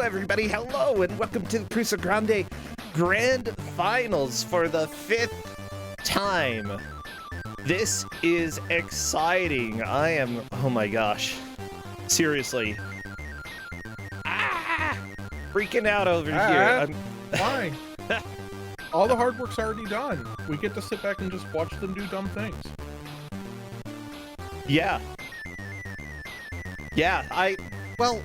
everybody. Hello, and welcome to the Ku5ogrande Grand Finals for the 5th time. This is exciting. Oh my gosh. Seriously. Freaking out over here. Why? All the hard work's already done. We get to sit back and just watch them do dumb things. Yeah. Well,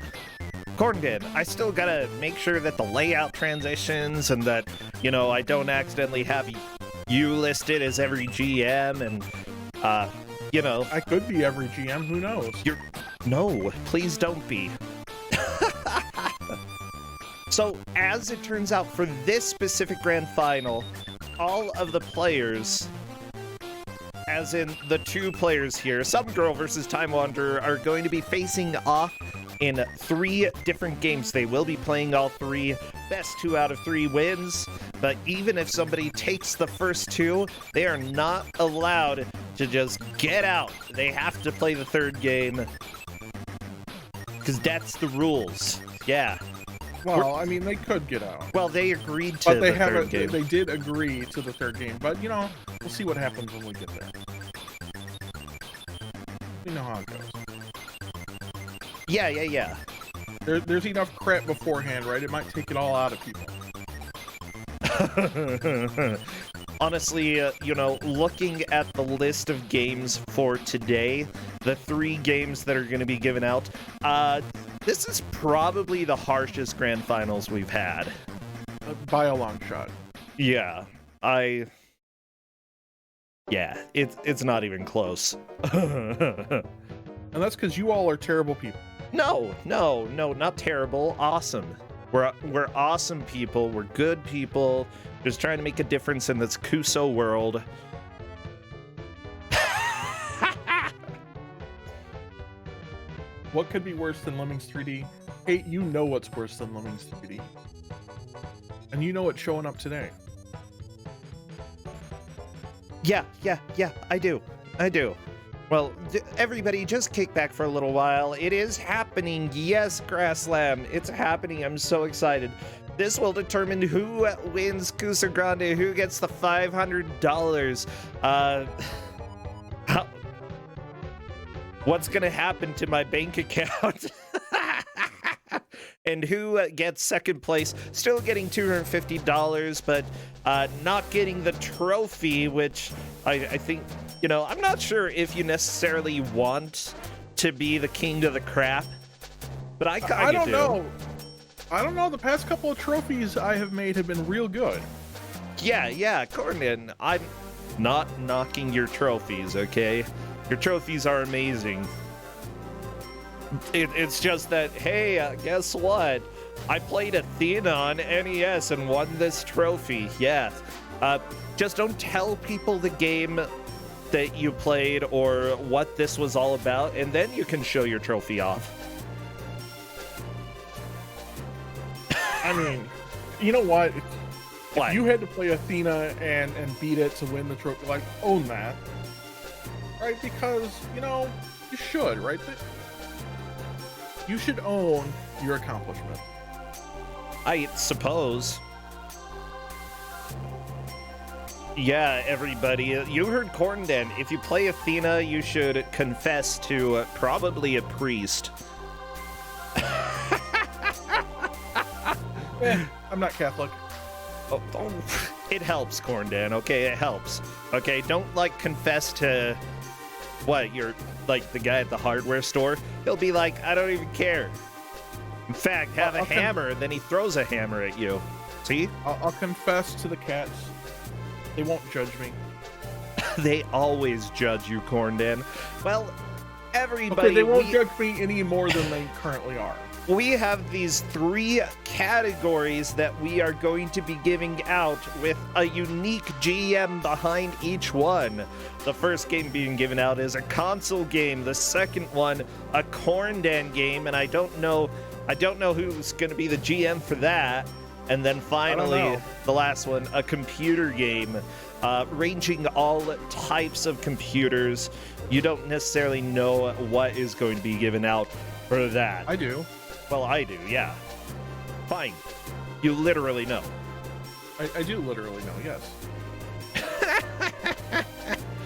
Ku5ogrande, I still gotta make sure that the layout transitions and that, I don't accidentally have you listed as every GM and, I could be every GM, who knows? No, please don't be. So, as it turns out, for this specific grand final, all of the players, as in the two players here, Some Girl versus Time Wanderer, are going to be facing off in 3 different games. They will be playing all 3. Best 2 out of 3 wins. But even if somebody takes the first 2, they are not allowed to just get out. They have to play the 3rd game. Because that's the rules. Yeah. Well, I mean, they could get out. Well, they agreed to the 3rd game. They did agree to the 3rd game, but, we'll see what happens when we get there. We know how it goes. Yeah. There's enough crap beforehand, right? It might take it all out of people. Honestly, looking at the list of games for today, the 3 games that are going to be given out, this is probably the harshest grand finals we've had. By a long shot. Yeah, it's not even close. And that's because you all are terrible people. No, not terrible. Awesome. We're awesome people. We're good people. Just trying to make a difference in this Ku5 world. What could be worse than Lemmings 3D? Hey, you know what's worse than Lemmings 3D. And you know it's showing up today. Yeah, I do. Well, everybody, just kick back for a little while. It is happening. Yes, Grasslam, it's happening. I'm so excited. This will determine who wins Ku5ogrande, who gets the $500. What's gonna happen to my bank account? And who gets second place? Still getting $250, but not getting the trophy, which I think, I'm not sure if you necessarily want to be the king of the crap, but I don't know. I don't know. The past couple of trophies I have made have been real good. Yeah, Ku5ogrande, I'm not knocking your trophies, okay? Your trophies are amazing. It's just that, hey, guess what? I played Athena on NES and won this trophy. Yeah. Just don't tell people the game that you played or what this was all about, and then you can show your trophy off. I mean, you know what? What? If you had to play Athena and beat it to win the trophy, own that. Right? Because, you should, right? You should own your accomplishment. I suppose. Yeah, everybody. You heard Ku5ogrande. If you play Athena, you should confess to probably a priest. I'm not Catholic. Oh, it helps, Ku5ogrande, okay? It helps. Okay, don't, confess to... What, you're, the guy at the hardware store? He'll be like, I don't even care. In fact, have a hammer, then he throws a hammer at you. See? I'll confess to the cats. They won't judge me. They always judge you, Ku5ogrande. Well, everybody... Okay, they won't judge me any more than they currently are. We have these 3 categories that we are going to be giving out with a unique GM behind each one. The first game being given out is a console game. The second one, a Ku5ogrande game, and I don't know who's going to be the GM for that. And then finally, the last one, a computer game, ranging all types of computers. You don't necessarily know what is going to be given out for that. I do. Well, I do, yeah. Fine. You literally know. I do literally know, yes.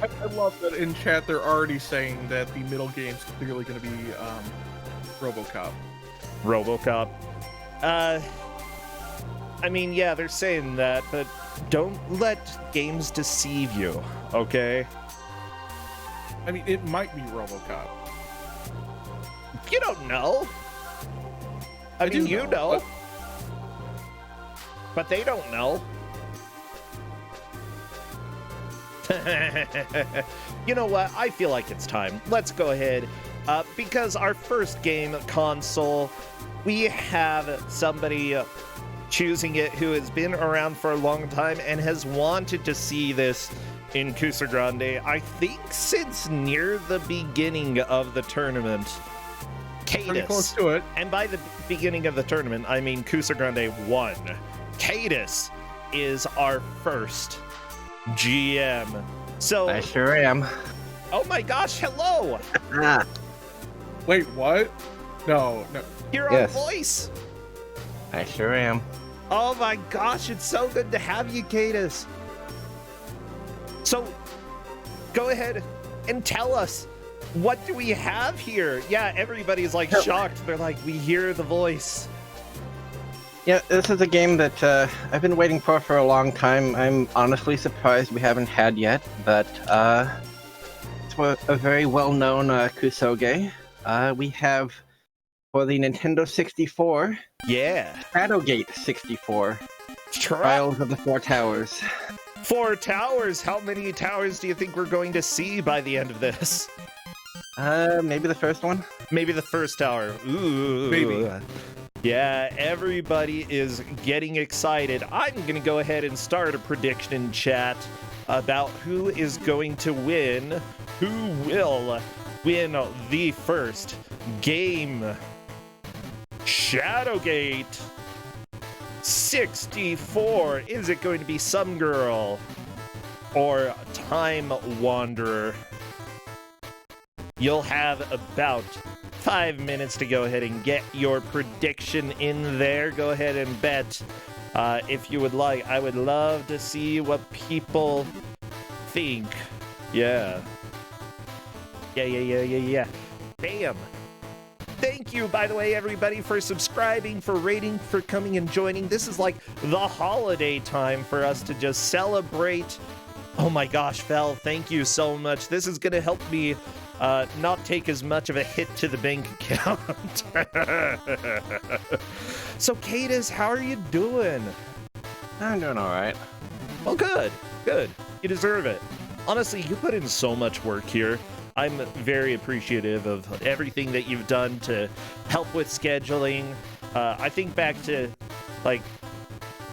I love that in chat they're already saying that the middle game's clearly going to be RoboCop. RoboCop. I mean, yeah, they're saying that, but don't let games deceive you, okay? I mean, it might be RoboCop. You don't know. I mean, you know. But they don't know. You know what? I feel like it's time. Let's go ahead. Because our first game console, we have somebody choosing it who has been around for a long time and has wanted to see this in Ku5ogrande, I think since near the beginning of the tournament. Pretty close to it. And by the beginning of the tournament, I mean Ku5ogrande won. Cadis is our first GM. So I sure am. Oh my gosh, hello! Wait, what? No. You're Yes. on voice! I sure am. Oh my gosh, it's so good to have you, Cadis. So, go ahead and tell us, what do we have here? Yeah, everybody's like shocked. They're like, we hear the voice. Yeah, this is a game that I've been waiting for a long time. I'm honestly surprised we haven't had yet, but it's a very well-known Ku5ogrande. We have for the Nintendo 64, Yeah. Shadowgate 64, Trials of the Four Towers. 4 towers. How many towers do you think we're going to see by the end of this? Maybe the first one? Maybe the first tower. Ooh. Maybe. Yeah, everybody is getting excited. I'm going to go ahead and start a prediction chat about who is going to win, who will win the first game. Shadowgate 64. Is it going to be some girl or Time Wanderer? You'll have about 5 minutes to go ahead and get your prediction in there. Go ahead and bet if you would like. I would love to see what people think. Yeah. Yeah. Bam. Thank you, by the way, everybody, for subscribing, for rating, for coming and joining. This is like the holiday time for us to just celebrate. Oh my gosh, Fel, thank you so much. This is going to help me not take as much of a hit to the bank account. So, Cadis, how are you doing? I'm doing alright. Well, good. You deserve it. Honestly, you put in so much work here. I'm very appreciative of everything that you've done to help with scheduling. I think back to, like,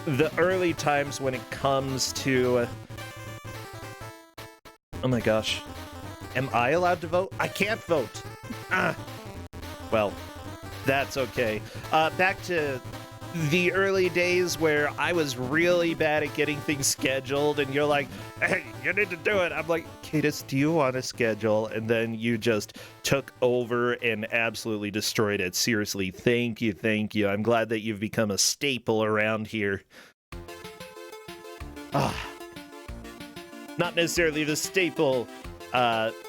the early times when it comes to... Oh my gosh. Am I allowed to vote? I can't vote. Well, that's okay. Back to the early days where I was really bad at getting things scheduled, and you're like, hey, you need to do it. I'm like, Cadis, do you want to schedule? And then you just took over and absolutely destroyed it. Seriously, thank you. I'm glad that you've become a staple around here. Not necessarily the staple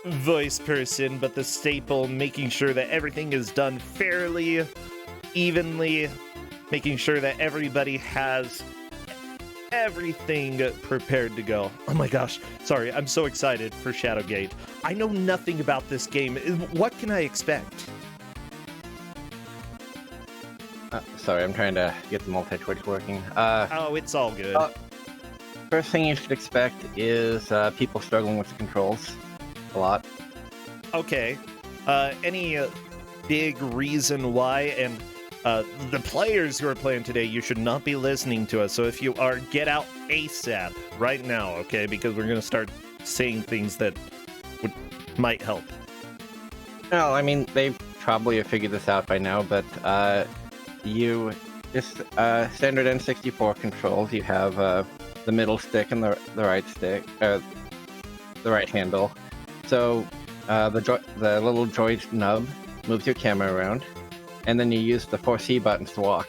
voice person, but the staple making sure that everything is done fairly, evenly, making sure that everybody has everything prepared to go. Oh my gosh, sorry, I'm so excited for Shadowgate. I know nothing about this game. What can I expect? Sorry, I'm trying to get the multi-choice working. Oh, it's all good. First thing you should expect is people struggling with the controls. A lot. Okay. Any big reason why? And the players who are playing today, you should not be listening to us. So if you are, get out ASAP right now, okay? Because we're going to start saying things that might help. No, I mean, they probably have figured this out by now, but you just standard N64 controls. You have the middle stick and the right stick, the right handle. So the little droid nub moves your camera around, and then you use the 4C buttons to walk.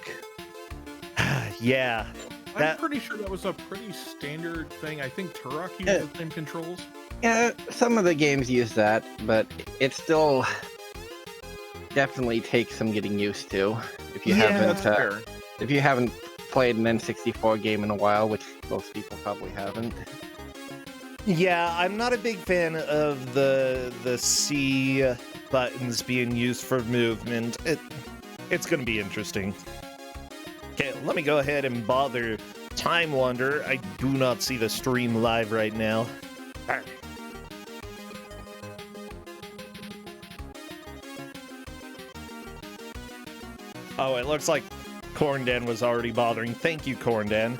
Yeah. I'm pretty sure that was a pretty standard thing. I think Turok uses the same controls. Yeah, some of the games use that, but it still definitely takes some getting used to. If you Yeah, haven't, That's fair. if you haven't played an N64 game in a while, which most people probably haven't. Yeah, I'm not a big fan of the C buttons being used for movement. It's gonna be interesting. Okay, let me go ahead and bother Time Wander. I do not see the stream live right now. Arr. Oh, it looks like Corndan was already bothering. Thank you, Corndan.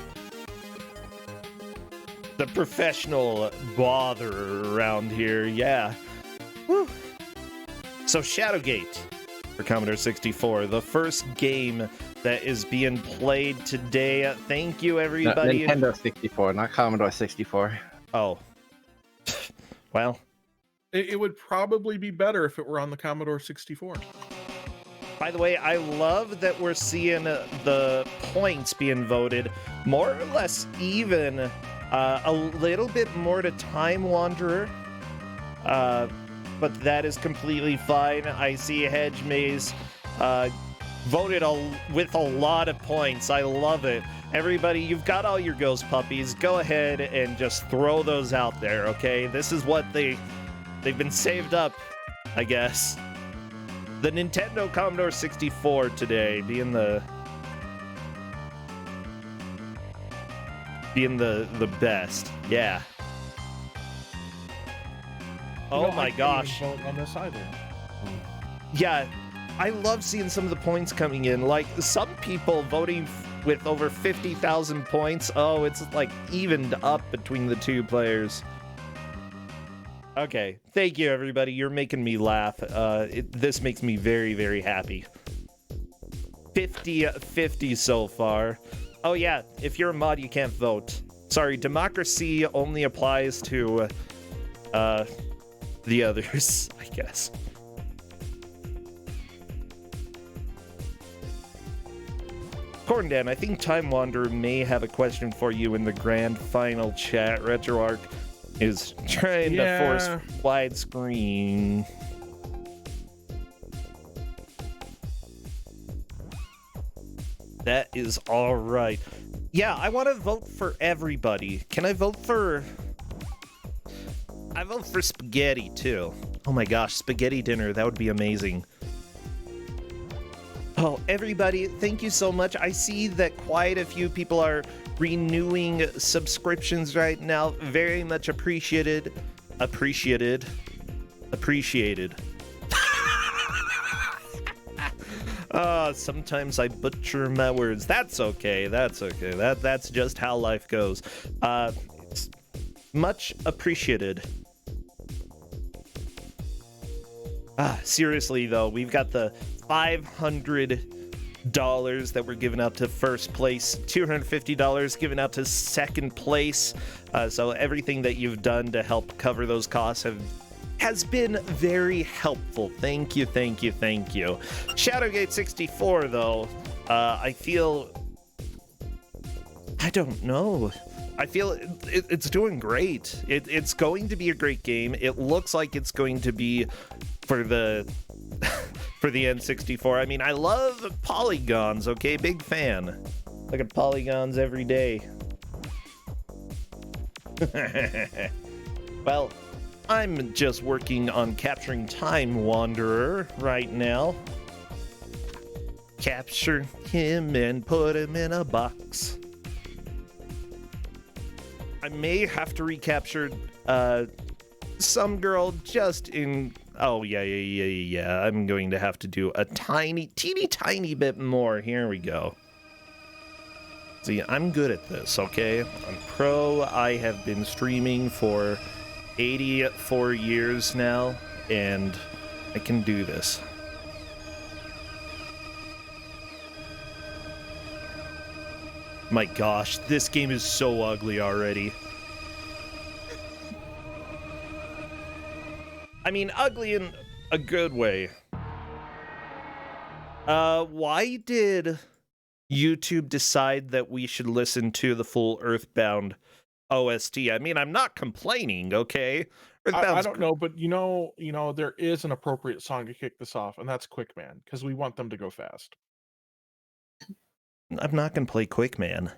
The professional bother around here, yeah. Woo. So Shadowgate for Commodore 64, the first game that is being played today. Thank you, everybody. Nintendo 64, not Commodore 64. Oh. Well. It would probably be better if it were on the Commodore 64. By the way, I love that we're seeing the points being voted more or less even. A little bit more to Time Wanderer, but that is completely fine. I see Hedge Maze voted with a lot of points. I love it. Everybody, you've got all your ghost puppies. Go ahead and just throw those out there, okay? This is what they've been saved up, I guess. The Nintendo Commodore 64 today being the best. Yeah. Oh my gosh. I can't even vote on this either. Yeah, I love seeing some of the points coming in. Like, some people voting with over 50,000 points. Oh, it's like evened up between the two players. Okay, thank you, everybody. You're making me laugh. This makes me very, very happy. 50-50 so far. Oh yeah, if you're a mod, you can't vote. Sorry, democracy only applies to the others, I guess. Corndan, I think Time Wanderer may have a question for you in the grand final chat. RetroArch is trying to force widescreen. That is all right. Yeah, I want to vote for everybody. Can I vote for... I vote for spaghetti, too. Oh my gosh, spaghetti dinner. That would be amazing. Oh, everybody, thank you so much. I see that quite a few people are renewing subscriptions right now. Very much appreciated. Appreciated. Sometimes I butcher my words. That's okay. That's just how life goes. It's much appreciated. Seriously though, we've got the $500 that we're giving out to first place, $250 given out to second place. So everything that you've done to help cover those costs has been very helpful. Thank you. Shadowgate 64 though, I don't know. I feel it's doing great. It's going to be a great game. It looks like it's going to be for the for the N64. I mean, I love polygons, okay? Big fan. Look at polygons every day. Well, I'm just working on capturing Time Wanderer right now. Capture him and put him in a box. I may have to recapture some girl just in... Oh, yeah. I'm going to have to do a teeny tiny bit more. Here we go. See, I'm good at this, okay? I'm pro. I have been streaming for 84 years now, and I can do this. My gosh, this game is so ugly already. I mean, ugly in a good way. Why did YouTube decide that we should listen to the full Earthbound OST. I mean, I'm not complaining, okay? I don't know, but there is an appropriate song to kick this off, and that's Quick Man, because we want them to go fast. I'm not going to play Quick Man.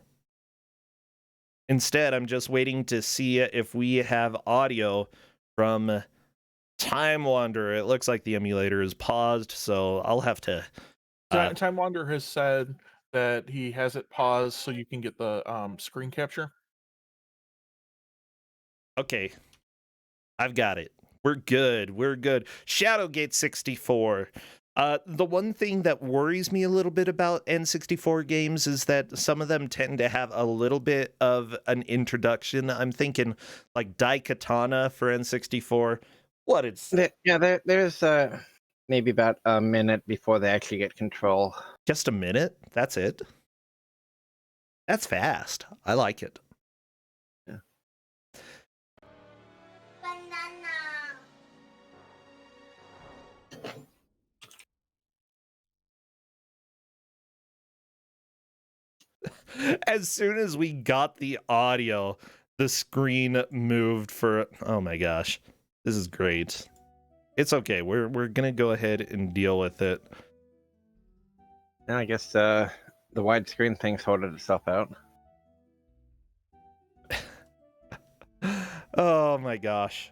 Instead, I'm just waiting to see if we have audio from Time Wanderer. It looks like the emulator is paused, so I'll have to... Time Wanderer has said that he has it paused so you can get the screen capture. Okay. I've got it. We're good. We're good. Shadowgate 64. The one thing that worries me a little bit about N64 games is that some of them tend to have a little bit of an introduction. I'm thinking like Daikatana for N64. There's maybe about a minute before they actually get control. Just a minute? That's it? That's fast. I like it. Yeah. As soon as we got the audio, the screen moved for... Oh my gosh. This is great. It's okay. We're gonna go ahead and deal with it. Now I guess the widescreen thing sorted itself out. Oh my gosh.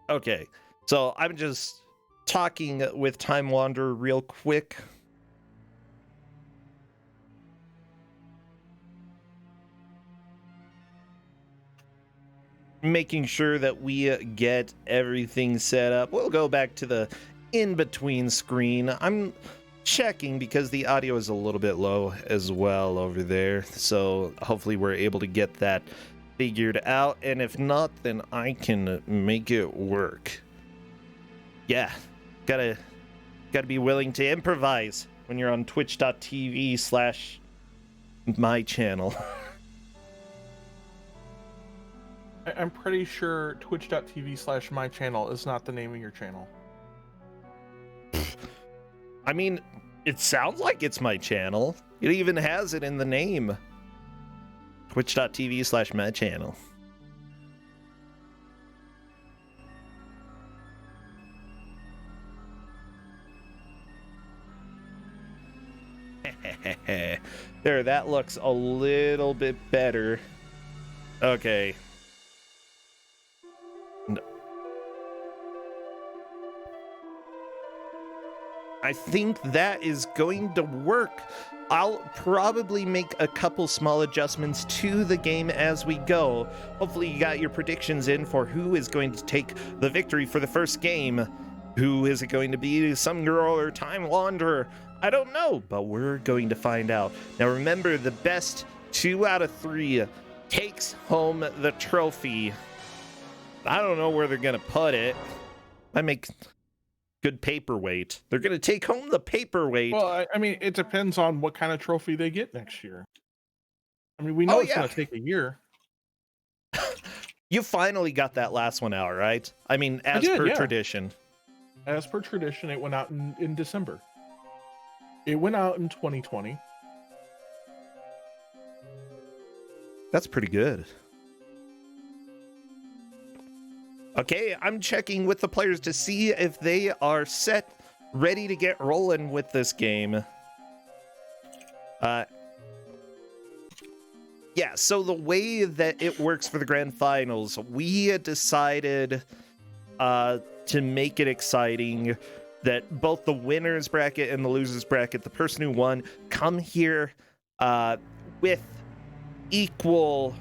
Okay, so I'm just talking with Time Wanderer real quick. Making sure that we get everything set up. We'll go back to the in-between screen. I'm checking because the audio is a little bit low as well over there. So hopefully we're able to get that figured out. And if not, then I can make it work. Yeah, gotta be willing to improvise when you're on twitch.tv/my channel. I'm pretty sure twitch.tv/my channel is not the name of your channel. I mean, it sounds like it's my channel. It even has it in the name. Twitch.tv/my channel. There, that looks a little bit better. Okay. No. I think that is going to work. I'll probably make a couple small adjustments to the game as we go. Hopefully you got your predictions in for who is going to take the victory for the first game. Who is it going to be? Some girl or Time Wanderer? I don't know, but we're going to find out. Now remember, the best 2 out of 3 takes home the trophy. I don't know where they're going to put it. I make good paperweight. They're going to take home the paperweight. Well, I mean, it depends on what kind of trophy they get next year. I mean, we know it's going to take a year. You finally got that last one out, right? I mean, as per tradition. As per tradition, it went out in December. It went out in 2020. That's pretty good. Okay, I'm checking with the players to see if they are set, ready to get rolling with this game. Yeah, so the way that it works for the grand finals, we decided to make it exciting that both the winners bracket and the losers bracket, the person who won, come here with equal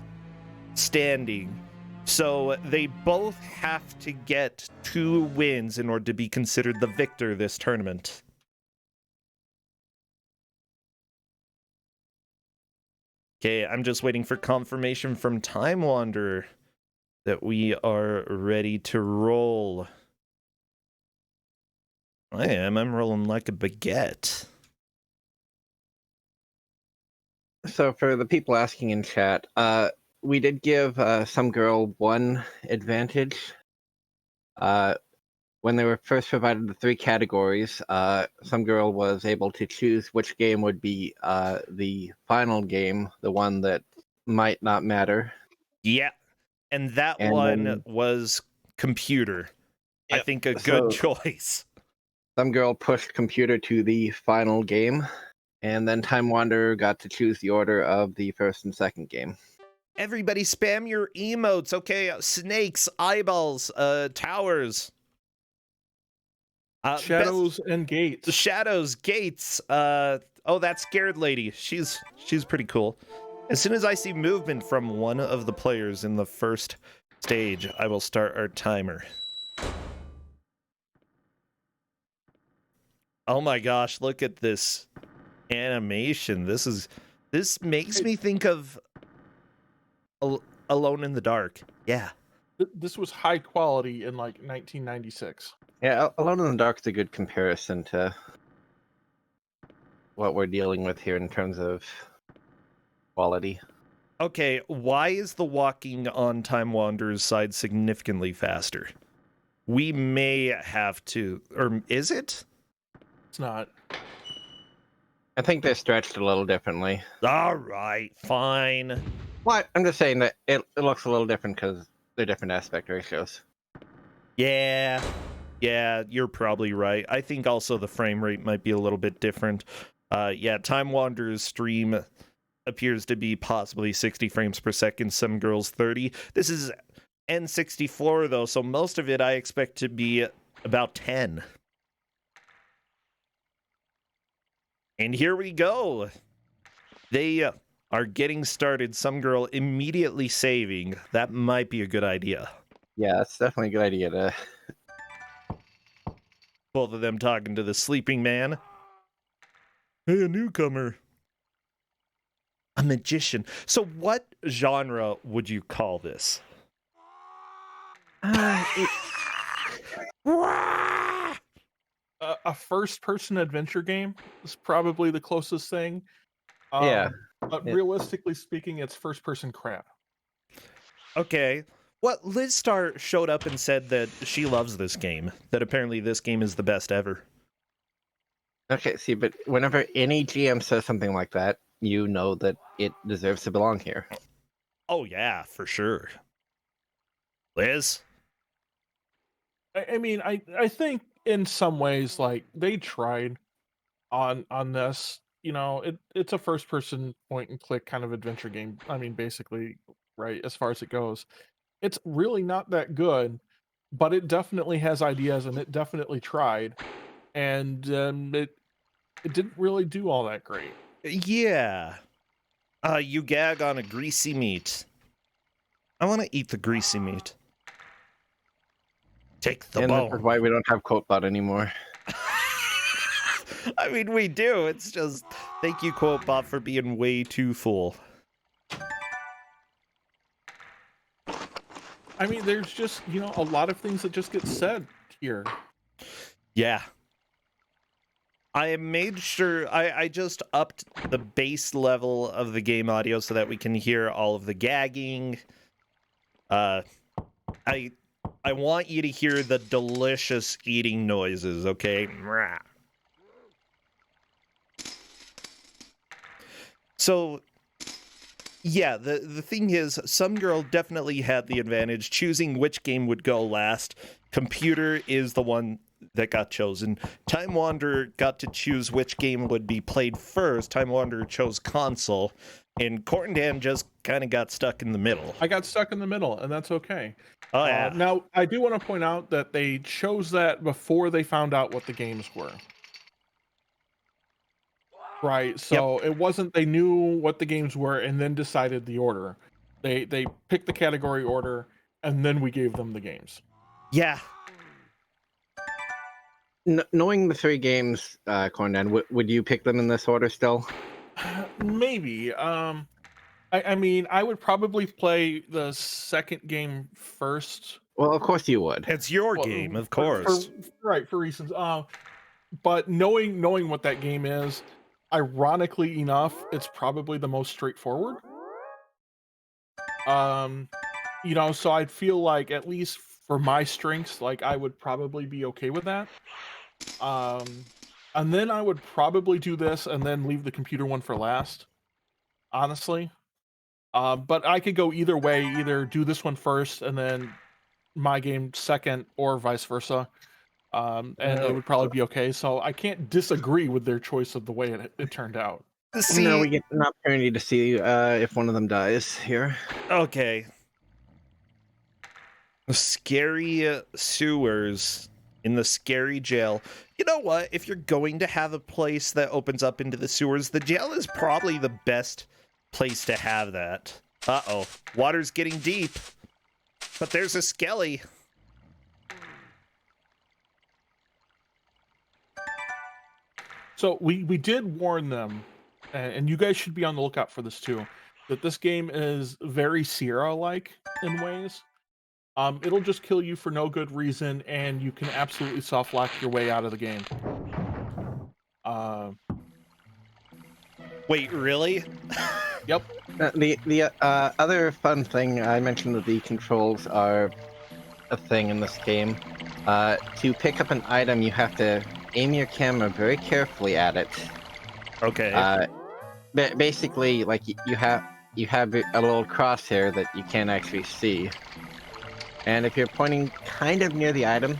standing. So they both have to get 2 wins in order to be considered the victor this tournament. Okay, I'm just waiting for confirmation from Time Wanderer that we are ready to roll. I am. I'm rolling like a baguette. So for the people asking in chat, we did give some girl one advantage. When they were first provided the 3 categories, some girl was able to choose which game would be the final game, the one that might not matter. Yeah. And that And one then- was computer. I Yep. think a good So- choice. Some girl pushed computer to the final game, and then Time Wanderer got to choose the order of the first and second game. Everybody spam your emotes. Okay, snakes, eyeballs, towers. Shadows and gates. The shadows, gates. Oh, that scared lady. She's pretty cool. As soon as I see movement from one of the players in the first stage, I will start our timer. Oh my gosh, look at this animation. This makes me think of Alone in the Dark. Yeah. This was high quality in like 1996. Yeah, Alone in the Dark is a good comparison to what we're dealing with here in terms of quality. Okay, why is the walking on Time Wanderer's side significantly faster? We may have to, or is it? It's not. I think they're stretched a little differently. All right, fine. Well, I'm just saying that it looks a little different because they're different aspect ratios. Yeah, you're probably right. I think also the frame rate might be a little bit different. Yeah, Time Wanderer's stream appears to be possibly 60 frames per second, some girls 30. This is N64 though, so most of it I expect to be about 10. And here we go. They are getting started. Some girl immediately saving. That might be a good idea. Yeah, it's definitely a good idea to. Both of them talking to the sleeping man. Hey, a newcomer. A magician. So what genre would you call this? A first-person adventure game is probably the closest thing. Yeah. But Yeah. realistically speaking, it's first-person crap. Okay. Well, Liz Star showed up and said that she loves this game. That apparently this game is the best ever. Okay, see, but whenever any GM says something like that, you know that it deserves to belong here. Oh yeah, for sure. Liz? I mean, I think in some ways, like they tried on this. You know, it's a first-person point-and-click kind of adventure game. I mean, basically, right as far as it goes, it's really not that good, but it definitely has ideas, and it definitely tried, and it didn't really do all that great. Yeah. You gag on a greasy meat. I want to eat the greasy meat. Take the And bone. that's why we don't have QuoteBot anymore. I mean, we do. It's just, thank you, QuoteBot, for being way too full. I mean, there's just, you know, a lot of things that just get said here. Yeah. I made sure, I just upped the base level of the game audio so that we can hear all of the gagging. I want you to hear the delicious eating noises, okay? So, yeah, the thing is, some girl definitely had the advantage choosing which game would go last. Computer is the one that got chosen. Time Wanderer got to choose which game would be played first. Time Wanderer chose console, and Corndan just kind of got stuck in the middle. I got stuck in the middle, and that's okay. Oh, yeah. Now, I do want to point out that they chose that before they found out what the games were. Right, so it wasn't they knew what the games were and then decided the order. They picked the category order, and then we gave them the games. Yeah. Knowing the 3 games, Corndan, would you pick them in this order still? Maybe. I mean, I would probably play the second game first. Well, of course you would. It's your Well, game, of for course. right, for reasons. But knowing what that game is, ironically enough, it's probably the most straightforward. Um, so I'd feel like, at least for my strengths, like I would probably be okay with that. Um, and then I would probably do this and then leave the computer one for last, honestly. But I could go either way, either do this one first and then my game second, or vice versa. And it would probably be okay. So I can't disagree with their choice of the way it turned out. Now See, we get an opportunity to see if one of them dies here. okay. Scary sewers in the scary jail. You know what? If you're going to have a place that opens up into the sewers, the jail is probably the best place to have that. Uh-oh. Water's getting deep. But there's a skelly. So we did warn them, and you guys should be on the lookout for this too, that this game is very Sierra-like in ways. It'll just kill you for no good reason, and you can absolutely soft lock your way out of the game. Wait, really? Yep. The other fun thing I mentioned that the controls are a thing in this game. To pick up an item, you have to aim your camera very carefully at it. Okay. Basically, like you have a little crosshair that you can't actually see. And if you're pointing kind of near the item,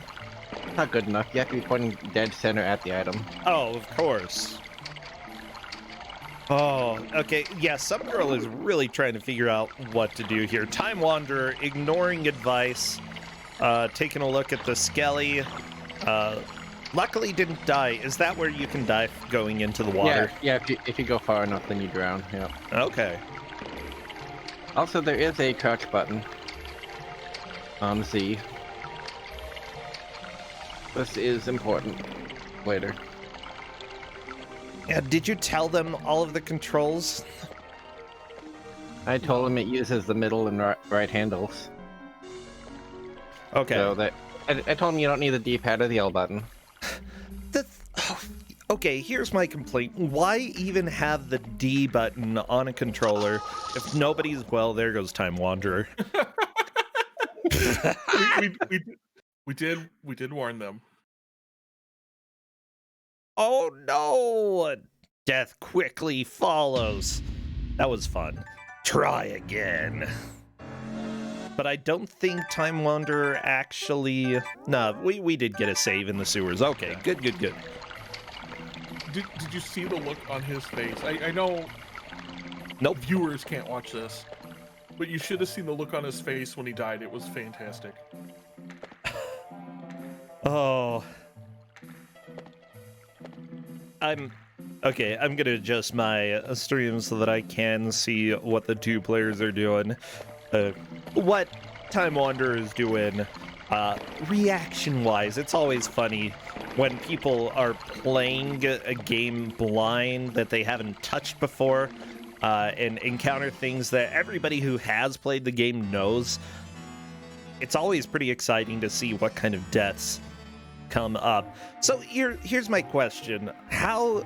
it's not good enough. You have to be pointing dead center at the item. Oh, of course. Oh, okay. Yeah, some girl is really trying to figure out what to do here. Time Wanderer, ignoring advice, taking a look at the skelly. Luckily didn't die. Is that where you can die going into the water? Yeah, if you go far enough, then you drown, yeah. Okay. Also, there is a crouch button on Z. This is important later. Yeah, did you tell them all of the controls? I told him it uses the middle and right handles. Okay. So that I told him you don't need the D-pad or the L button. Okay, here's my complaint. Why even have the D button on a controller if nobody's... Well, there goes Time Wanderer. we did warn them. Oh no! Death quickly follows. That was fun. Try again. But I don't think Time Wanderer actually... No, we did get a save in the sewers. Okay, good. Did you see the look on his face? I know Nope. viewers can't watch this, but you should have seen the look on his face when he died. It was fantastic. Oh. Okay, I'm gonna adjust my stream so that I can see what the two players are doing. What Time Wanderer is doing, reaction-wise. It's always funny when people are playing a game blind that they haven't touched before, and encounter things that everybody who has played the game knows. It's always pretty exciting to see what kind of deaths come up. So here's my question. How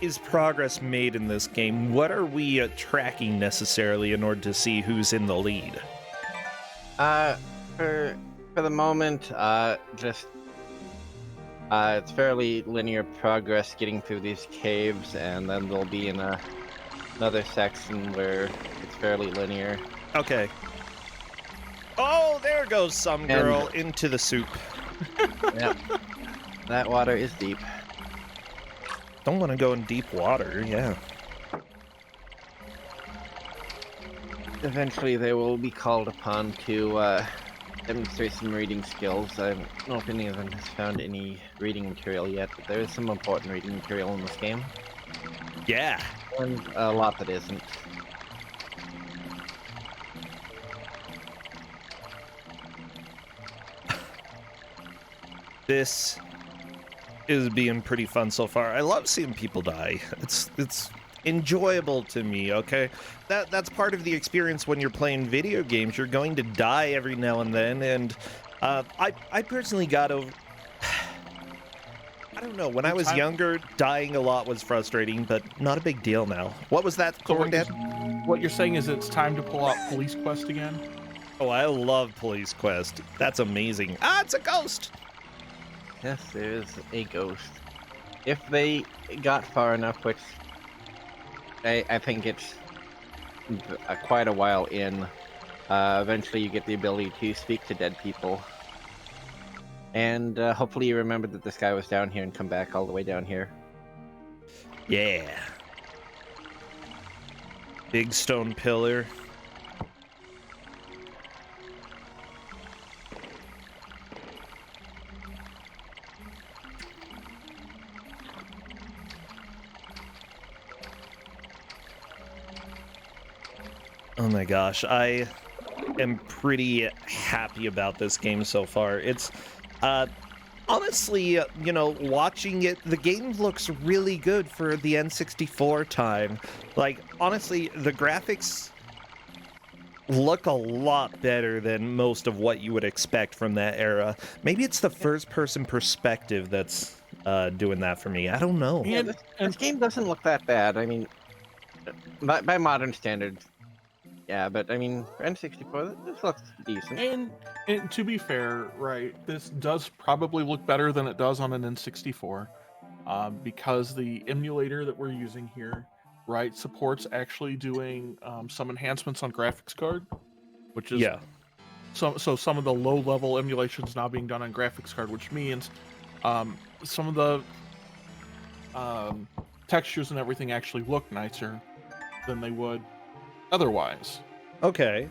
is progress made in this game? What are we tracking necessarily in order to see who's in the lead? For the moment, it's fairly linear progress getting through these caves, and then there'll be another section where it's fairly linear. Okay. Oh, there goes some girl into the soup. Yep. That water is deep. Don't want to go in deep water, yeah. Eventually they will be called upon to demonstrate some reading skills. I don't know if any of them has found any reading material yet, but there is some important reading material in this game. Yeah. And a lot that isn't. This is being pretty fun so far. I love seeing people die. It's enjoyable to me, okay? That's part of the experience when you're playing video games. You're going to die every now and then, and I personally got over... I don't know. When I was younger, dying a lot was frustrating, but not a big deal now. What was that, So Corn Dad? what you're saying is it's time to pull out Police Quest again? Oh, I love Police Quest. That's amazing. Ah, it's a ghost! Yes, there is a ghost. If they got far enough, which I think it's quite a while in, eventually you get the ability to speak to dead people. And hopefully you remember that this guy was down here and come back all the way down here. Yeah. Big stone pillar. Oh my gosh, I am pretty happy about this game so far. It's honestly, you know, watching it, the game looks really good for the N64 time. Like, honestly, the graphics look a lot better than most of what you would expect from that era. Maybe it's the first-person perspective that's doing that for me. I don't know. Yeah, this game doesn't look that bad. I mean, by modern standards, yeah, but I mean, for N64, this looks decent. And to be fair, right, this does probably look better than it does on an N64, because the emulator that we're using here, right, supports actually doing some enhancements on graphics card, which is so some of the low-level emulations now being done on graphics card, which means some of the textures and everything actually look nicer than they would otherwise. Okay.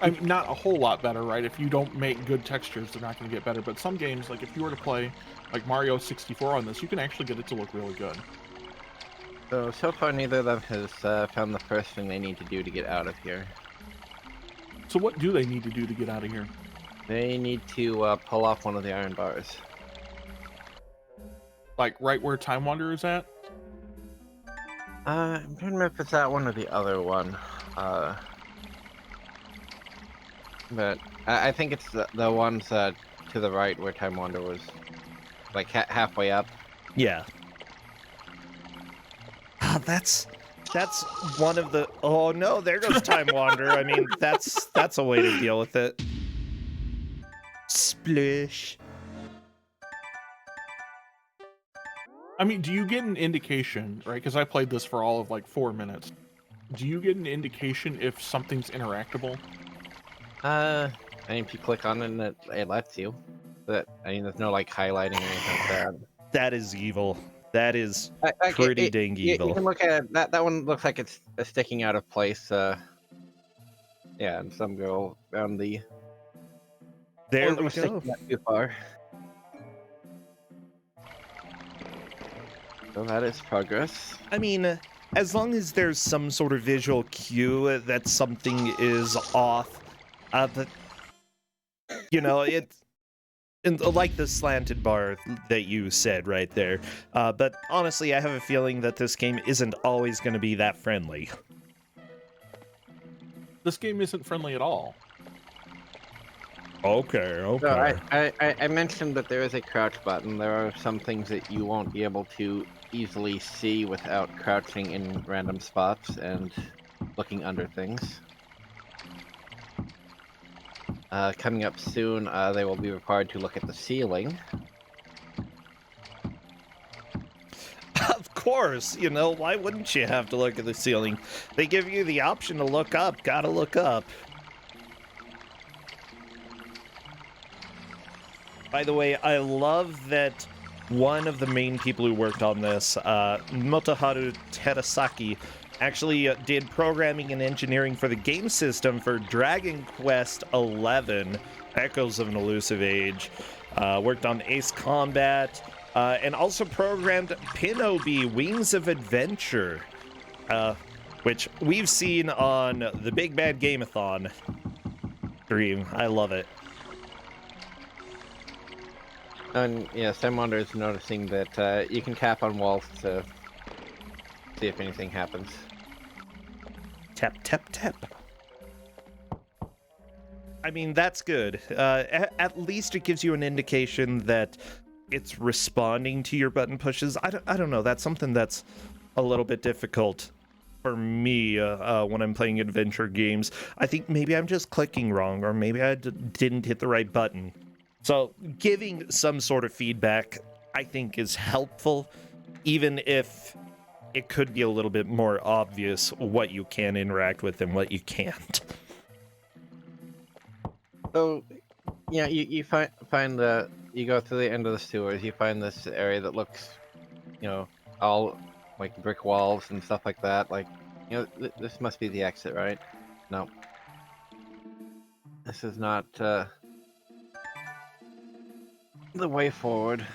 I mean, not a whole lot better, right? If you don't make good textures, they're not going to get better. But some games, like if you were to play like Mario 64 on this, you can actually get it to look really good. So far neither of them has found the first thing they need to do to get out of here. So what do they need to do to get out of here? They need to pull off one of the iron bars. Like right where Time Wander is at? I'm trying to remember if it's that one or the other one. But I think it's the ones to the right where Time Wander was, like halfway up. Yeah. Ah, that's one of the. Oh no, there goes Time Wander. I mean, that's a way to deal with it. Splish. I mean, do you get an indication, right? Because I played this for all of like 4 minutes. Do you get an indication if something's interactable? I mean, if you click on it, it lets you. But I mean, there's no like highlighting or anything like that. That is evil. That is pretty dang evil. You can look at it. That one looks like it's sticking out of place. Yeah, and some go around the. There we go. Sticking out too far. So that is progress. I mean, as long as there's some sort of visual cue that something is off, but you know, like the slanted bar that you said right there. But honestly, I have a feeling that this game isn't always going to be that friendly. This game isn't friendly at all. Okay. So I mentioned that there is a crouch button. There are some things that you won't be able to easily see without crouching in random spots and looking under things. Coming up soon, they will be required to look at the ceiling. Of course, you know, why wouldn't you have to look at the ceiling? They give you the option to look up. Gotta look up. By the way, I love that one of the main people who worked on this, Motoharu Terasaki, actually did programming and engineering for the game system for Dragon Quest XI, Echoes of an Elusive Age, worked on Ace Combat, and also programmed Pinobi Wings of Adventure, which we've seen on the Big Bad Game-a-thon stream. I love it. And yeah, Time Wander is noticing that you can tap on walls to see if anything happens. Tap, tap, tap. I mean, that's good. At least it gives you an indication that it's responding to your button pushes. I don't know. That's something that's a little bit difficult for me when I'm playing adventure games. I think maybe I'm just clicking wrong, or maybe I didn't hit the right button. So giving some sort of feedback, I think, is helpful, even if it could be a little bit more obvious what you can interact with and what you can't. So, yeah, you find you go through the end of the sewers, you find this area that looks, all like brick walls and stuff like that. Like, this must be the exit, right? No. This is not the way forward.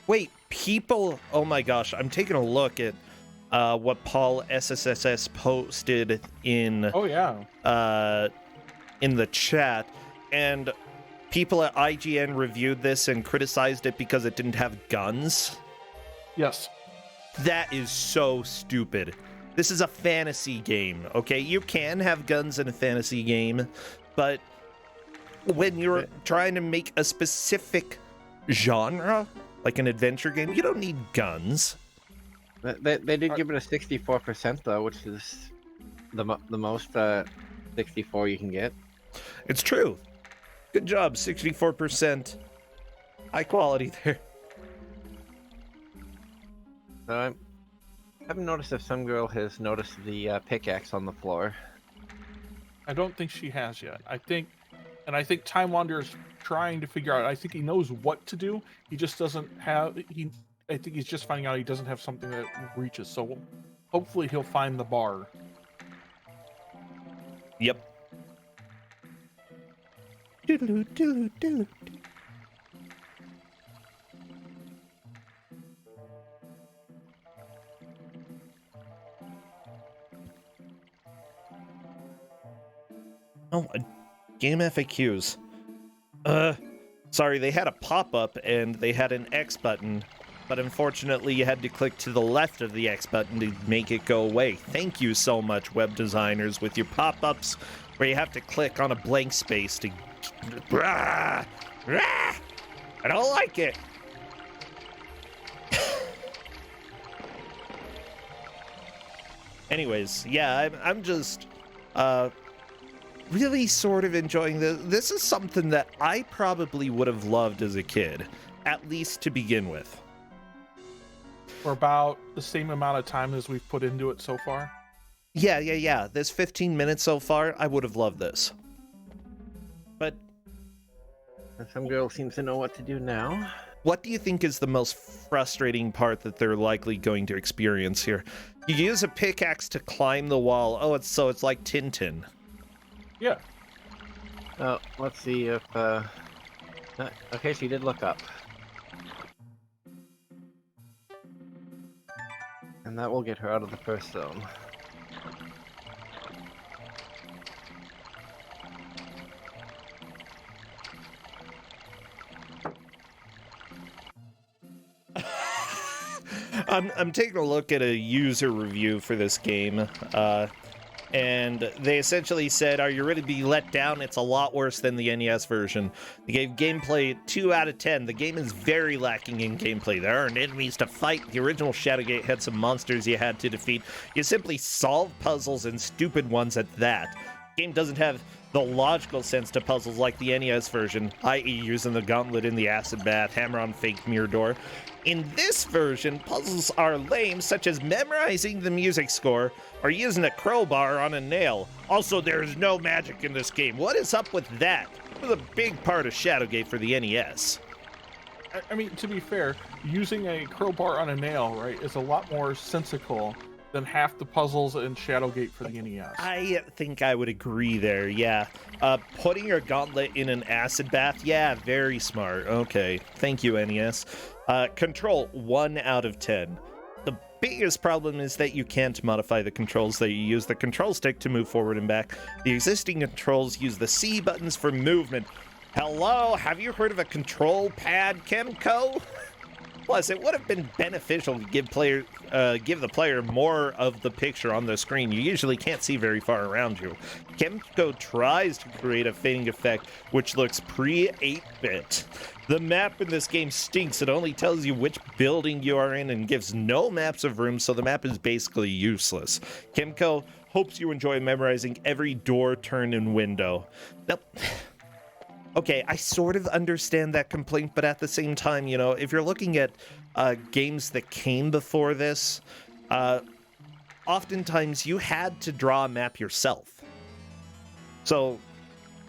Wait, people... Oh my gosh, I'm taking a look at what Paul SSSS posted in... Oh, yeah. In the chat, and people at IGN reviewed this and criticized it because it didn't have guns. Yes. That is so stupid. This is a fantasy game, okay? You can have guns in a fantasy game, but when you're trying to make a specific genre, like an adventure game, you don't need guns. They did give it a 64% though, which is the most 64 you can get. It's true. Good job, 64%. High quality there. I haven't noticed if some girl has noticed the pickaxe on the floor. I don't think she has yet. I think Time Wander is trying to figure out. I think he knows what to do. He just doesn't have. I think he's just finding out he doesn't have something that reaches. So hopefully he'll find the bar. Yep. Doodaloo. Oh, game FAQs. Sorry, they had a pop-up and they had an X button, but unfortunately you had to click to the left of the X button to make it go away. Thank you so much, web designers, with your pop-ups where you have to click on a blank space to... I don't like it. Anyways, yeah, I'm just really sort of enjoying this. This is something that I probably would have loved as a kid, at least to begin with. For about the same amount of time as we've put into it so far. Yeah. This 15 minutes so far, I would have loved this. But some girl seems to know what to do now. what do you think is the most frustrating part that they're likely going to experience here? You use a pickaxe to climb the wall. Oh, it's like Tintin. Yeah. Let's see if okay, she did look up. And that will get her out of the first zone. I'm taking a look at a user review for this game, and they essentially said, are you ready to be let down? It's a lot worse than the NES version. They gave gameplay 2 out of 10. The game is very lacking in gameplay. There aren't enemies to fight. The original Shadowgate had some monsters you had to defeat. You simply solve puzzles, and stupid ones at that. The game doesn't have the logical sense to puzzles like the NES version, i.e. using the gauntlet in the acid bath, hammer on fake mirror door. In this version, puzzles are lame, such as memorizing the music score or using a crowbar on a nail. Also, there's no magic in this game. What is up with that? It was a big part of Shadowgate for the NES. I mean, to be fair, using a crowbar on a nail, right, is a lot more sensical than half the puzzles in Shadowgate for the NES. I think I would agree there, yeah. Putting your gauntlet in an acid bath, yeah, very smart. Okay, thank you, NES. Control, 1 out of 10. The biggest problem is that you can't modify the controls, that you use the control stick to move forward and back. The existing controls use the C buttons for movement. Hello, have you heard of a control pad, Kemco? Plus, it would have been beneficial to give the player more of the picture on the screen. You usually can't see very far around you. Kemco tries to create a fading effect, which looks pre-8-bit. The map in this game stinks. It only tells you which building you are in and gives no maps of rooms, so the map is basically useless. Kemco hopes you enjoy memorizing every door, turn, and window. Now, okay, I sort of understand that complaint, but at the same time, you know, if you're looking at games that came before this, oftentimes you had to draw a map yourself. So,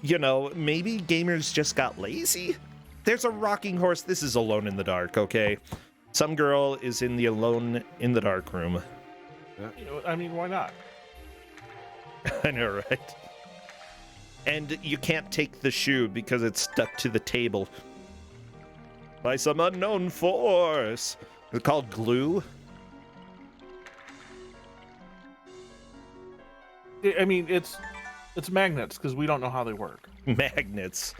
you know, maybe gamers just got lazy? There's a rocking horse. This is Alone in the Dark, okay? Some girl is in the Alone in the Dark room. You know, I mean, why not? I know, right? And you can't take the shoe because it's stuck to the table by some unknown force. Is it called glue? I mean, it's magnets because we don't know how they work. Magnets.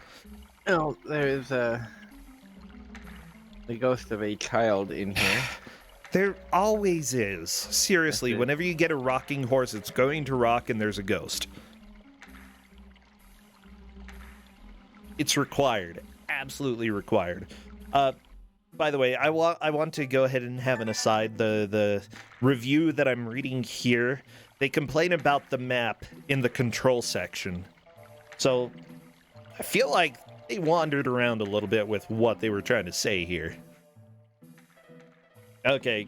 Oh, there's the ghost of a child in here. There always is. Seriously, That's it. whenever you get a rocking horse, it's going to rock and there's a ghost. It's required. Absolutely required. By the way, I want to go ahead and have an aside. The review that I'm reading here, they complain about the map in the control section. So I feel like they wandered around a little bit with what they were trying to say here. Okay.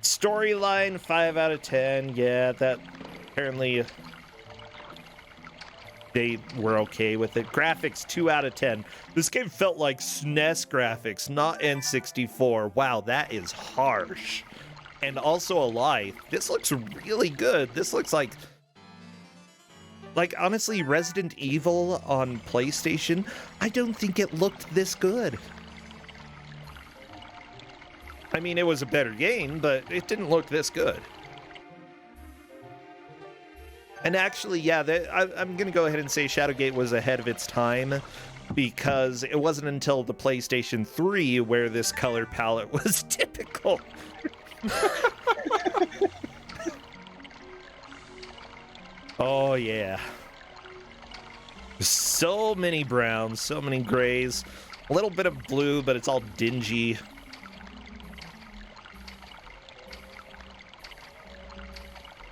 Storyline, 5 out of 10. Yeah, that apparently they were okay with it. Graphics, 2 out of 10. This game felt like SNES graphics, not N64. Wow, that is harsh. And also a lie. This looks really good. This looks like honestly, Resident Evil on PlayStation, I don't think it looked this good. I mean, it was a better game, but it didn't look this good. And actually, yeah, I'm going to go ahead and say Shadowgate was ahead of its time because it wasn't until the PlayStation 3 where this color palette was typical. Oh, yeah. So many browns, so many grays, a little bit of blue, but it's all dingy.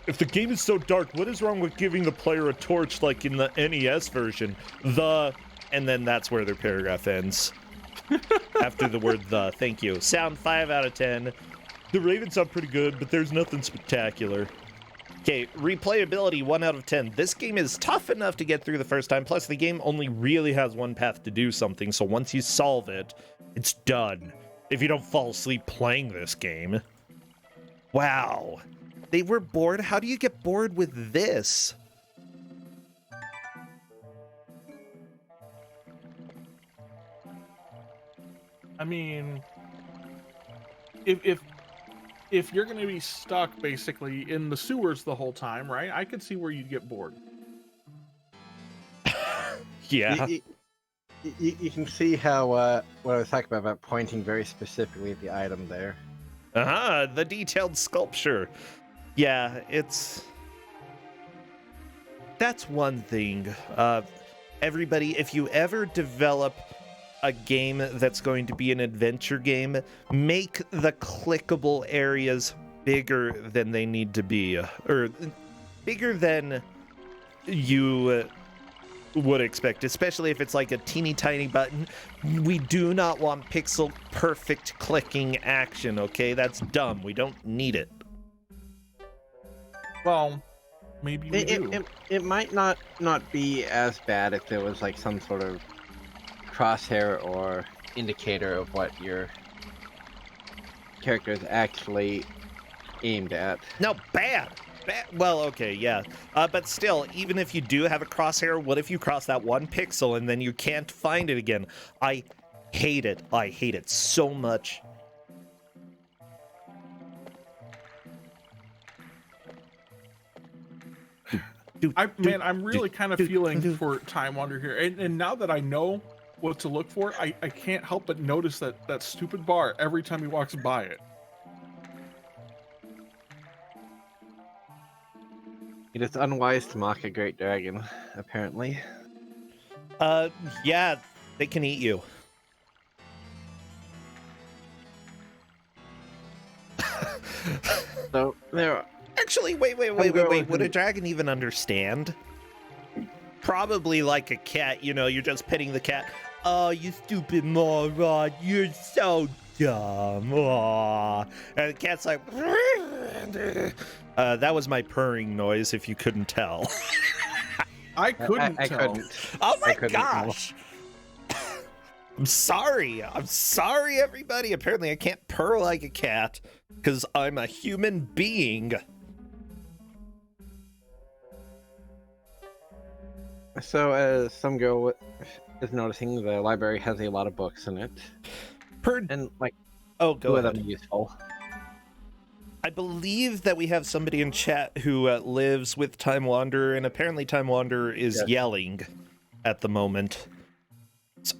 If the game is so dark, what is wrong with giving the player a torch like in the NES version? And then that's where their paragraph ends. After the word the. Thank you. Sound, 5 out of 10. The Ravens sound pretty good, but there's nothing spectacular. Okay, replayability, 1 out of 10. This game is tough enough to get through the first time, plus the game only really has one path to do something, so once you solve it, it's done. If you don't fall asleep playing this game. Wow. They were bored? How do you get bored with this? I mean, if you're going to be stuck basically in the sewers the whole time, right? I could see where you'd get bored. Yeah. You can see how what I was talking about pointing very specifically at the item there. The detailed sculpture. Yeah, that's one thing. Everybody, if you ever develop a game that's going to be an adventure game, make the clickable areas bigger than they need to be, or bigger than you would expect, especially if it's like a teeny tiny button. We do not want pixel perfect clicking action, okay? That's dumb. We don't need it. Well, maybe we do. It might not be as bad if there was like some sort of crosshair or indicator of what your character is actually aimed at. No, bad. Well, okay, yeah. But still, even if you do have a crosshair, what if you cross that one pixel and then you can't find it again? I hate it. I hate it so much. I'm really kind of feeling for Time Wander here, and now that I know what to look for, I can't help but notice that stupid bar every time he walks by it. It is unwise to mock a great dragon, apparently. Yeah, they can eat you. So there are... Actually, wait. Would a dragon even understand? Probably like a cat, you know, you're just petting the cat. Oh, you stupid moron, you're so dumb. Aw. And the cat's like... that was my purring noise, if you couldn't tell. I couldn't I tell. couldn't. Oh my I couldn't tell. gosh! I'm sorry, everybody. Apparently I can't purr like a cat, because I'm a human being. So, as some girl is noticing, the library has a lot of books in it. And, like, Oh, two go of ahead. them are useful. I believe that we have somebody in chat who lives with Time Wanderer, and apparently Time Wanderer is Yes. yelling at the moment.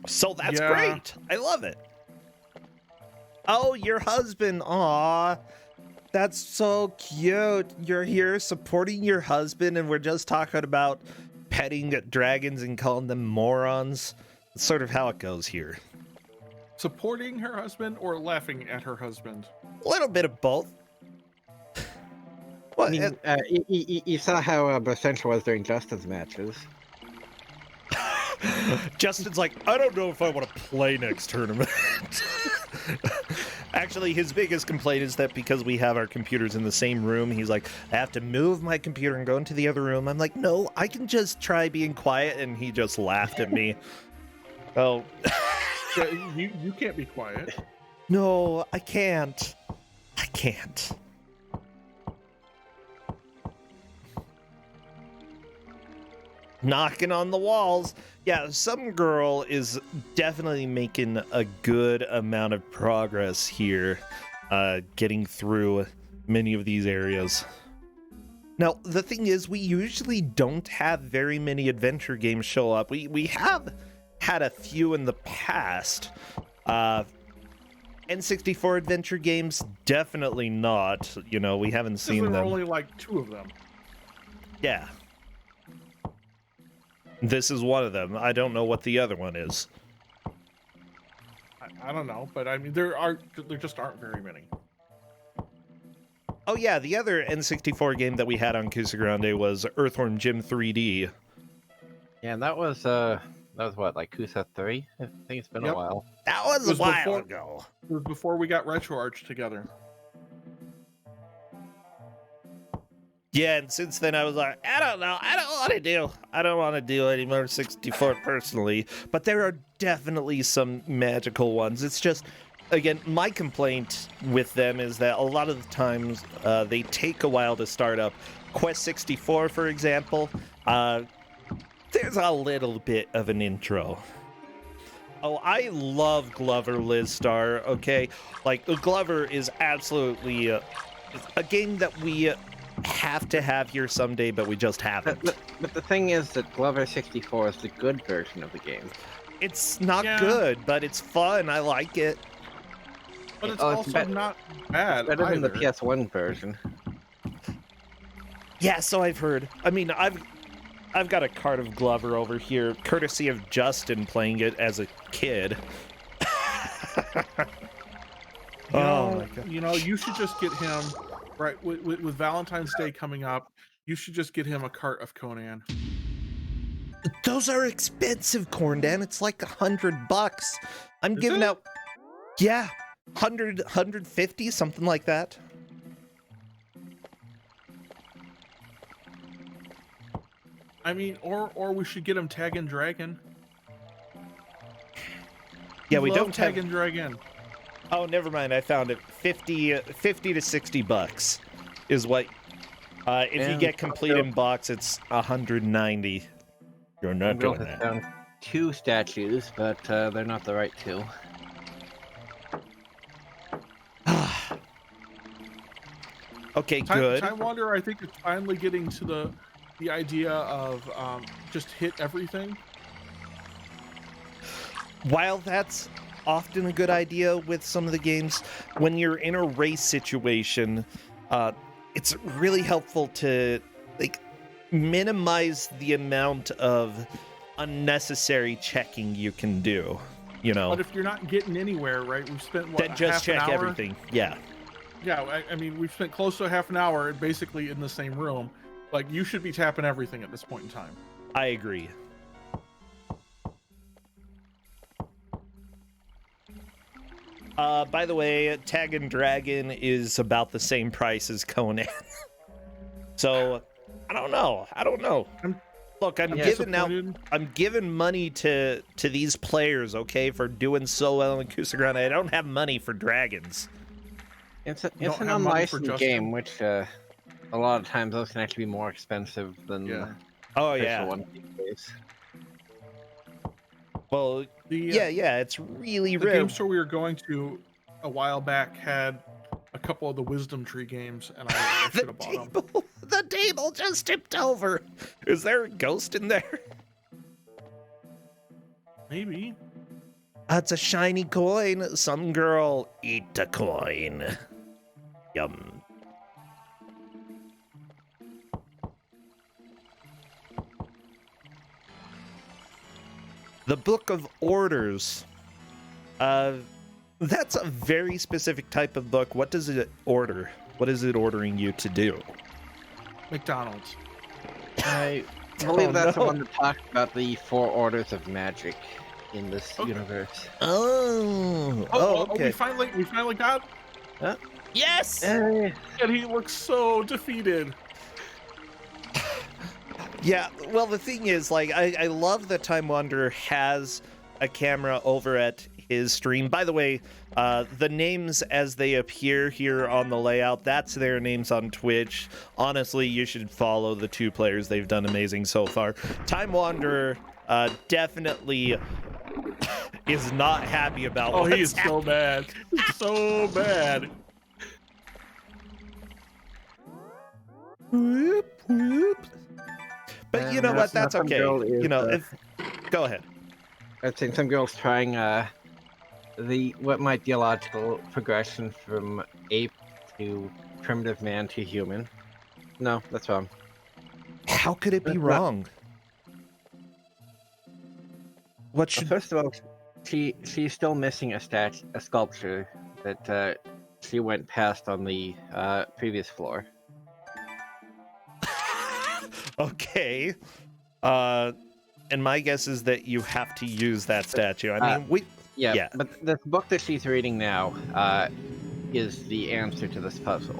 So that's Yeah. great. I love it. Oh, your husband. Aw. That's so cute. You're here supporting your husband, and we're just talking about petting dragons and calling them morons. That's sort of how it goes here. Supporting her husband or laughing at her husband? A little bit of both. What? I mean, you saw how essential was during Justin's matches. Justin's like, I don't know if I want to play next tournament. Actually, his biggest complaint is that because we have our computers in the same room, he's like, I have to move my computer and go into the other room. I'm like, no, I can just try being quiet. And he just laughed at me. Oh. Yeah, you can't be quiet. No, I can't. I can't. Knocking on the walls. Yeah, some girl is definitely making a good amount of progress here, getting through many of these areas. Now, the thing is, we usually don't have very many adventure games show up. We have had a few in the past. N64 adventure games, definitely not. You know, we haven't seen There them. are only like 2 of them. Yeah. This is one of them. I don't know what the other one is. I don't know, but I mean there just aren't very many. Oh yeah, the other N64 game that we had on Ku5ogrande was Earthworm Jim 3D. Yeah, and that was what, like Kusa 3? I think it's been a Yep. while. That was, It was a while before- ago. It was before we got RetroArch together. Yeah, and since then I was like, I don't know, I don't want to do any more 64 personally, but there are definitely some magical ones. It's just, again, my complaint with them is that a lot of the times they take a while to start up. Quest 64, for example, there's a little bit of an intro. Oh, I love Glover Lizstar, okay? Like, Glover is absolutely a game that we have to have here someday, but we just haven't. But the thing is that Glover 64 is the good version of the game. It's not Yeah. good, but it's fun. I like it. But it's Oh, it's also bet- not bad Better than the either. PS1 version. Yeah, so I've heard. I mean, I've got a card of Glover over here, courtesy of Justin playing it as a kid. You know, you should just get him right with Valentine's Day coming up. You should just get him a cart of Conan. Those are expensive, Corndan. It's like $100. I'm Is giving it? out, yeah, 150, something like that. I mean, or we should get him Tag and Dragon. Yeah, we Love don't Tag have. and Dragon. Oh, never mind. I found it. 50 to $60 is what. If you And get complete in box, it's 190. You're not We doing also that. found 2 statues, but they're not the right 2. Okay, Time, good. Time Wanderer, I think, is finally getting to the idea of just hit everything. while that's often a good idea with some of the games, when you're in a race situation, it's really helpful to like minimize the amount of unnecessary checking you can do. You know, But if you're not getting anywhere, right? We've spent what, then just half an check hour? everything. Yeah. Yeah, I mean, we've spent close to half an hour basically in the same room. Like, you should be tapping everything at this point in time. I agree. By the way, Tag and Dragon is about the same price as Conan. So, I don't know. Look, I'm giving money to these players, okay, for doing so well in Ku5ogrande. I don't have money for dragons. It's don't an have money for unlicensed Justin? game, which a lot of times those can actually be more expensive than Yeah. Oh official yeah. ones these days. Well, The, yeah, it's really the rare. game store we were going to a while back had a couple of the Wisdom Tree games, and I should have bought them. The table just tipped over. Is there a ghost in there? Maybe. It's a shiny coin. Some girl eat a coin. Yum. The Book of Orders. That's a very specific type of book. What does it order? What is it ordering you to do? McDonald's. I believe that's no. the one that talks about the 4 orders of magic in this universe. Oh, okay. We finally got. Yes. Eh, And he looks so defeated. Yeah, well, the thing is, like, I love that Time Wanderer has a camera over at his stream. By the way, the names as they appear here on the layout, that's their names on Twitch. Honestly, you should follow the 2 players. They've done amazing so far. Time Wanderer definitely is not happy about Oh, what's he is so bad. So bad. Whoop, whoop. But you know what? That's some okay. girl is, You know, go ahead. I'd say some girls trying what might be a logical progression from ape to primitive man to human. No, that's wrong. How could it be That's not- wrong? What should First of all, she's still missing a sculpture that she went past on the previous floor. Okay. And my guess is that you have to use that statue. I mean, Yeah. But the book that she's reading now is the answer to this puzzle.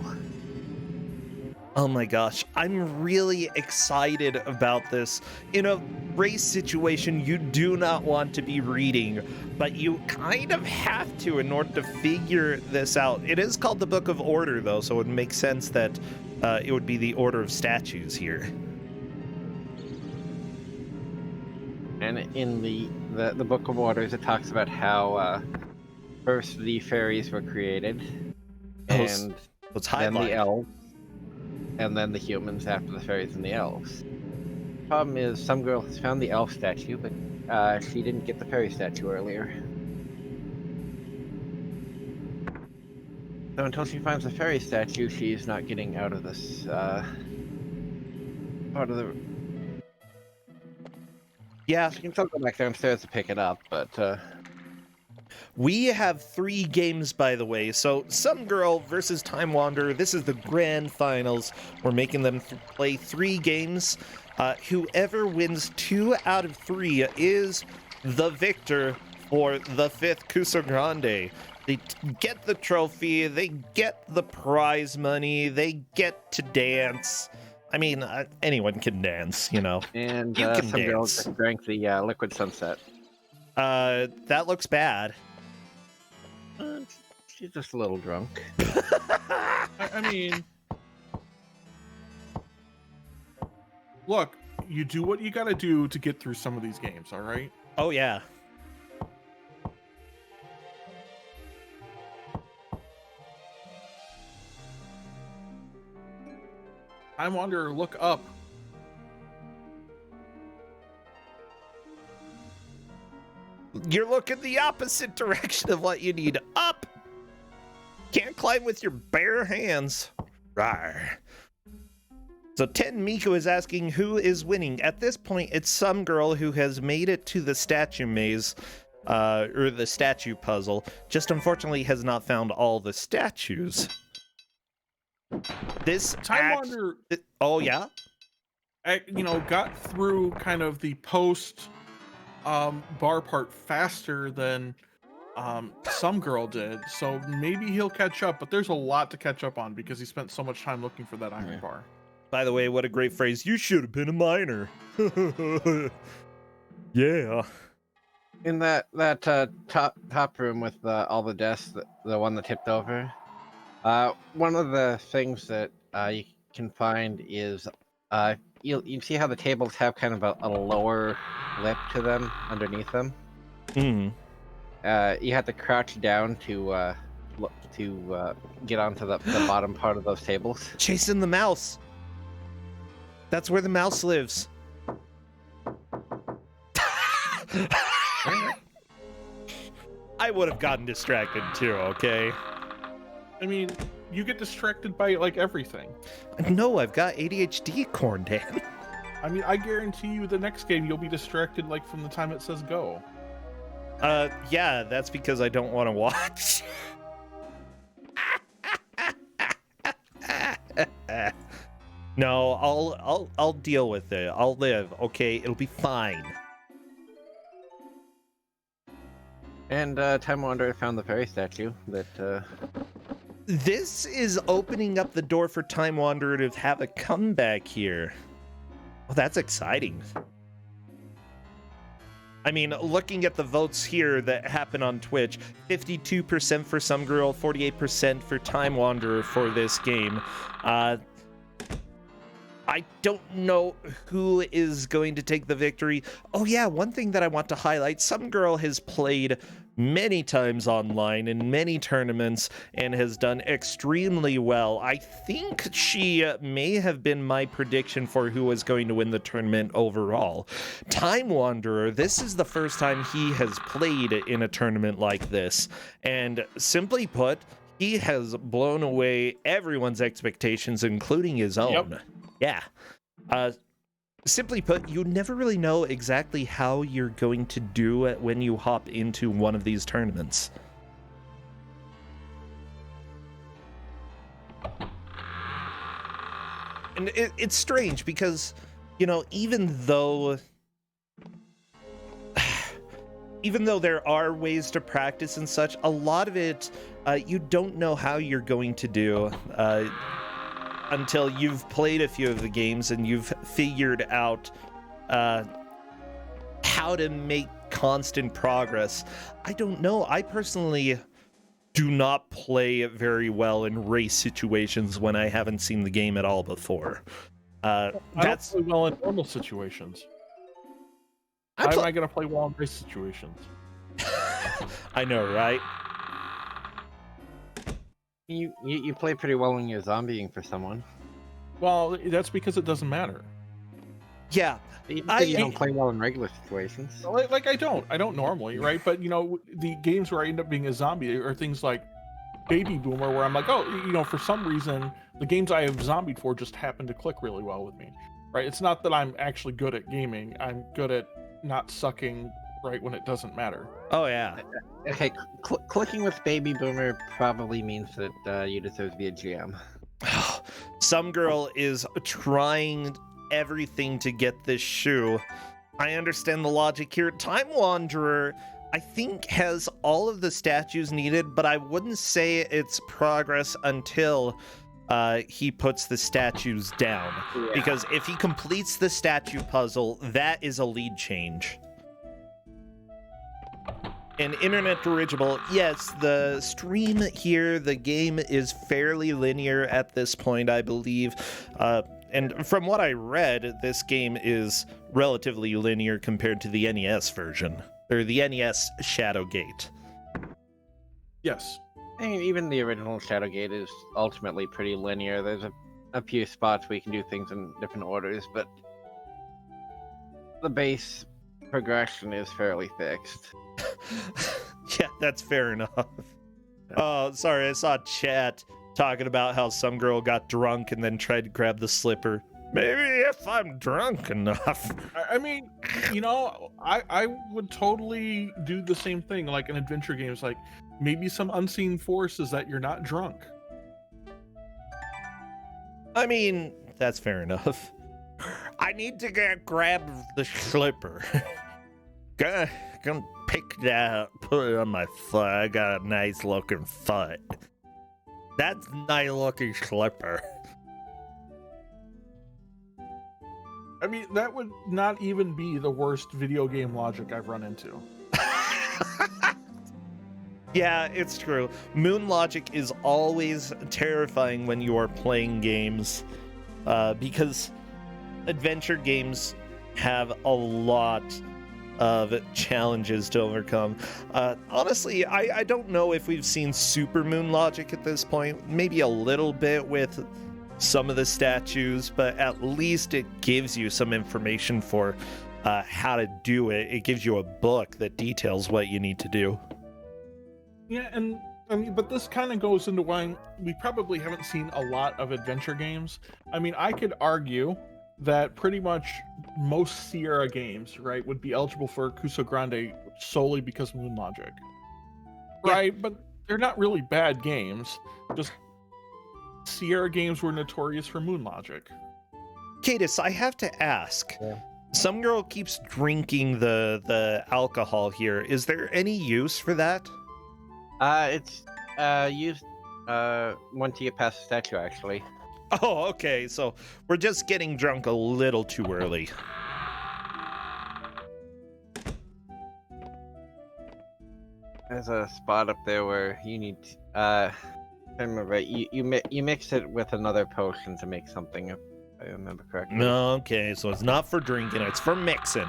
oh my gosh, I'm really excited about this. In a race situation, you do not want to be reading, but you kind of have to in order to figure this out. It is called the Book of Order, though, so it would make sense that it would be the Order of Statues here. And in the Book of Orders, it talks about how first the fairies were created, and It's then the highlighted. elves, and then the humans after the fairies and the elves. Problem is, some girl has found the elf statue, but she didn't get the fairy statue earlier. So until she finds the fairy statue, she's not getting out of this part of the... Yeah, She can still go back downstairs to pick it up, but... we have 3 games, by the way. So, Some Girl versus Time Wanderer. This is the grand finals. We're making them play 3 games. Whoever wins 2 out of 3 is the victor for the 5th Ku5ogrande. They get the trophy, they get the prize money, they get to dance. I mean, anyone can dance, you know. And You can some girls dance. just drank the liquid sunset. That looks bad. She's just a little drunk. I mean, look, you do what you gotta do to get through some of these games, all right? Oh, yeah. Time Wanderer, look up. You're looking the opposite direction of what you need. Up! Can't climb with your bare hands. Rawr. So Ten Miku is asking who is winning. At this point, it's some girl who has made it to the statue maze, or the statue puzzle, just unfortunately has not found all the statues. This Time Wander, oh yeah? got through kind of the post bar part faster than some girl did, so maybe he'll catch up, but there's a lot to catch up on because he spent so much time looking for that iron bar. By the way, what a great phrase. You should have been a miner. Yeah. In that top room with all the desks, the one that tipped over, one of the things that you can find is you see how the tables have kind of a lower lip to them underneath them. You have to crouch down to get onto the bottom part of those tables. Chasing the mouse. That's where the mouse lives. I would have gotten distracted too, okay? I mean, you get distracted by like everything. No, I've got ADHD, Corn Dan. I mean, I guarantee you the next game you'll be distracted like from the time it says go. Yeah, that's because I don't want to watch. No, I'll deal with it. I'll live, okay? It'll be fine. And Time Wanderer found the fairy statue that. This is opening up the door for Time Wanderer to have a comeback here. Well, that's exciting. I mean, looking at the votes here that happen on Twitch, 52% for some girl, 48% for Time Wanderer for this game. I don't know who is going to take the victory. Oh yeah, one thing that I want to highlight, some girl has played many times online in many tournaments and has done extremely well. I think she may have been my prediction for who was going to win the tournament overall. Time Wanderer, this is the first time he has played in a tournament like this, and simply put, he has blown away everyone's expectations, including his own. Yep. Yeah. Simply put, you never really know exactly how you're going to do it when you hop into one of these tournaments. And it's strange because, you know, even though there are ways to practice and such, a lot of it, you don't know how you're going to do until you've played a few of the games and you've figured out how to make constant progress. I don't know. I personally do not play very well in race situations when I haven't seen the game at all before. I don't play well in normal situations. How am I going to play well in race situations? I know, right? You play pretty well when you're zombieing for someone. Well, that's because it doesn't matter. Yeah. You don't play well in regular situations. Like I don't normally, right? But you know, the games where I end up being a zombie are things like Baby Boomer, where I'm like, oh, you know, for some reason the games I have zombied for just happen to click really well with me, right? It's not that I'm actually good at gaming. I'm good at not sucking right when it doesn't matter. Oh yeah. Okay, clicking with Baby Boomer probably means that you deserve to be a GM. Some girl is trying everything to get this shoe. I understand the logic here. Time Wanderer, I think, has all of the statues needed, but I wouldn't say it's progress until he puts the statues down. Yeah. Because if he completes the statue puzzle, that is a lead change. And Internet Dirigible, yes, the stream here, the game is fairly linear at this point, I believe. And from what I read, this game is relatively linear compared to the NES version, or the NES Shadowgate. Yes. I mean, even the original Shadowgate is ultimately pretty linear. There's a few spots where you can do things in different orders, but the base progression is fairly fixed. Yeah, that's fair enough. Oh, sorry, I saw chat talking about how some girl got drunk and then tried to grab the slipper. Maybe if I'm drunk enough. I mean, I would totally do the same thing, like in adventure games, like maybe some unseen force is that you're not drunk. I mean, that's fair enough. I need to grab the slipper. Gonna pick that up, put it on my foot. I got a nice looking foot. That's a nice looking slipper. I mean, that would not even be the worst video game logic I've run into. Yeah, it's true. Moon logic is always terrifying when you are playing games, because adventure games have a lot of challenges to overcome. Honestly, I don't know if we've seen super moon logic at this point. Maybe a little bit with some of the statues, but at least it gives you some information for how to do it. It gives you a book that details what you need to do. Yeah, and I mean, but this kind of goes into why we probably haven't seen a lot of adventure games. I mean, I could argue that pretty much most Sierra games, right, would be eligible for Ku5ogrande solely because of moon logic. Yeah. Right, but they're not really bad games. Just Sierra games were notorious for moon logic. Cadis, I have to ask. Yeah. Some girl keeps drinking the alcohol here. Is there any use for that? It's used once you get past the statue, actually. Oh, okay. So we're just getting drunk a little too early. There's a spot up there where you need. If I remember right, you mix it with another potion to make something. If I remember correctly. No, okay. So it's not for drinking. It's for mixing.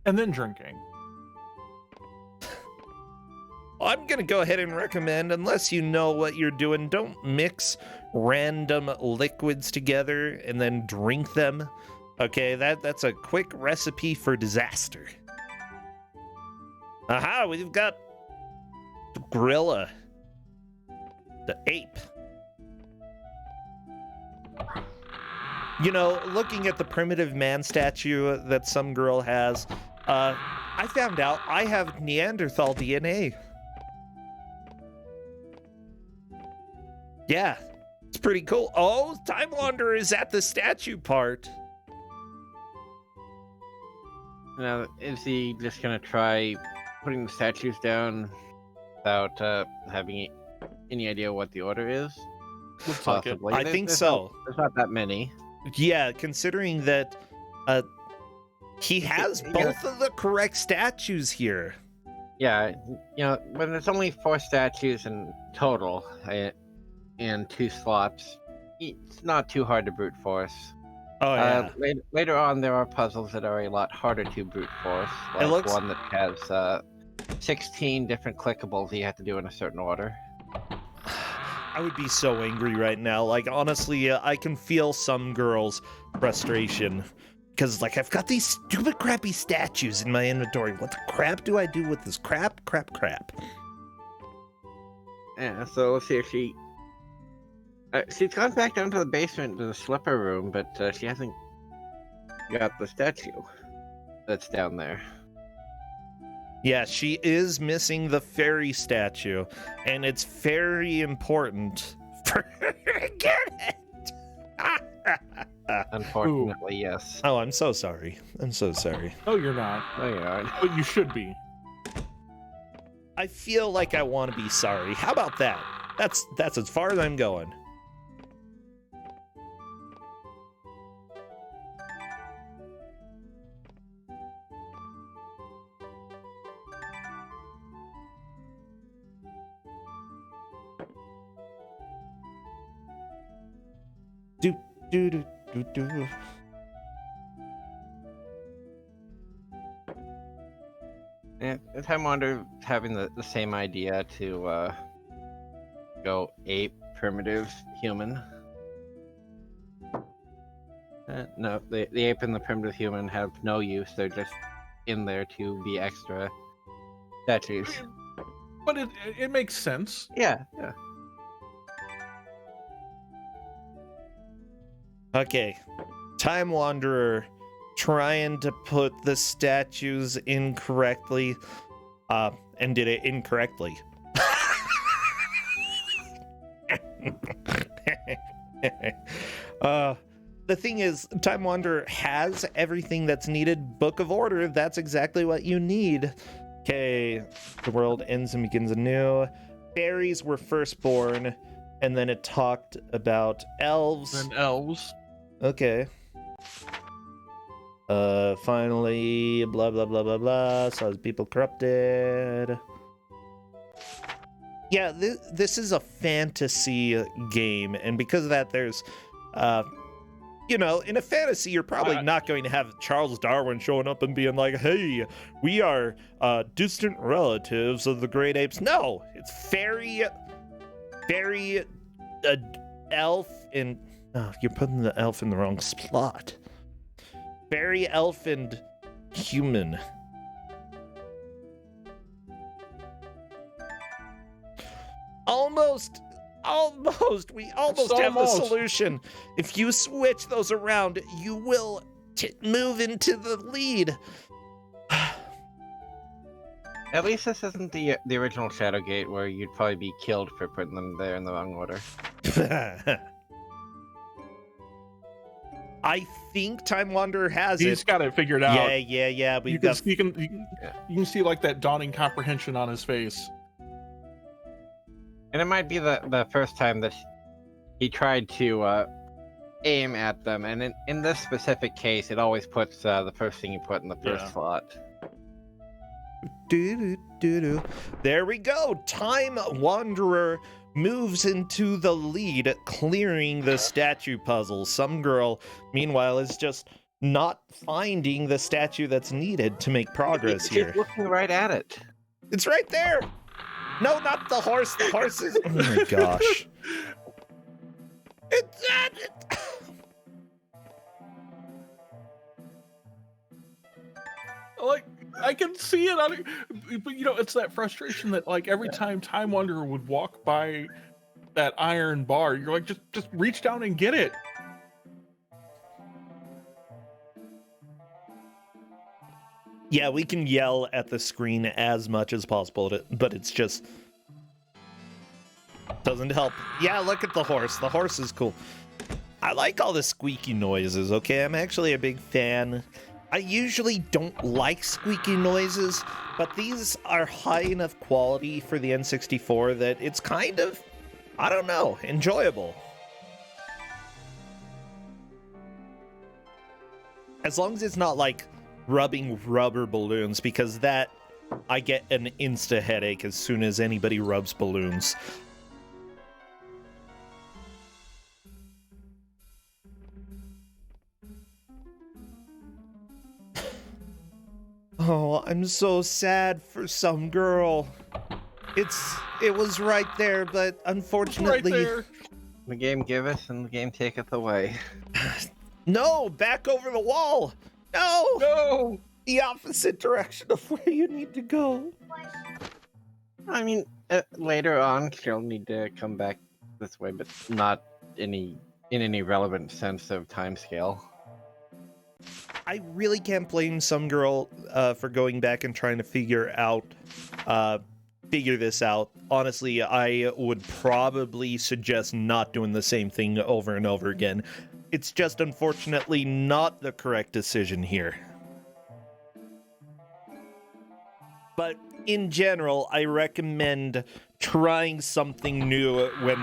And then drinking. I'm going to go ahead and recommend, unless you know what you're doing, don't mix random liquids together and then drink them. Okay, that's a quick recipe for disaster. Aha, we've got the gorilla. The ape. You know, looking at the primitive man statue that some girl has, I found out I have Neanderthal DNA. Yeah, it's pretty cool. Oh, Time Wanderer is at the statue part. Now, is he just gonna try putting the statues down without having any idea what the order is? Looks like it. Possibly. I think so. There's not that many. Yeah, considering that he has both of the correct statues here. Yeah, when there's only 4 statues in total and 2 slots, it's not too hard to brute force. Oh, yeah. Later on, there are puzzles that are a lot harder to brute force, like looks- one that has 16 different clickables you have to do in a certain order. I would be so angry right now. Like, honestly, I can feel some girls' frustration. Because, like, I've got these stupid, crappy statues in my inventory. What the crap do I do with this crap? Yeah, so let's see if she's gone back down to the basement to the slipper room, but she hasn't got the statue that's down there. Yeah, she is missing the fairy statue, and it's very important for her to get it. Unfortunately, yes. Oh, I'm so sorry. I'm so sorry. No, you're not. Oh, yeah. But you should be. I feel like I want to be sorry. How about that? That's as far as I'm going. Do. Yeah, Time Wander having the same idea to go ape, primitive, human. No, the ape and the primitive human have no use. They're just in there to be extra statues. But it makes sense. Yeah, yeah. Okay, Time Wanderer trying to put the statues incorrectly, and did it incorrectly. The thing is, Time Wanderer has everything that's needed. Book of Order, that's exactly what you need. Okay, the world ends and begins anew. Fairies were first born, and then it talked about elves. And elves. Okay. Finally, blah, blah, blah, blah, blah. So as people corrupted. Yeah, this is a fantasy game, and because of that, there's, you know, in a fantasy, you're probably not going to have Charles Darwin showing up and being like, hey, we are distant relatives of the great apes. No, it's fairy, elf, and you're putting the elf in the wrong slot. Fairy, elf, and human. Almost. We almost have the solution. If you switch those around, you will move into the lead. At least this isn't the original Shadowgate where you'd probably be killed for putting them there in the wrong order. I think Time Wanderer has it. He's got it figured out. Yeah. You can see like that dawning comprehension on his face. And it might be the first time that he tried to aim at them, and in this specific case, it always puts the first thing you put in the first slot. There we go. Time Wanderer moves into the lead, clearing the statue puzzle. Some girl, meanwhile, is just not finding the statue that's needed to make progress here. She's looking right at it. It's right there. No, not the horse. The horse is... Oh my gosh. It's that... Like, I can see it on it, but you know, it's that frustration that like every time Time Wanderer would walk by that iron bar, you're like, just reach down and get it. Yeah, we can yell at the screen as much as possible, but it's just... doesn't help. Yeah, look at the horse. The horse is cool. I like all the squeaky noises, okay? I'm actually a big fan. I usually don't like squeaky noises, but these are high enough quality for the N64 that it's kind of, I don't know, enjoyable. As long as it's not like rubbing rubber balloons, because that, I get an insta headache as soon as anybody rubs balloons. Oh, I'm so sad for some girl. It was right there, but unfortunately... Right there. The game giveth and the game taketh away. No, back over the wall. No. No. The opposite direction of where you need to go. I mean, later on, she'll need to come back this way, but not in any relevant sense of timescale. I really can't blame some girl for going back and trying to figure this out. Honestly, I would probably suggest not doing the same thing over and over again. It's just unfortunately not the correct decision here. But in general, I recommend trying something new when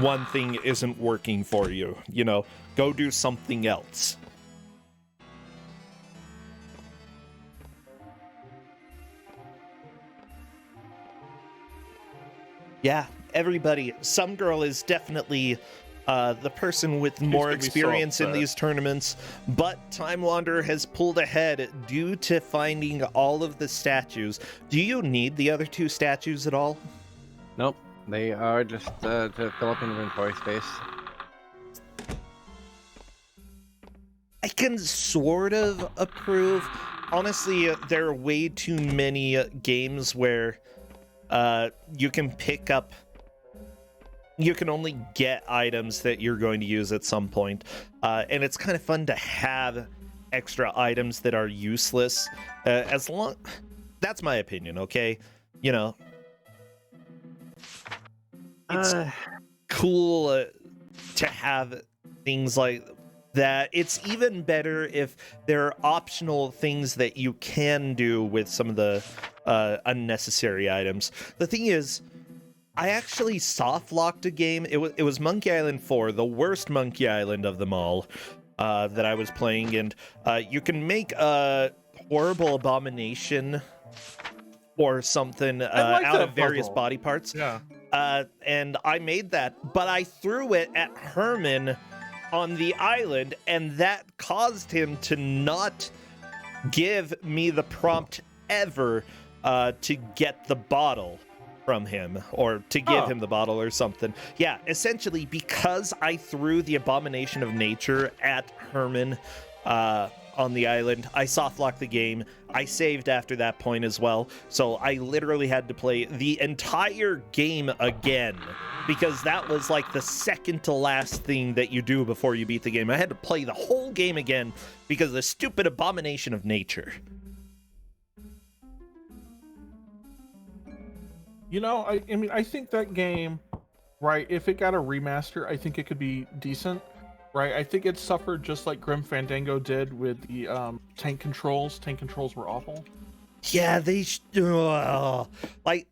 one thing isn't working for you. You know, go do something else. Yeah, everybody. Some girl is definitely the person with more experience in these tournaments, but Time Wanderer has pulled ahead due to finding all of the statues. Do you need the other two statues at all? Nope, they are just to fill up inventory space. I can sort of approve, honestly, there are way too many games where you can pick up. You can only get items that you're going to use at some point, and it's kind of fun to have extra items that are useless. As long, that's my opinion. Okay, you know, it's cool to have things like that. It's even better if there are optional things that you can do with some of the unnecessary items. The thing is, I actually soft locked a game. It was Monkey Island 4, the worst Monkey Island of them all, that I was playing, and you can make a horrible abomination or something out of various body parts. Yeah. And I made that, but I threw it at Herman on the island, and that caused him to not give me the prompt ever to get the bottle from him, or to give him the bottle or something. Yeah, essentially, because I threw the abomination of nature at Herman on the island, I softlocked the game. I saved after that point as well, so I literally had to play the entire game again, because that was like the second to last thing that you do before you beat the game. I had to play the whole game again because of the stupid abomination of nature. You know, I mean, I think that game, right, if it got a remaster, I think it could be decent, right? I think it suffered just like Grim Fandango did with the tank controls. Tank controls were awful. Yeah, they like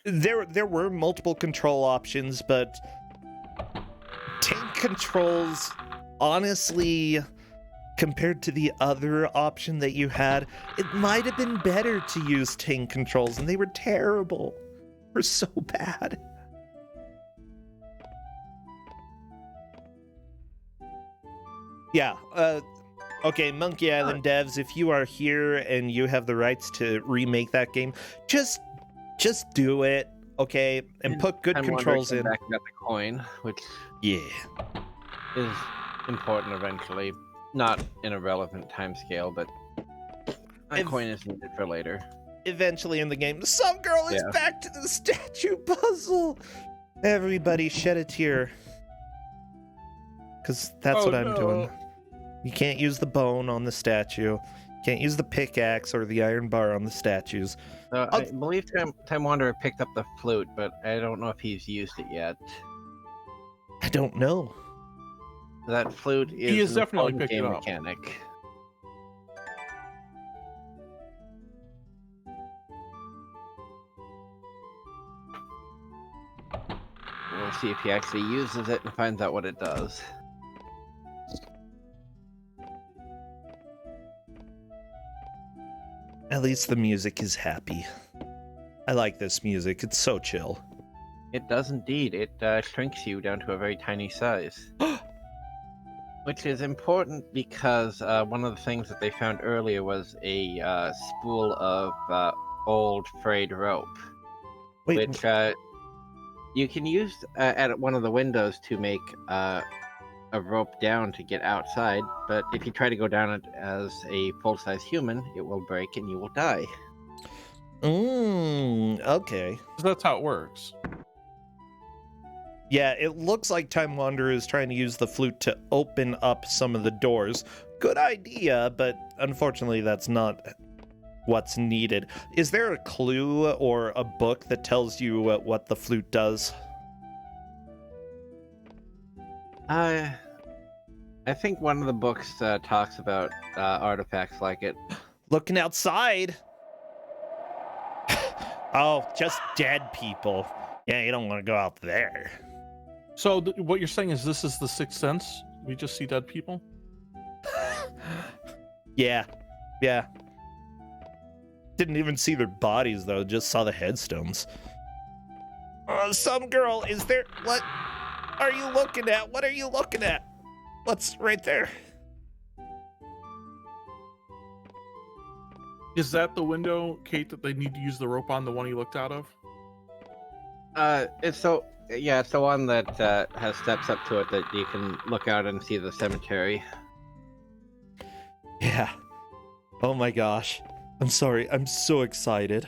there were multiple control options, but tank controls, honestly, compared to the other option that you had, it might have been better to use tank controls, and they were terrible. Were so bad. Yeah, okay, Monkey Island devs, if you are here and you have the rights to remake that game, just do it, okay? And put good controls in. Back at the coin, which is important eventually. Not in a relevant time scale, but a coin is needed for later. Eventually in the game, some girl is back to the statue puzzle. Everybody shed a tear. Because that's what I'm doing. You can't use the bone on the statue. Can't use the pickaxe or the iron bar on the statues. I believe Time Wanderer picked up the flute, but I don't know if he's used it yet. I don't know. That flute is he is definitely a picked game it up. mechanic. We'll see if he actually uses it and finds out what it does. At least the music is happy. I like this music. It's so chill. It does indeed. It shrinks you down to a very tiny size. Which is important because one of the things that they found earlier was a spool of old frayed rope. Wait, which you can use at one of the windows to make a rope down to get outside, but if you try to go down it as a full-size human, it will break and you will die. Okay. So that's how it works. Yeah, it looks like Time Wanderer is trying to use the flute to open up some of the doors. Good idea, but unfortunately that's not what's needed. Is there a clue or a book that tells you what the flute does? I think one of the books talks about artifacts like it. Looking outside. Oh, just dead people. Yeah, you don't want to go out there. So what you're saying is this is the Sixth Sense? We just see dead people? Yeah. Didn't even see their bodies, though. Just saw the headstones. Some girl, is there... What are you looking at? What are you looking at? What's right there? Is that the window, Kate, that they need to use the rope on, the one you looked out of? It's the one that has steps up to it that you can look out and see the cemetery. Yeah. Oh my gosh. I'm sorry. I'm so excited.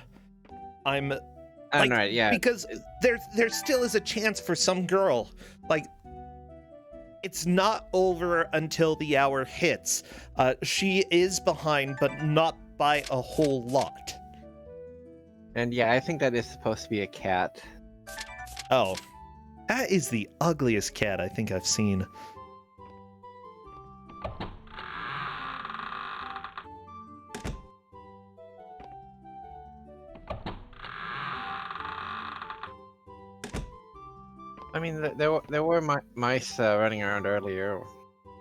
I'm like, Right, yeah. because there still is a chance for some girl. Like, it's not over until the hour hits. She is behind, but not by a whole lot. And yeah, I think that is supposed to be a cat. Oh, that is the ugliest cat I think I've seen. I mean, there were mice running around earlier,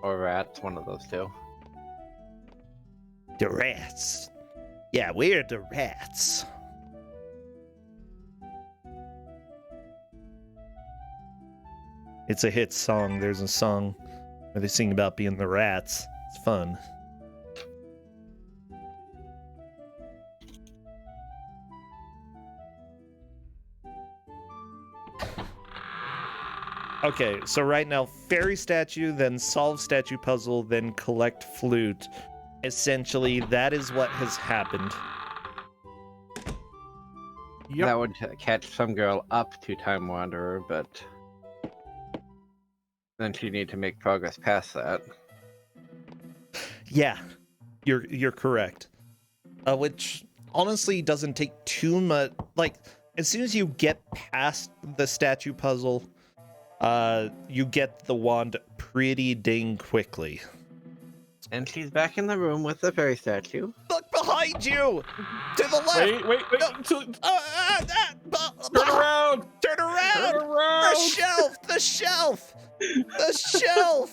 or rats, one of those two. The rats. Yeah, we're the rats. It's a hit song. There's a song where they sing about being the rats. It's fun. Okay, so right now, fairy statue, then solve statue puzzle, then collect flute. Essentially, that is what has happened. Yep. That would catch some girl up to Time Wanderer, but then she'd need to make progress past that. Yeah, you're correct. Which honestly doesn't take too much. Like, as soon as you get past the statue puzzle, you get the wand pretty dang quickly. And she's back in the room with the fairy statue. Look behind you! To the left! Wait. No. Turn around! Turn around! Turn around! The shelf! The shelf!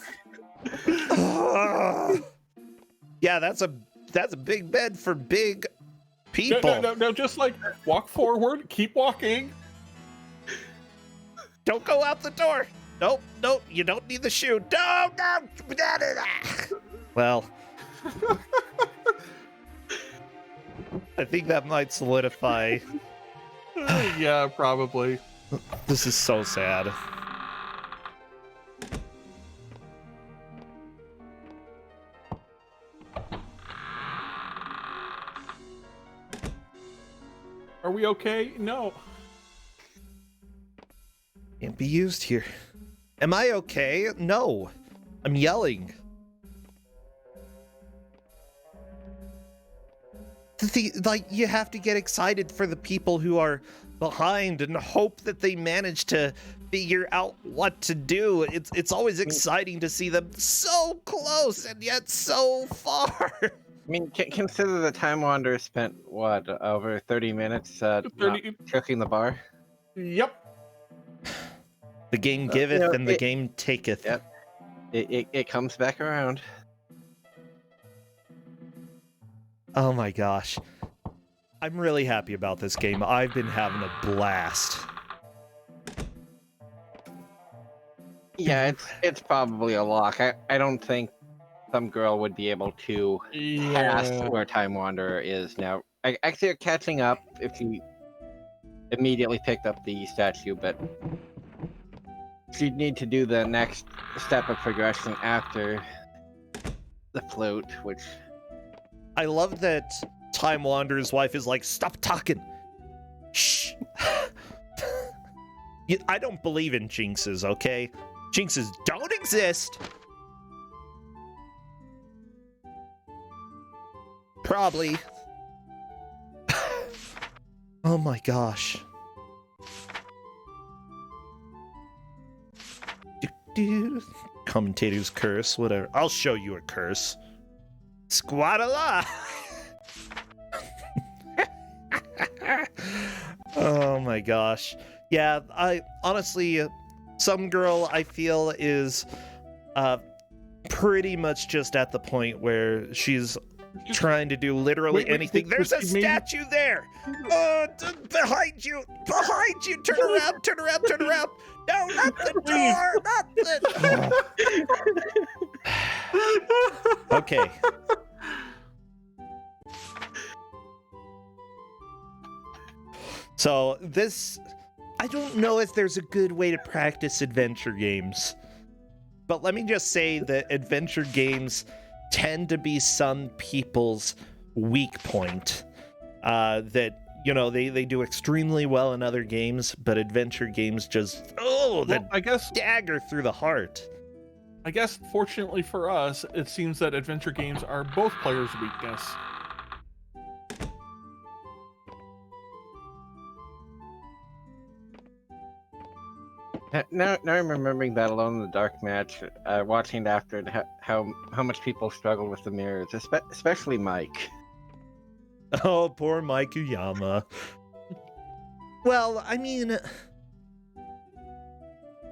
Yeah, that's a big bed for big people. No, just like walk forward, keep walking. Don't go out the door. Nope, you don't need the shoe. No. Well, I think that might solidify. Yeah, probably. This is so sad. Are we okay? No. Can't be used here. Am I okay? No. I'm yelling. Like, you have to get excited for the people who are behind and hope that they manage to figure out what to do. It's always exciting to see them so close and yet so far. I mean, consider the Time Wanderer spent, what, over 30 minutes cooking the bar? Yep. The game giveth and the game taketh. Yep. It comes back around. Oh my gosh. I'm really happy about this game. I've been having a blast. Yeah, it's probably a lock. I don't think some girl would be able to pass where Time Wanderer is now. Actually, you're catching up if you immediately picked up the statue, but she'd need to do the next step of progression after the float, which... I love that Time Wanderer's wife is like, stop talking. Shh. I don't believe in jinxes, okay? Jinxes don't exist. Probably. Oh my gosh. Commentator's curse, whatever. I'll show you a curse. Squadala! Oh my gosh. Yeah, I honestly, some girl I feel is pretty much just at the point where she's trying to do literally anything. There's a statue there! Behind you! Behind you! Turn around! Turn around! Turn around! No, not the door! Not the... Okay. So this, I don't know if there's a good way to practice adventure games, but let me just say that adventure games tend to be some people's weak point. That, you know, they do extremely well in other games, but adventure games just, Well, I guess dagger through the heart. fortunately for us, it seems that adventure games are both players' weakness. Now I'm remembering that Alone in the Dark match, watching it after it, how much people struggle with the mirrors, especially Mike. Oh, poor Mike Uyama. Well, I mean,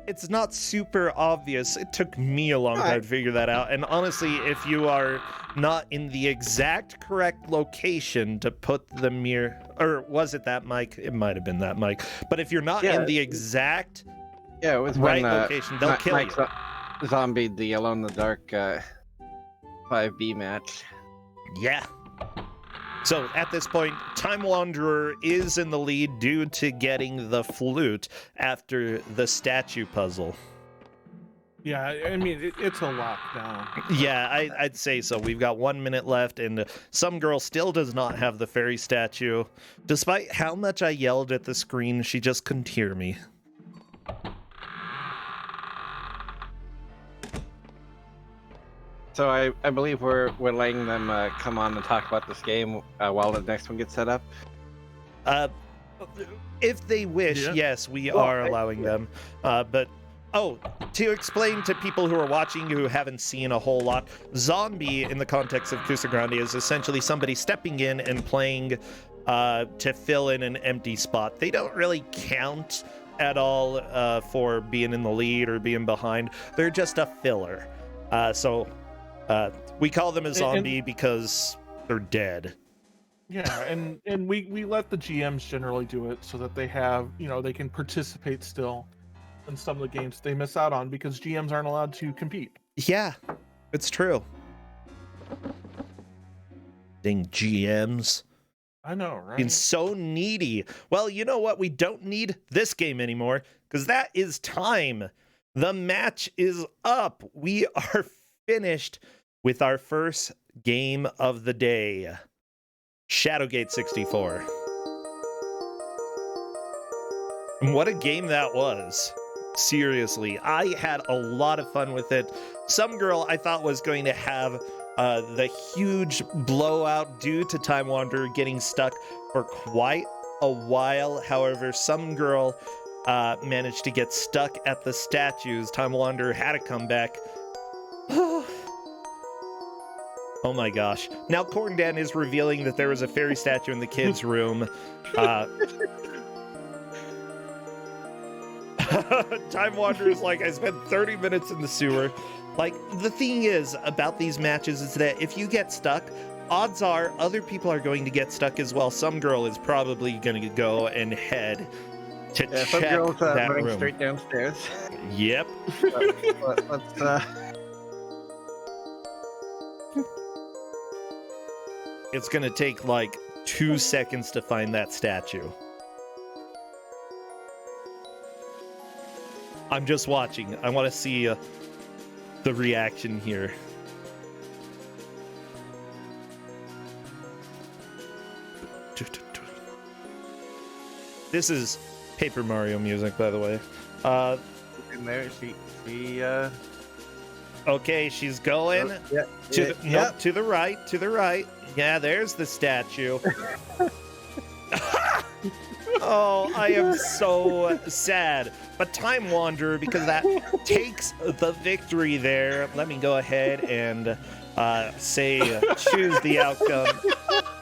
it's not super obvious. It took me a long time to figure that out. And honestly, if you are not in the exact correct location to put the mirror, or was it that Mike? It might have been that Mike. But if you're not in the exact it was right when, location, they'll kill Mike you. Zombied the Alone in the Dark 5B match. Yeah. So at this point, Time Wanderer is in the lead due to getting the flute after the statue puzzle. Yeah, I mean, it's a lockdown. Yeah, I'd say so. We've got 1 minute left, and some girl still does not have the fairy statue. Despite how much I yelled at the screen, she just couldn't hear me. So I believe we're letting them come on and talk about this game while the next one gets set up. If they wish, yes, we are allowing them. But to explain to people who are watching who haven't seen a whole lot, zombie in the context of Ku5ogrande is essentially somebody stepping in and playing to fill in an empty spot. They don't really count at all for being in the lead or being behind. They're just a filler. We call them a zombie because they're dead. Yeah, and we let the GMs generally do it so that they have, they can participate still in some of the games they miss out on because GMs aren't allowed to compete. Yeah, it's true. Dang GMs. I know, right? Being so needy. Well, you know what? We don't need this game anymore because that is time. The match is up. We are finished with our first game of the day. Shadowgate 64. And what a game that was. Seriously, I had a lot of fun with it. Some girl I thought was going to have the huge blowout due to Time Wanderer getting stuck for quite a while. However, some girl managed to get stuck at the statues. Time Wanderer had to come back. Oh my gosh. Now Ku5ogrande is revealing that there was a fairy statue in the kids' room. Time Wanderer is like, I spent 30 minutes in the sewer. Like, the thing is about these matches is that if you get stuck, odds are other people are going to get stuck as well. Some girl is probably going to go and head to check some girls that running room. straight downstairs. Yep. Let's It's going to take like 2 seconds to find that statue. I'm just watching. I want to see the reaction here. This is Paper Mario music, by the way. in there. She Okay, she's going to the right, to the right. Yeah, there's the statue. Oh, I am so sad. But Time Wanderer, because that takes the victory there. Let me go ahead and say choose the outcome.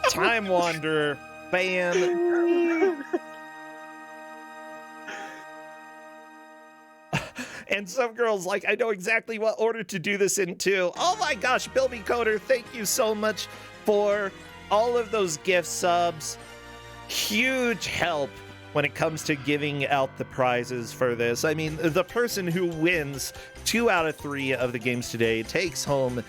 Time Wanderer, bam. And some girls like, I know exactly what order to do this in too. Oh my gosh, Bilby Coder, thank you so much for all of those gift subs. Huge help when it comes to giving out the prizes for this. I mean, the person who wins 2 out of 3 of the games today takes home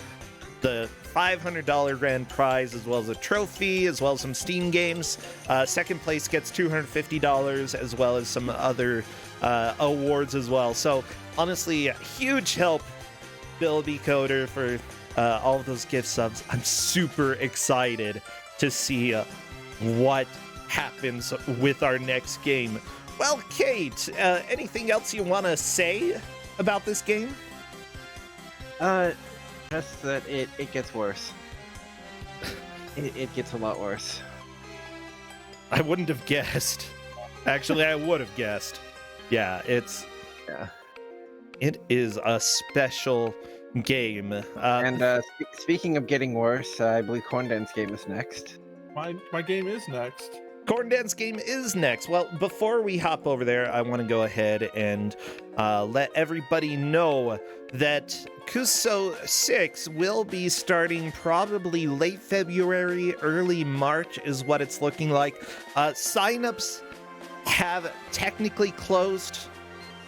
the $500 grand prize, as well as a trophy, as well as some Steam games. Second place gets $250, as well as some other awards as well. So honestly, huge help, Bilby Coder, for all of those gift subs. I'm super excited to see what happens with our next game. Well, Kate, anything else you want to say about this game? Just that it gets worse. It gets a lot worse. I wouldn't have guessed. Actually, I would have guessed. Yeah, it is a special game. And speaking of getting worse, I believe Corn Dance game is next. My game is next. Corn Dance game is next. Well, before we hop over there, I want to go ahead and let everybody know that Ku5ogrande will be starting probably late February, early March is what it's looking like. Signups have technically closed.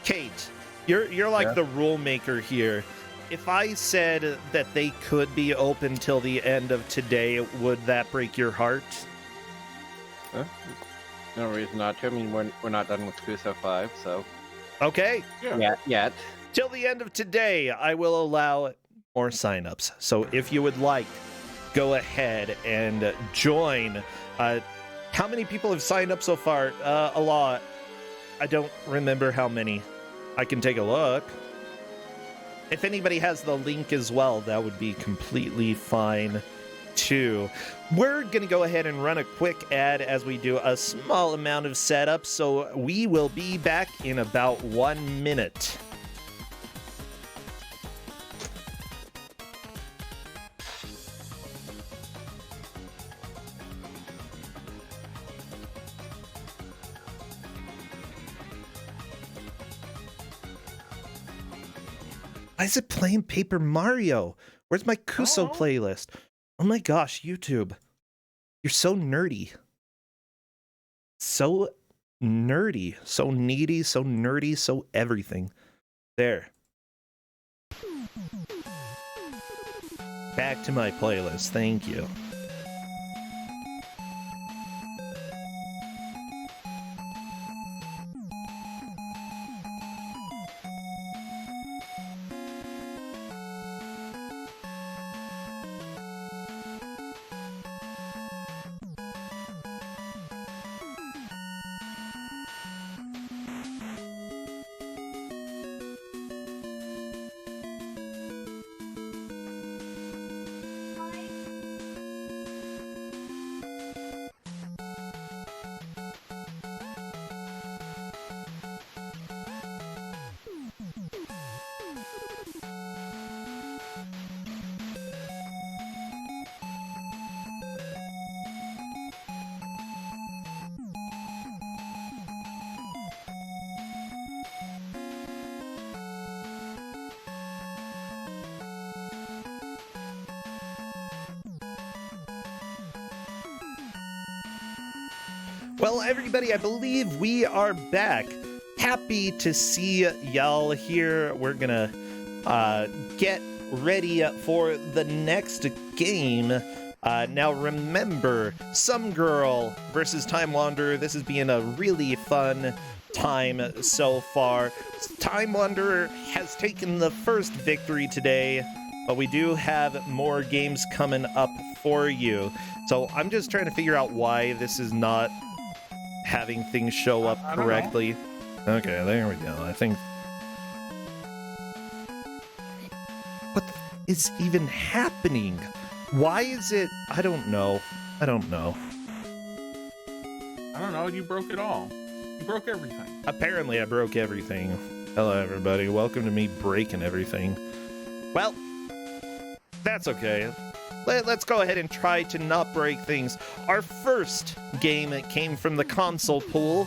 Kate, you're like the rule maker here. If I said that they could be open till the end of today, would that break your heart? No reason not to. I mean, we're not done with Ku5 5, so. Okay. Yeah. Yet. Till the end of today, I will allow more signups. So if you would like, go ahead and join. How many people have signed up so far? A lot. I don't remember how many. I can take a look. If anybody has the link as well, that would be completely fine too. We're going to go ahead and run a quick ad as we do a small amount of setup, so we will be back in about 1 minute. Why is it playing Paper Mario? Where's my Kuso playlist? Oh my gosh, YouTube. You're so nerdy. So nerdy. So needy, so nerdy, so everything. There. Back to my playlist. Thank you. Well, everybody, I believe we are back. Happy to see y'all here. We're gonna get ready for the next game. Now remember, Some Girl versus Time Wanderer. This has been a really fun time so far. Time Wanderer has taken the first victory today, but we do have more games coming up for you. So I'm just trying to figure out why this is not having things show up correctly. Okay, there we go. I think... What is even happening? Why is it... I don't know. I don't know. You broke it all. You broke everything. Apparently I broke everything. Hello, everybody. Welcome to me breaking everything. Well, that's okay. Let's go ahead and try to not break things. Our first game came from the console pool.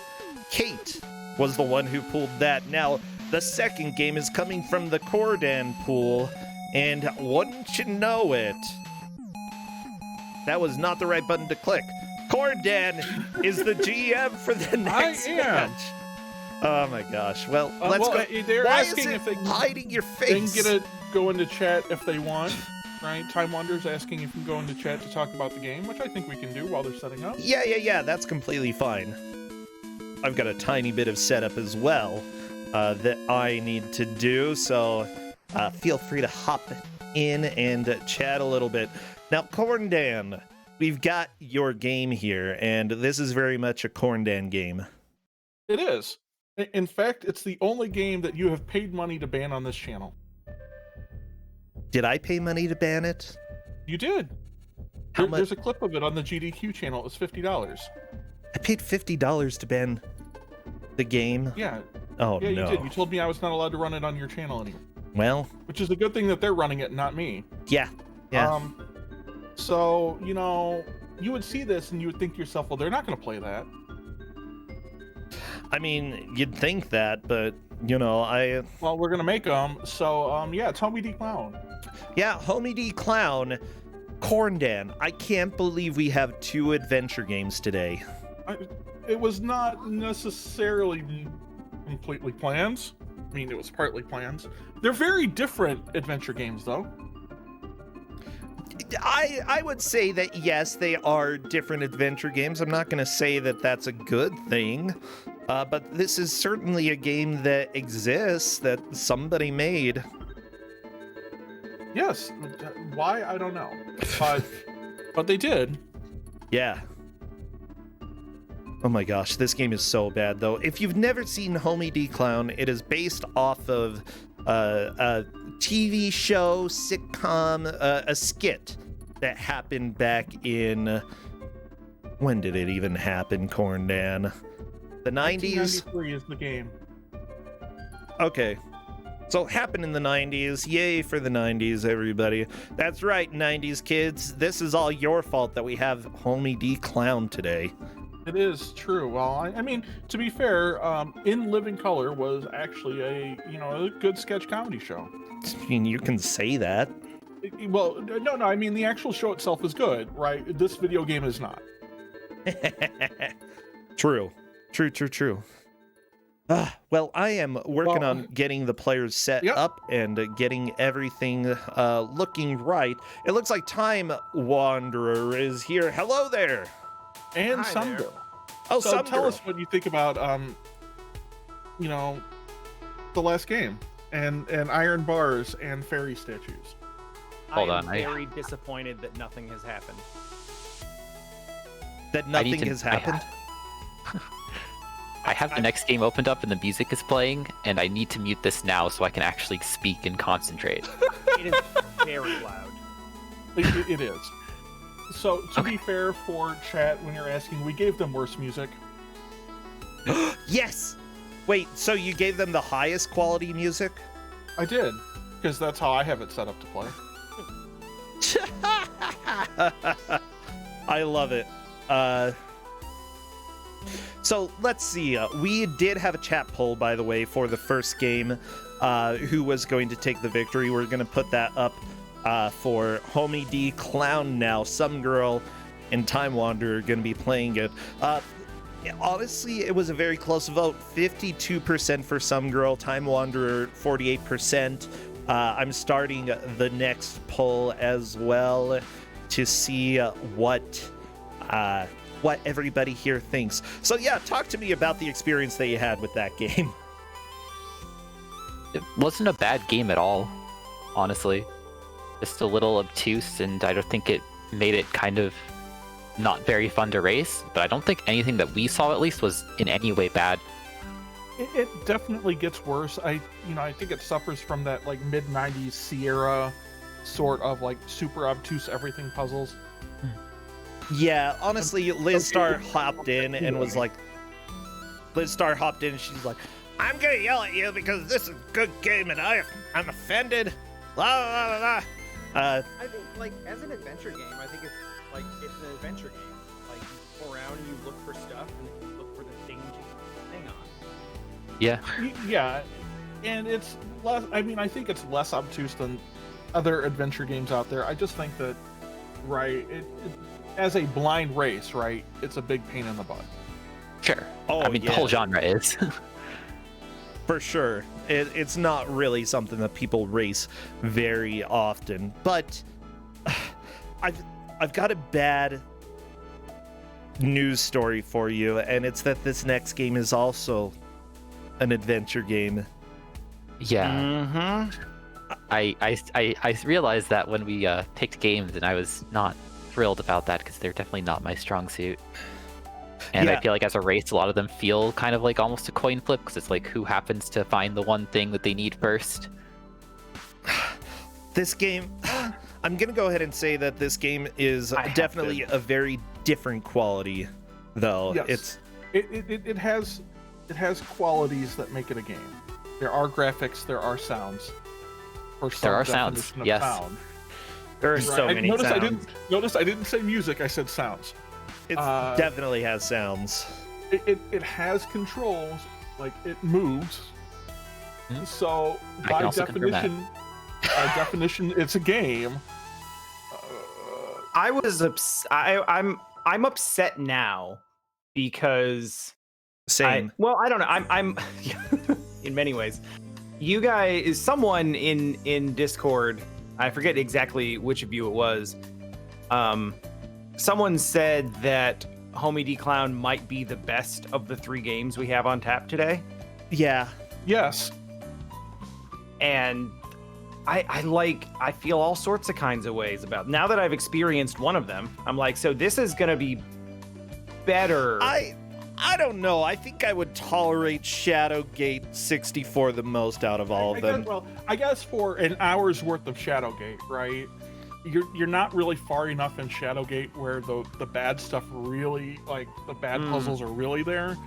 Kate was the one who pulled that. Now, the second game is coming from the Cordan pool. And wouldn't you know it, that was not the right button to click. Cordan is the GM for the next match. Oh my gosh. Well, let's go. They're Why asking is it if they hiding your they can face? go into chat if they want. Right? Time Wanderer's asking if you can go into chat to talk about the game, which I think we can do while they're setting up. Yeah, that's completely fine. I've got a tiny bit of setup as well that I need to do, so feel free to hop in and chat a little bit. Now, Corndan, we've got your game here, and this is very much a Corndan game. It is. In fact, it's the only game that you have paid money to ban on this channel. Did I pay money to ban it? You did. How much? There's a clip of it on the GDQ channel. It was $50. I paid $50 to ban the game? Yeah. Oh, Yeah, no. you did. You told me I was not allowed to run it on your channel anymore. Well, Which is a good thing that they're running it, not me. yeah. Yeah. So, you know, you would see this and you would think to yourself, well, they're not going to play that. I mean, you'd think that, but, you know, Well, we're going to make them. So, yeah, it's Homie D Clown. Yeah, Homie D Clown, Corndan. I can't believe we have 2 adventure games today. It was not necessarily completely planned. I mean, it was partly planned. They're very different adventure games, though. I would say that, yes, they are different adventure games. I'm not going to say that that's a good thing, but this is certainly a game that exists, that somebody made. Yes. Why? I don't know. But they did. Yeah. Oh my gosh, this game is so bad, though. If you've never seen Homie D Clown, it is based off of a TV show, sitcom, a skit that happened back in... When did it even happen, Corndan? The 90s? 1993 is the game. Okay. So it happened in the 90s. Yay for the 90s, everybody. That's right, 90s kids. This is all your fault that we have Homie D Clown today. It is true. Well, I mean, to be fair, In Living Color was actually a good sketch comedy show. I mean, you can say that. Well, no, I mean, the actual show itself is good, right? This video game is not. True. Well, I am working on getting the players set up and getting everything looking right. It looks like Time Wanderer is here. Hello there. And Hi some there. girl. Oh, So some tell girl. us what you think about, the last game and iron bars and fairy statues. Hold I am on, very disappointed that nothing has happened. That nothing has happened. I have the next game opened up and the music is playing, and I need to mute this now so I can actually speak and concentrate. It is very loud. It is. So, to be fair for chat, when you're asking, we gave them worse music. Yes. Wait, so you gave them the highest quality music? I did, because that's how I have it set up to play. I love it. So let's see. We did have a chat poll, by the way, for the first game. Who was going to take the victory? We're going to put that up for Homie D Clown now. Some Girl and Time Wanderer are going to be playing it. Honestly, it was a very close vote. 52% for Some Girl, Time Wanderer 48%. I'm starting the next poll as well to see what everybody here thinks. So yeah, talk to me about the experience that you had with that game. It wasn't a bad game at all, honestly. Just a little obtuse, and I don't think it made it kind of not very fun to race, but I don't think anything that we saw at least was in any way bad. It definitely gets worse. I think it suffers from that like mid-90s Sierra sort of like super obtuse everything puzzles. Yeah, honestly, Liz Star hopped in and was like, she's like, I'm gonna yell at you because this is a good game and I'm offended. Blah, blah, blah, blah. I think, like, as an adventure game, I think it's an adventure game. Like, you go around and you look for stuff and you look for the things you can hang on. Yeah. Yeah, and it's less. I mean, I think it's less obtuse than other adventure games out there. I just think that, right, it as a blind race, right, it's a big pain in the butt. Sure. Oh, I mean, yeah. the whole genre is. For sure. It's not really something that people race very often. But I've got a bad news story for you, and it's that this next game is also an adventure game. Yeah. Mm-hmm. I realized that when we picked games, and I was not thrilled about that because they're definitely not my strong suit. And Yeah. I feel like as a race, a lot of them feel kind of like almost a coin flip because it's like who happens to find the one thing that they need first. This game, I'm gonna go ahead and say that this game is I have definitely a very different quality, though. Yes. It has qualities that make it a game. There are graphics, there are sounds. Or some There are sounds, definition of yes. sound. There are so Right. many Notice sounds. I didn't say music, I said sounds. It definitely has sounds. It has controls, like it moves. Hmm. So I by can also confirm that. definition, it's a game. I was I'm upset now because Same. I don't know. I'm in many ways. You guys, someone in Discord, I forget exactly which of you it was. Someone said that Homie D Clown might be the best of the 3 games we have on tap today, Yeah. Yes. and I feel all sorts of kinds of ways about. Now that I've experienced one of them, I'm like, so this is gonna be better. I don't know. I think I would tolerate Shadowgate 64 the most out of all of them. I guess for an hour's worth of Shadowgate, right? You're not really far enough in Shadowgate where the bad stuff really, like the bad puzzles are really there.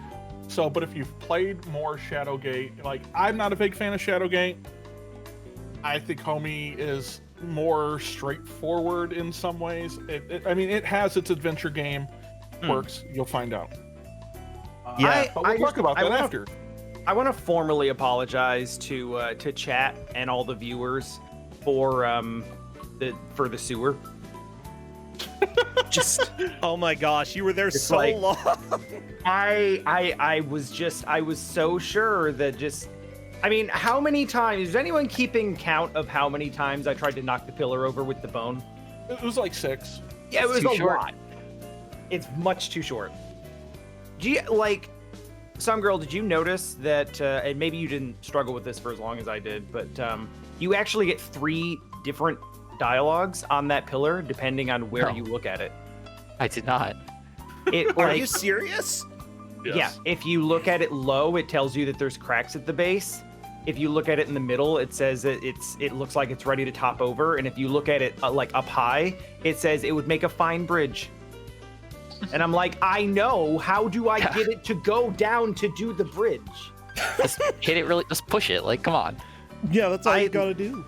So, but if you've played more Shadowgate, like I'm not a big fan of Shadowgate. I think Homie is more straightforward in some ways. I mean, it has its adventure game quirks. You'll find out. Yeah. But we'll talk about that after. I want to formally apologize to chat and all the viewers for the sewer. Just Oh my gosh, you were there It's so like- long. I was so sure that just. I mean, how many times? Is anyone keeping count of how many times I tried to knock the pillar over with the bone? It was like 6. Yeah, it was too a short. lot. It's much too short. Do you, like, some girl, did you notice that, and maybe you didn't struggle with this for as long as I did, but you actually get 3 different dialogues on that pillar depending on where Oh. you look at it. I did not. It Are like, you serious? yeah, if you look at it low, it tells you that there's cracks at the base. If you look at it in the middle, it says that it looks like it's ready to top over, and if you look at it like up high, it says it would make a fine bridge. And I'm like, I know. How do I get it to go down to do the bridge? Just hit it really. Just push it. Like, come on. Yeah, that's all I- you gotta do.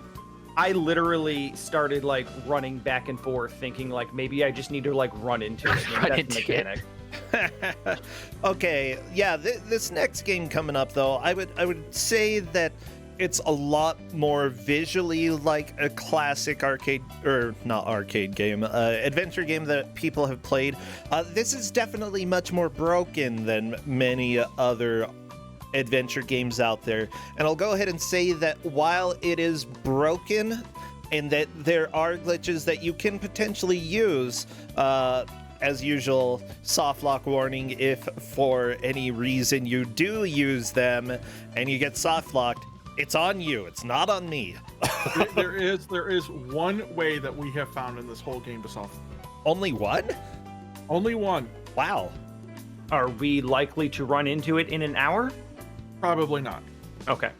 I literally started like running back and forth, thinking like maybe I just need to like run into it. Maybe Run that's the into it. mechanic. Okay, yeah, this next game coming up though, I would say that it's a lot more visually like a classic arcade, or not arcade game, adventure game that people have played. This is definitely much more broken than many other adventure games out there. And I'll go ahead and say that while it is broken and that there are glitches that you can potentially use, as usual, soft lock warning, if for any reason you do use them and you get soft locked, it's on you. It's not on me. there is one way that we have found in this whole game to solve. Only one? Only one. Wow. Are we likely to run into it in an hour? Probably not. Okay.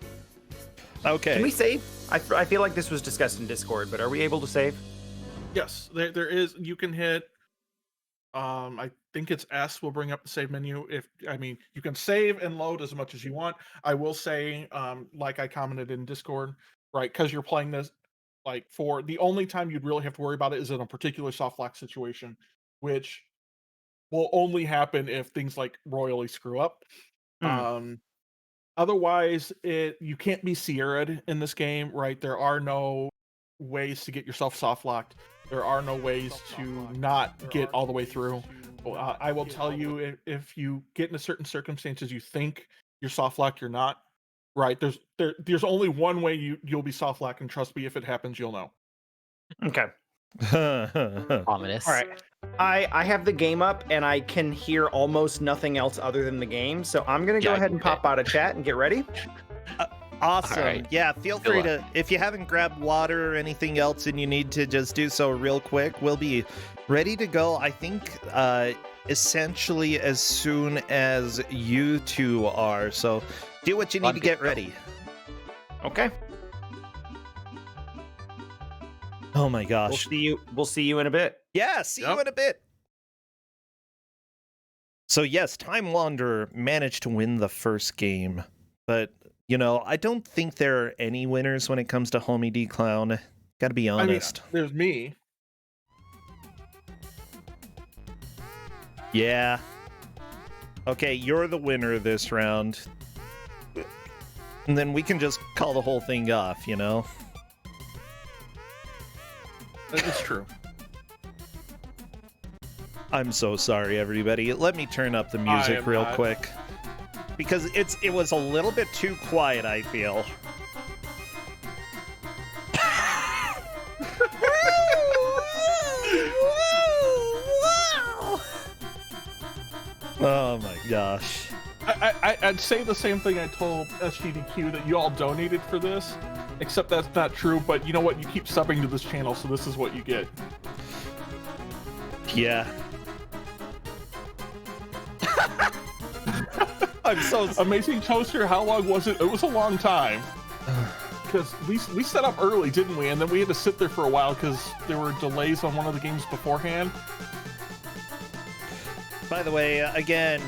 Okay. Can we save? I feel like this was discussed in Discord, but are we able to save? Yes, there is. You can hit. I think it's S will bring up the save menu. You can save and load as much as you want. I will say, like I commented in Discord, right? Because you're playing this, like for the only time you'd really have to worry about it is in a particular soft lock situation, which will only happen if things like royally screw up. Otherwise, you can't be Sierra'd in this game, right? There are no ways to get yourself soft locked. There are no ways to not get all the way through. I will tell you, if you get into certain circumstances, you think you're soft locked, you're not. Right? There's only one way you'll be soft locked, and trust me, if it happens, you'll know. Okay. Ominous. All right. I have the game up and I can hear almost nothing else other than the game. So I'm gonna go Yeah, ahead and pop out of chat and get ready. Awesome. Alright. Yeah, feel Good free luck. to, if you haven't grabbed water or anything else and you need to just do so real quick, we'll be ready to go, I think, essentially as soon as you two are. So do what you need to get ready. Okay. Oh my gosh. We'll see you in a bit. Yeah, see you Yep. in a bit. So yes, Time Wanderer managed to win the first game, but you know, I don't think there are any winners when it comes to Homie D Clown. Gotta be I mean, honest. there's me. Yeah. Okay, you're the winner this round. And then we can just call the whole thing off, you know? It's true. I'm so sorry, everybody. Let me turn up the music am real not. quick. Because it was a little bit too quiet, I feel. Oh my gosh. I'd say the same thing I told SGDQ, that you all donated for this, except that's not true. But you know what? You keep subbing to this channel, so this is what you get. Yeah. I'm so Amazing Toaster, how long was it? It was a long time. Because we set up early, didn't we? And then we had to sit there for a while because there were delays on one of the games beforehand. By the way, again,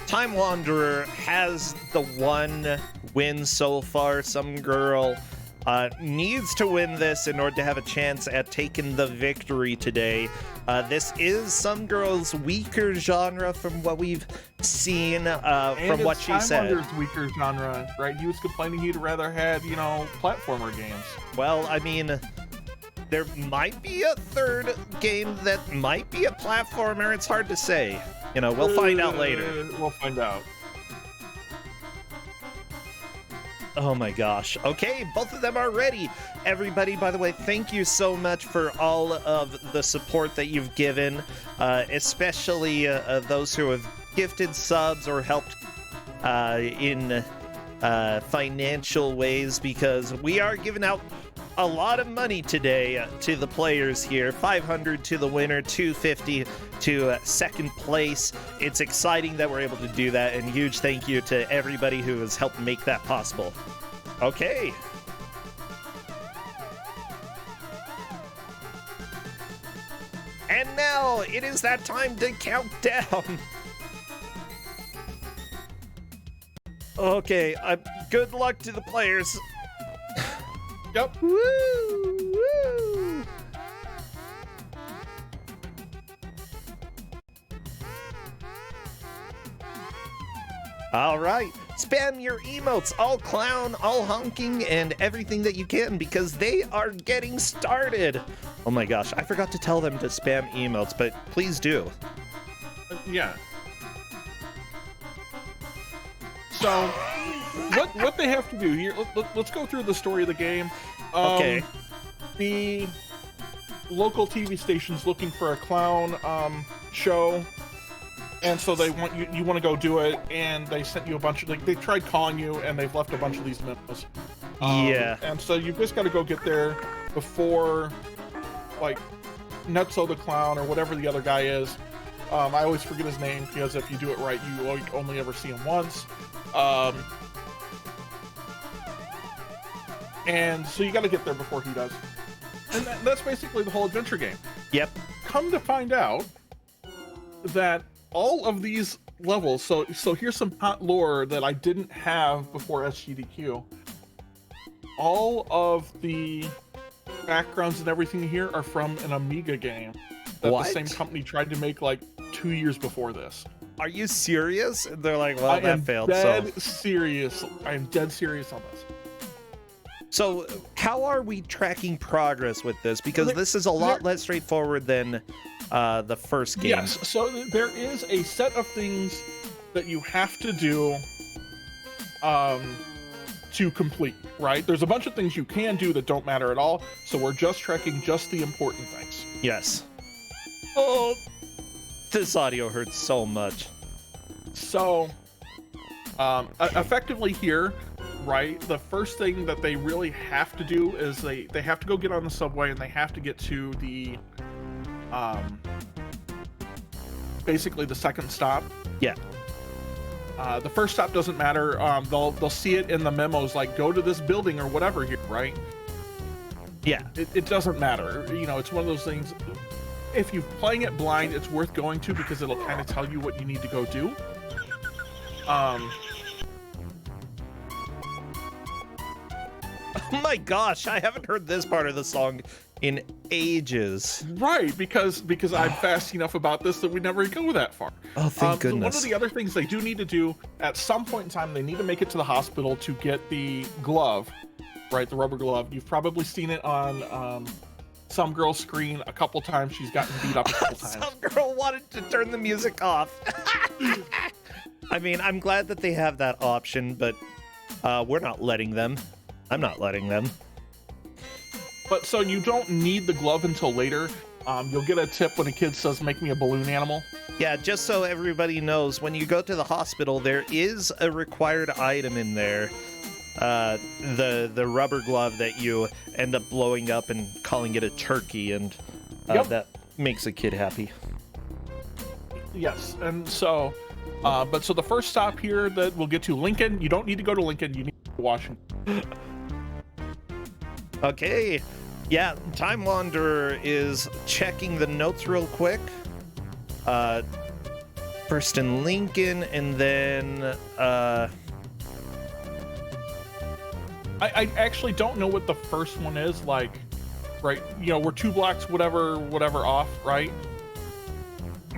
Time Wanderer has the one win so far. Some girl needs to win this in order to have a chance at taking the victory today. This is Some Girl's weaker genre from what we've seen, from what she said. Time Wanderer's weaker genre, right? He was complaining he'd rather had, you know, platformer games. Well, I mean, there might be a third game that might be a platformer. It's hard to say. You know, we'll find out later. We'll find out. Oh my gosh. Okay, both of them are ready. Everybody, by the way, thank you so much for all of the support that you've given, especially those who have gifted subs or helped in financial ways, because we are giving out a lot of money today to the players here. 500 to the winner, 250 to second place. It's exciting that we're able to do that, and huge thank you to everybody who has helped make that possible. Okay. And now it is that time to count down. Okay, good luck to the players. Yep. Woo! Woo! All right. Spam your emotes, all clown, all honking, and everything that you can, because they are getting started. Oh my gosh, I forgot to tell them to spam emotes, but please do. Yeah. So, what they have to do here? Let's go through the story of the game. Okay. The local TV station's looking for a clown show, and so they want you want to go do it, and they sent you a bunch of, like, they tried calling you, and they've left a bunch of these memos. Yeah. And so you've just got to go get there before, like, Nutso the Clown or whatever the other guy is. I always forget his name, because if you do it right, you only ever see him once. And so you got to get there before he does. And that's basically the whole adventure game. Yep. Come to find out that all of these levels, so here's some hot lore that I didn't have before SGDQ. All of the backgrounds and everything here are from an Amiga game that What? the same company tried to make like 2 years before this. Are you serious? And they're like, well, I that am failed. dead serious. I am dead serious on this. So how are we tracking progress with this? Because this is a lot less straightforward than the first game. Yes, so there is a set of things that you have to do to complete, right? There's a bunch of things you can do that don't matter at all, so we're just tracking just the important things. Yes. Oh, this audio hurts so much. So, effectively here, right, the first thing that they really have to do is they have to go get on the subway, and they have to get to the basically the second stop. Yeah. The first stop doesn't matter. They'll see it in the memos, like go to this building or whatever here, right? Yeah. It doesn't matter. You know, it's one of those things. If you're playing it blind, it's worth going to because it'll kind of tell you what you need to go do. Oh my gosh, I haven't heard this part of the song in ages. Right, because I'm fast enough about this that we never go that far. Oh, thank So goodness. one of the other things they do need to do at some point in time, they need to make it to the hospital to get the glove, right? The rubber glove. You've probably seen it on some girl's screen a couple times. She's gotten beat up a couple times. Some girl wanted to turn the music off. I mean, I'm glad that they have that option, but we're not letting them. I'm not letting them. But so you don't need the glove until later. You'll get a tip when a kid says, "Make me a balloon animal." Yeah, just so everybody knows, when you go to the hospital, there is a required item in there. The rubber glove that you end up blowing up and calling it a turkey, and Yep. that makes a kid happy. Yes, and so, but so the first stop here that we'll get to Lincoln. You don't need to go to Lincoln. You need to go to Washington. Okay, yeah, Time Wanderer is checking the notes real quick. First in Lincoln, and then I actually don't know what the first one is like. Right, you know, we're 2 blocks, whatever off, right?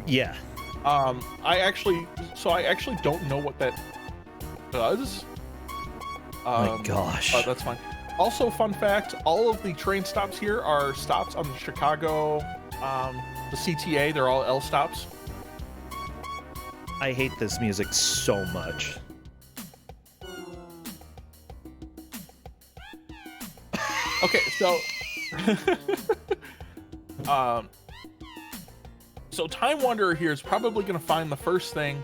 yeah. I actually don't know what that does. My gosh. That's fine. Also, fun fact: all of the train stops here are stops on the Chicago, the CTA. They're all L stops. I hate this music so much. Okay, so so Time Wanderer here is probably going to find the first thing,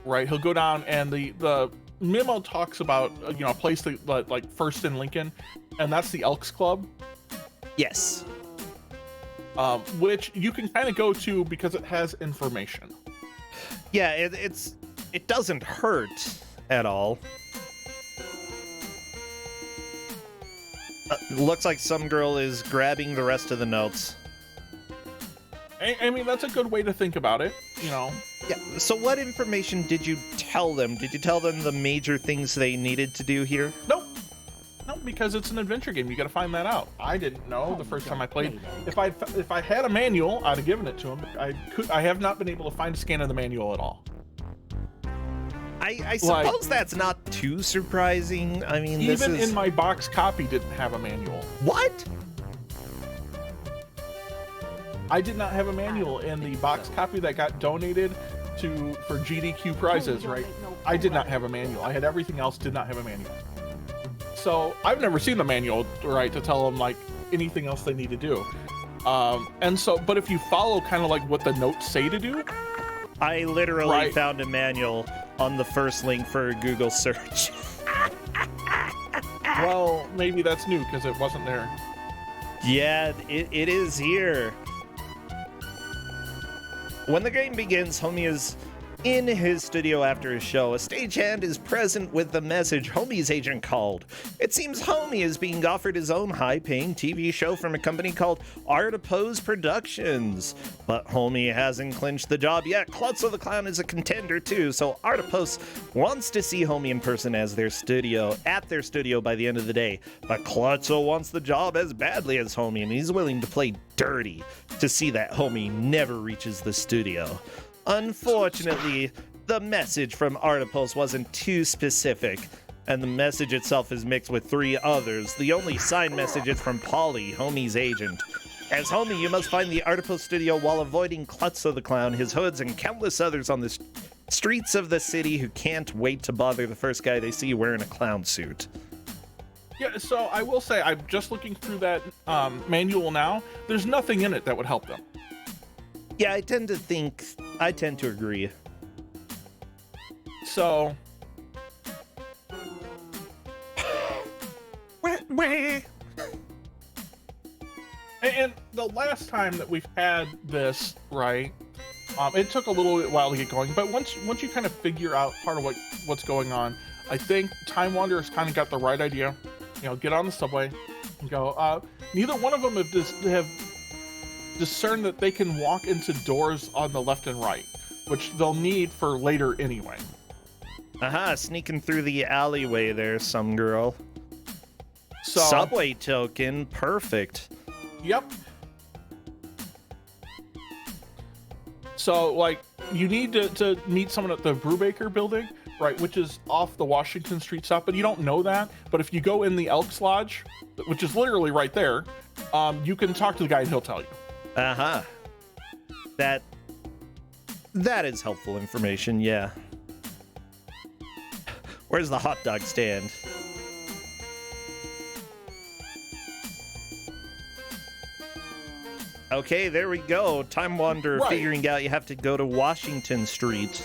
right? He'll go down, and the memo talks about you know, a place that like first in Lincoln, and that's the Elks Club, Yes. which you can kind of go to because it has information. Yeah, it doesn't hurt at all. Looks like some girl is grabbing the rest of the notes. I mean, that's a good way to think about it, you know. Yeah, so what information did you tell them? Did you tell them the major things they needed to do here? Nope, because it's an adventure game. You got to find that out. I didn't know the first time I played. If I had a manual, I'd have given it to him. I have not been able to find a scan of the manual at all. I suppose that's not too surprising. I mean, this Even is... in my box copy didn't have a manual. What? I did not have a manual in the box copy that got donated for GDQ prizes, right? I did not have a manual. I had everything else, did not have a manual. So I've never seen the manual, right, to tell them like anything else they need to do. And so, but if you follow kind of like what the notes say to do, I literally Right. found a manual on the first link for a Google search. well, maybe that's new because it wasn't there. Yeah, it is here. When the game begins, Homie is in his studio after his show. A stagehand is present with the message Homie's agent called. It seems Homie is being offered his own high-paying TV show from a company called Artipose Productions. But Homie hasn't clinched the job yet. Klutzo the Clown is a contender too, so Artipose wants to see Homie in person at their studio by the end of the day. But Klutzo wants the job as badly as Homie, and he's willing to play dirty to see that Homie never reaches the studio. Unfortunately, the message from Artipose wasn't too specific, and the message itself is mixed with 3 others. The only signed message is from Polly, Homie's agent. As Homie, you must find the Artipose studio while avoiding Klutzo the Clown, his hoods, and countless others on the streets of the city who can't wait to bother the first guy they see wearing a clown suit. Yeah, so I will say, I'm just looking through that manual now. There's nothing in it that would help them. Yeah, I tend to agree. So, And the last time that we've had this, right, it took a little while to get going, but once you kind of figure out part of what's going on, I think Time Wanderer's kind of got the right idea. You know, get on the subway and go. Neither one of them have discerned that they can walk into doors on the left and right, which they'll need for later anyway. Aha, sneaking through the alleyway there, some girl. So, Subway token, perfect. Yep. So, like, you need to meet someone at the Brubaker building, right, which is off the Washington Street stop, but you don't know that. But if you go in the Elks Lodge, which is literally right there, you can talk to the guy and he'll tell you. Uh-huh. That is helpful information, yeah. Where's the hot dog stand? Okay, there we go. Time Wanderer Right. figuring out you have to go to Washington Street.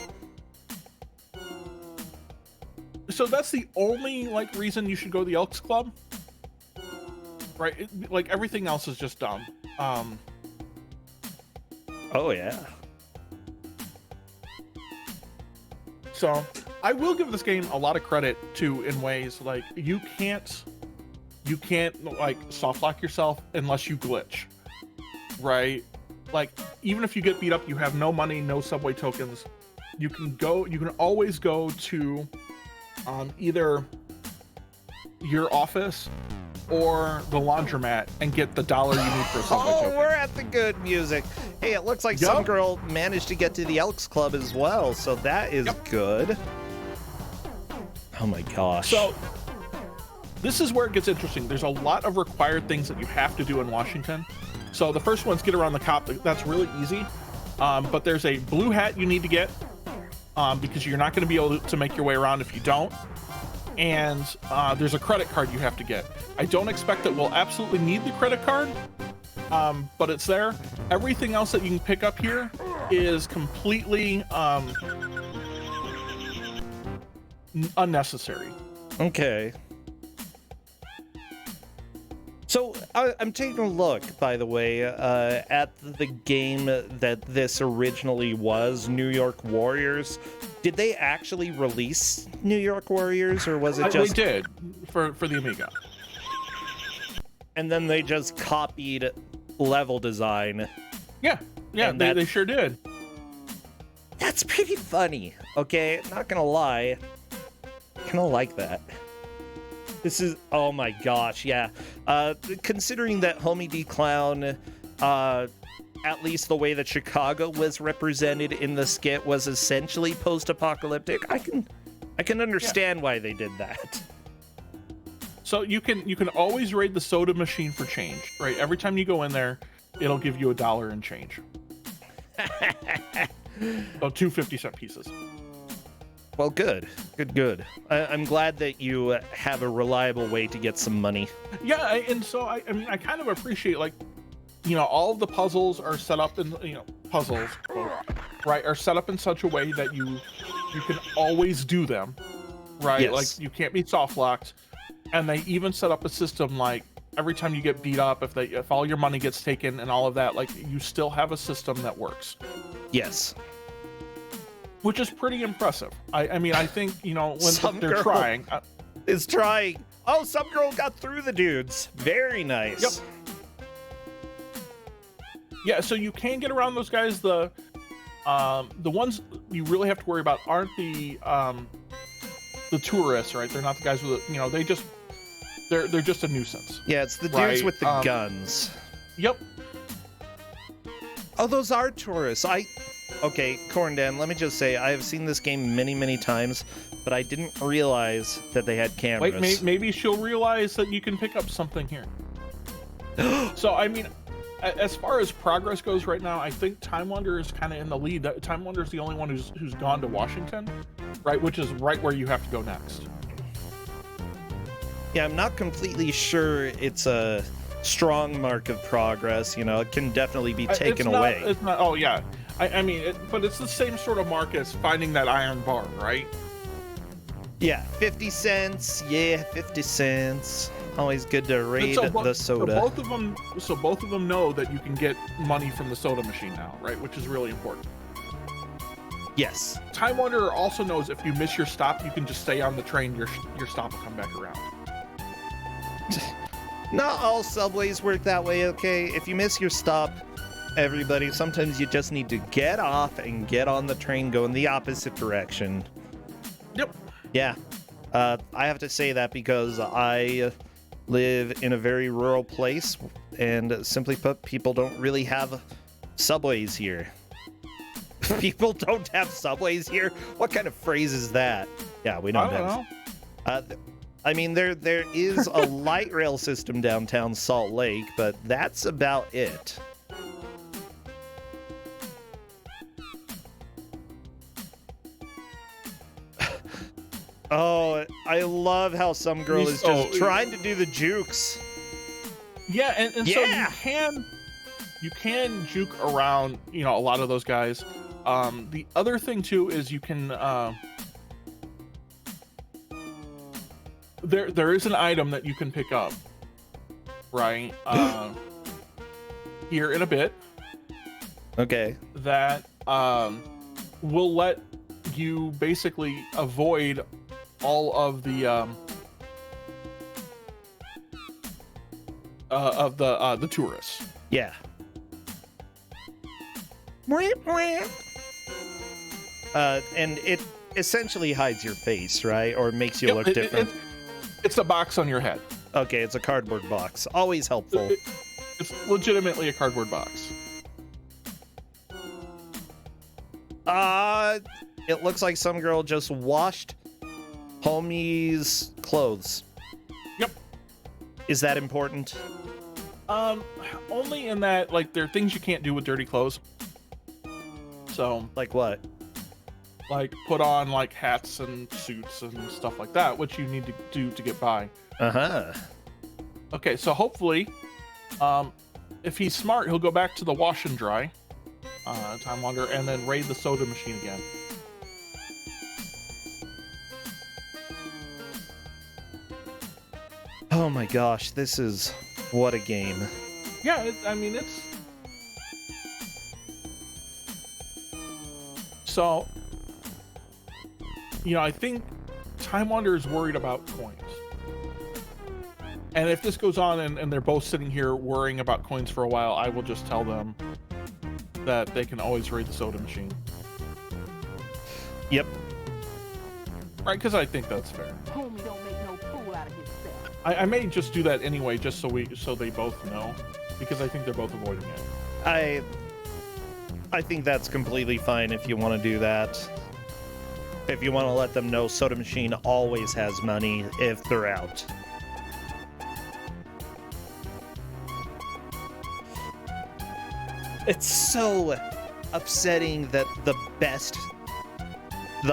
So that's the only, like, reason you should go to the Elks Club, right? Like, everything else is just dumb. Oh, yeah. So I will give this game a lot of credit too, in ways like you can't like soft lock yourself unless you glitch, right? Like, even if you get beat up, you have no money, no subway tokens. You can always go to either your office or the laundromat and get the $1 you need for a subway Oh, token. we're at the good music. Hey, it looks like Yup. some girl managed to get to the Elks Club as well, so that is good. Oh my gosh. So this is where it gets interesting. There's a lot of required things that you have to do in Washington. So the first one's get around the cop. That's really easy. But there's a blue hat you need to get because you're not going to be able to make your way around if you don't. And there's a credit card you have to get. I don't expect that we'll absolutely need the credit card, but it's there. Everything else that you can pick up here is completely unnecessary. Okay. So I'm taking a look, by the way, at the game that this originally was, New York Warriors. Did they actually release New York Warriors, or was it just... They did, for the Amiga. And then they just copied level design. Yeah, And they sure did. That's pretty funny, okay? Not gonna lie. Kinda like that. This is... Oh my gosh, yeah. Considering that Homie D. Clown... at least the way that Chicago was represented in the skit was essentially post-apocalyptic. I can understand why they did that. So you can always raid the soda machine for change, right? Every time you go in there, it'll give you $1 in change. Oh, 2 50-cent pieces. Well, good. I'm glad that you have a reliable way to get some money. Yeah, and so I mean, I kind of appreciate, like, you know, all of the puzzles are set up in, you know, puzzles, quote, right, are set up in such a way that you can always do them, right? Yes. Like, you can't be soft locked, and they even set up a system like every time you get beat up, if all your money gets taken and all of that, like, you still have a system that works. Yes. Which is pretty impressive. I mean, I think, you know, when Some they're girl trying. is trying. Oh, some girl got through the dudes. Very nice. Yep. Yeah, so you can get around those guys. The ones you really have to worry about aren't the tourists, right? They're not the guys with, you know, they're just a nuisance. Yeah, it's the dudes Right, with the guns. Yep. Oh, those are tourists. Okay, Corndan, let me just say, I have seen this game many, many times, but I didn't realize that they had cameras. Wait, maybe she'll realize that you can pick up something here. So, I mean, as far as progress goes right now, I think Time Wanderer is kind of in the lead. Time Wanderer is the only one who's gone to Washington, right? Which is right where you have to go next. Yeah, I'm not completely sure it's a strong mark of progress. You know, it can definitely be taken away. It's not. Oh yeah. I mean, but it's the same sort of mark as finding that iron bar, right? Yeah, 50 cents. Yeah, 50 cents. Always good to raid the soda. So both of them know that you can get money from the soda machine now, right? Which is really important. Yes. Time Wanderer also knows if you miss your stop, you can just stay on the train. Your stop will come back around. Not all subways work that way, okay? If you miss your stop, everybody, sometimes you just need to get off and get on the train going the opposite direction. Yep. Yeah. I have to say that because I live in a very rural place, and simply put, people don't really have subways here. People don't have subways here? What kind of phrase is that? Yeah, we don't know. I mean, there is a light rail system downtown Salt Lake, but that's about it. Oh, I love how some girl is just trying to do the jukes. Yeah, and so you can juke around, you know, a lot of those guys. The other thing too is you can there is an item that you can pick up, right? Here in a bit. Okay. That will let you basically avoid all of the tourists. Yeah. And it essentially hides your face, right? Or makes you look different. It's a box on your head. Okay, it's a cardboard box. Always helpful. It's legitimately a cardboard box. It looks like some girl just washed homie's clothes. Yep. Is that important? Only in that, like, there are things you can't do with dirty clothes. So, like what? Like, put on, like, hats and suits and stuff like that, which you need to do to get by. Uh-huh. Okay, so hopefully, if he's smart, he'll go back to the wash and dry, Time Wanderer, and then raid the soda machine again. Oh my gosh, this is... what a game. Yeah, I mean, it's... So, you know, I think Time Wanderer is worried about coins. And if this goes on and they're both sitting here worrying about coins for a while, I will just tell them that they can always raid the soda machine. Yep. Right, because I think that's fair. Homie don't make no fool out of himself. I may just do that anyway, just so they both know, because I think they're both avoiding it. I think that's completely fine if you want to do that. If you want to let them know Soda Machine always has money if they're out. It's so upsetting that the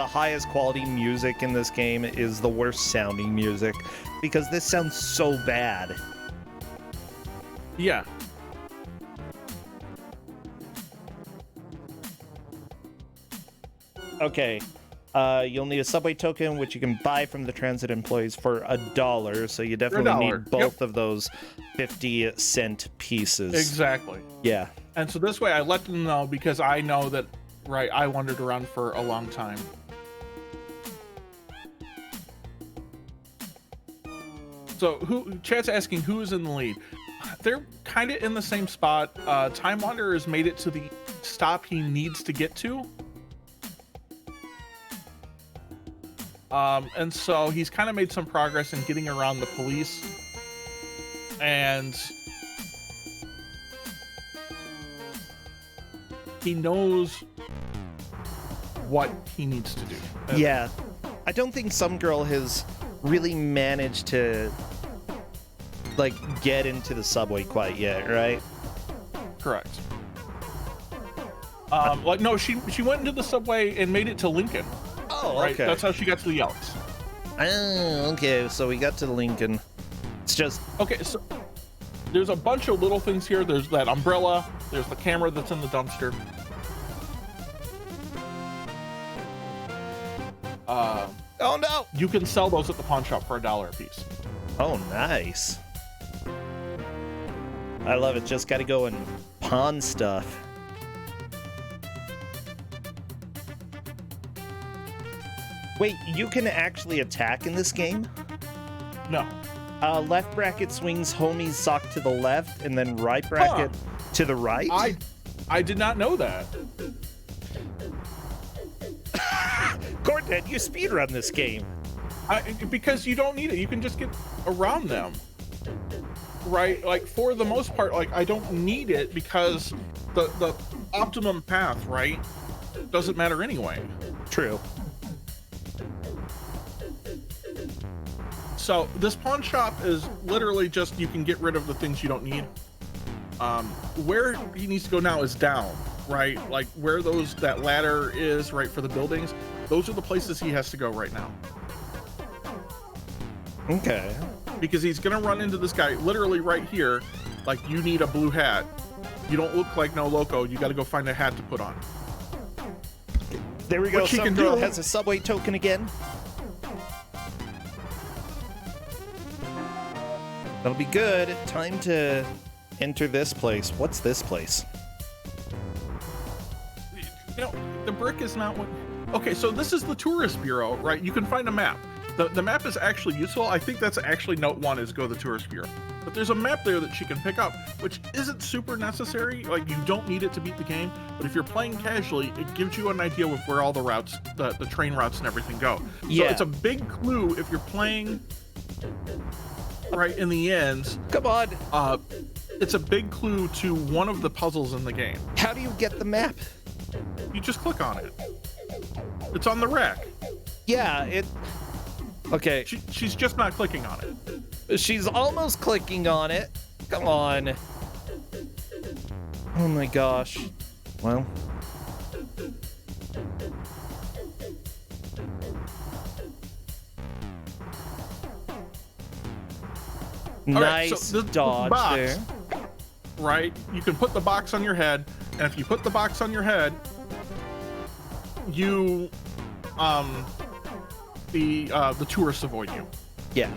highest quality music in this game is the worst sounding music, because this sounds so bad. Yeah. Okay. You'll need a subway token, which you can buy from the transit employees for $1. So you definitely need both of those 50-cent pieces. Exactly. Yeah. And so this way I let them know, because I know that, right, I wandered around for a long time. So chat's asking who is in the lead. They're kind of in the same spot. Time Wanderer has made it to the stop he needs to get to. And so he's kind of made some progress in getting around the police. And he knows what he needs to do. Yeah. I don't think some girl has really managed to, like, get into the subway quite yet, right? Correct. Like, no, she went into the subway and made it to Lincoln. Oh, right? okay. That's how she got to the Elks. Oh, okay. So we got to Lincoln. It's just... Okay, so there's a bunch of little things here. There's that umbrella. There's the camera that's in the dumpster. oh, no! You can sell those at the pawn shop for $1 a piece. Oh, nice. I love it. Just got to go and pawn stuff. Wait, you can actually attack in this game? No. Left bracket swings homie's sock to the left, and then right bracket to the right? I did not know that. Gordon, you speedrun this game. Because you don't need it. You can just get around them. Right? Like, for the most part, like, I don't need it because the optimum path, right, doesn't matter anyway. True. So this pawn shop is literally just, you can get rid of the things you don't need. Where he needs to go now is down, right? Like where that ladder is, right, for the buildings. Those are the places he has to go right now. Okay. Because he's gonna run into this guy literally right here. Like, you need a blue hat. You don't look like No Loco. You got to go find a hat to put on. There we go. Which he Some can girl do. has a subway token again. That'll be good. Time to enter this place. What's this place? You know, the brick is not what... Okay, so this is the tourist bureau, right? You can find a map. The map is actually useful. I think that's actually note 1 is go to the tourist bureau. But there's a map there that she can pick up, which isn't super necessary. Like, you don't need it to beat the game. But if you're playing casually, it gives you an idea of where all the routes, the train routes and everything go. Yeah. So it's a big clue if you're playing right in the end. Come on. It's a big clue to one of the puzzles in the game. How do you get the map? You just click on it. It's on the rack. Yeah, it... Okay. She's just not clicking on it. She's almost clicking on it. Come on. Oh my gosh. Well. Alright, Nice so this dodge box, there. right? You can put the box on your head, and if you put the box on your head, you, the tourists avoid you. Yeah.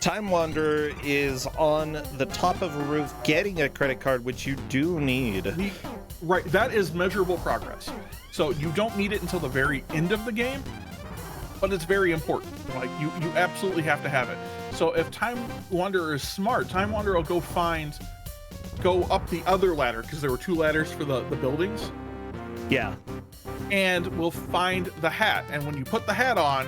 Time Wanderer is on the top of a roof getting a credit card, which you do need. Right, that is measurable progress. So you don't need it until the very end of the game, but it's very important. Like, you absolutely have to have it. So if Time Wanderer is smart, Time Wanderer will go up the other ladder, because there were 2 ladders for the buildings. Yeah. And we'll find the hat. And when you put the hat on,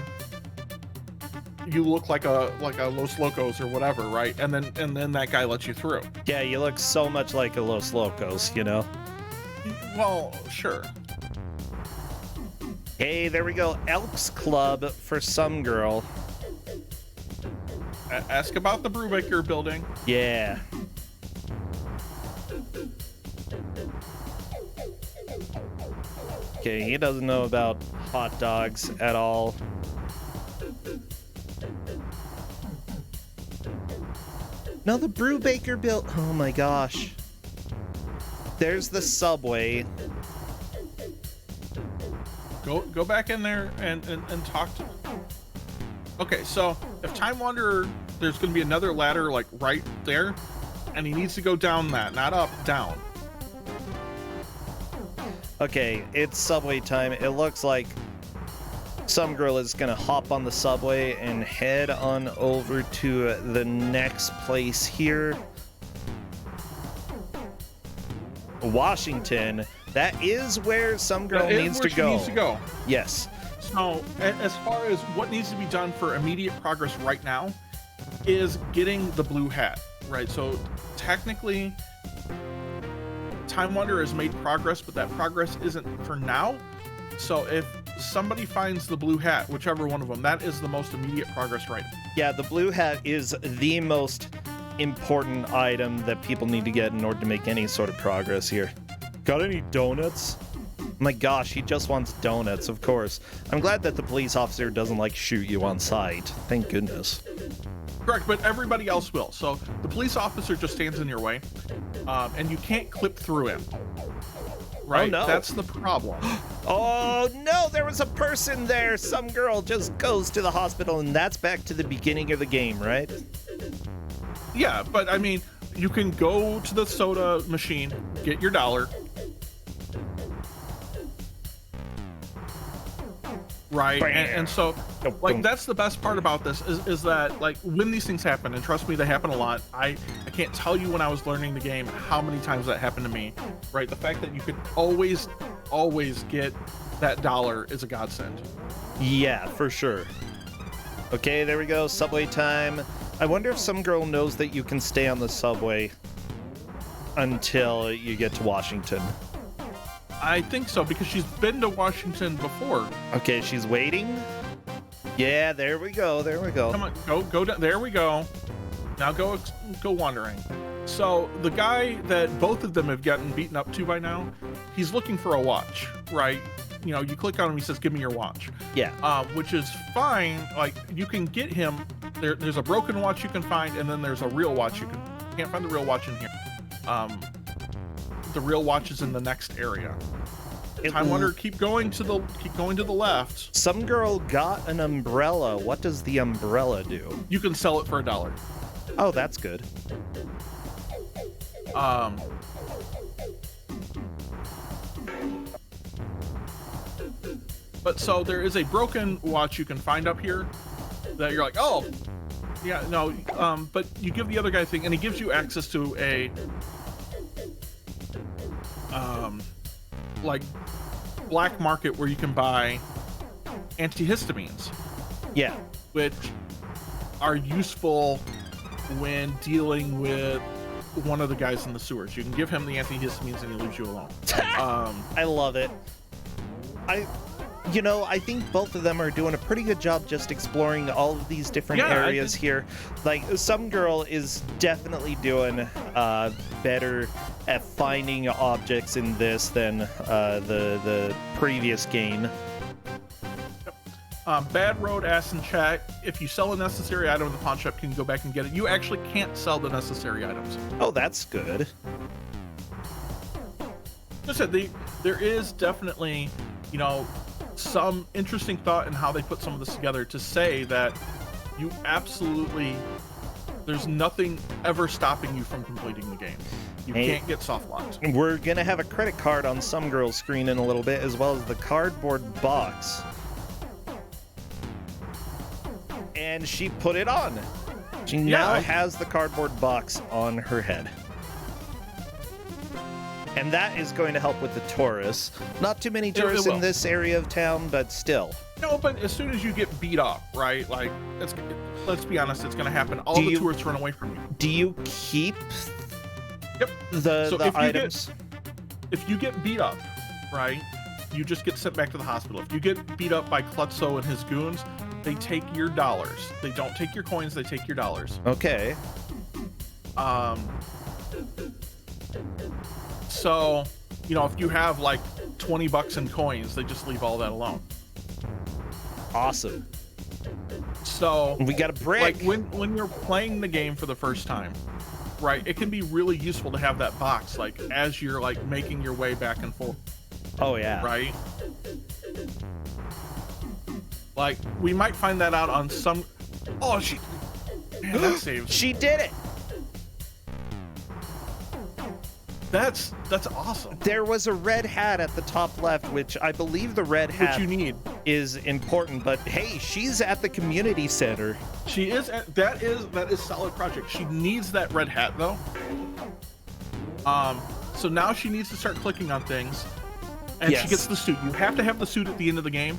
you look like a Los Locos or whatever, right? And then that guy lets you through. Yeah, you look so much like a Los Locos, you know? Well, sure. Hey, there we go. Elks Club for some girl. Ask about the Brubaker building. Yeah. Okay, he doesn't know about hot dogs at all. No, the Brubaker built. Oh my gosh. There's the subway. Go back in there and talk to. Okay, so if Time Wanderer, there's going to be another ladder like right there, and he needs to go down that, not up, down. Okay, it's subway time. It looks like some girl is gonna hop on the subway and head on over to the next place here. Washington. That is where some girl needs to go. Needs to go. Yes. So, as far as what needs to be done for immediate progress right now is getting the blue hat, right? So, technically, Time Wanderer has made progress, but that progress isn't for now. So, if somebody finds the blue hat, whichever one of them, that is the most immediate progress right now. Yeah, the blue hat is the most important item that people need to get in order to make any sort of progress here. Got any donuts? My gosh, he just wants donuts, of course. I'm glad that the police officer doesn't, like, shoot you on sight. Thank goodness. Correct, but everybody else will. So the police officer just stands in your way, and you can't clip through him. right? no. That's the problem. Oh no, there was a person there. Some girl just goes to the hospital, and that's back to the beginning of the game, right? Yeah, but I mean, you can go to the soda machine, get your dollar. Right, and so, like, that's the best part about this is that, like, when these things happen, and trust me, they happen a lot. I can't tell you when I was learning the game how many times that happened to me, right? The fact that you can always get that dollar is a godsend. Yeah, for sure. Okay, there we go. Subway time. I wonder if some girl knows that you can stay on the subway until you get to Washington. I think so, because she's been to Washington before. Okay, she's waiting. Yeah, there we go. There we go. Come on, go down. There we go. Now go wandering. So the guy that both of them have gotten beaten up to by now, he's looking for a watch, right? You know, you click on him, he says, "Give me your watch." Yeah. Which is fine. Like, you can get him. There's a broken watch you can find, and then there's a real watch you can't find the real watch in here. The real watch is in the next area. Time Wonder, keep going to the left. Some girl got an umbrella. What does the umbrella do? You can sell it for $1. Oh, that's good. But so there is a broken watch you can find up here that you're like, oh, yeah, no. But you give the other guy a thing, and he gives you access to a like black market where you can buy antihistamines. Yeah. Which are useful when dealing with one of the guys in the sewers. You can give him the antihistamines and he leaves you alone. I love it. I think both of them are doing a pretty good job just exploring all of these different areas here. Like, some girl is definitely doing better at finding objects in this than the previous game. Bad Road asks in chat, if you sell a necessary item in the pawn shop, can you go back and get it? You actually can't sell the necessary items. Oh, that's good. Like I said, there is definitely, some interesting thought in how they put some of this together to say that you absolutely, there's nothing ever stopping you from completing the game. You can't get soft locked. We're going to have a credit card on some girl's screen in a little bit, as well as the cardboard box. And she put it on. She now has the cardboard box on her head. And that is going to help with the tourists. Not too many tourists in this area of town, but still. No, but as soon as you get beat up, right? Like, let's be honest, it's going to happen. All the tourists run away from you. Do you keep Yep. the items? If you get beat up, right, you just get sent back to the hospital. If you get beat up by Klutzo and his goons, they take your dollars. They don't take your coins, they take your dollars. Okay. So, if you have like $20 in coins, they just leave all that alone. Awesome. So we got a break. Like, when you're playing the game for the first time, right, it can be really useful to have that box, like, as you're like making your way back and forth. Oh yeah. Right? Like, we might find that out on some... Oh, man, that saves. She did it! That's awesome. There was a red hat at the top left, which I believe the red hat you need is important, but hey, she's at the community center. She is that is solid project. She needs that red hat though. So now she needs to start clicking on things, and she gets the suit. You have to have the suit at the end of the game.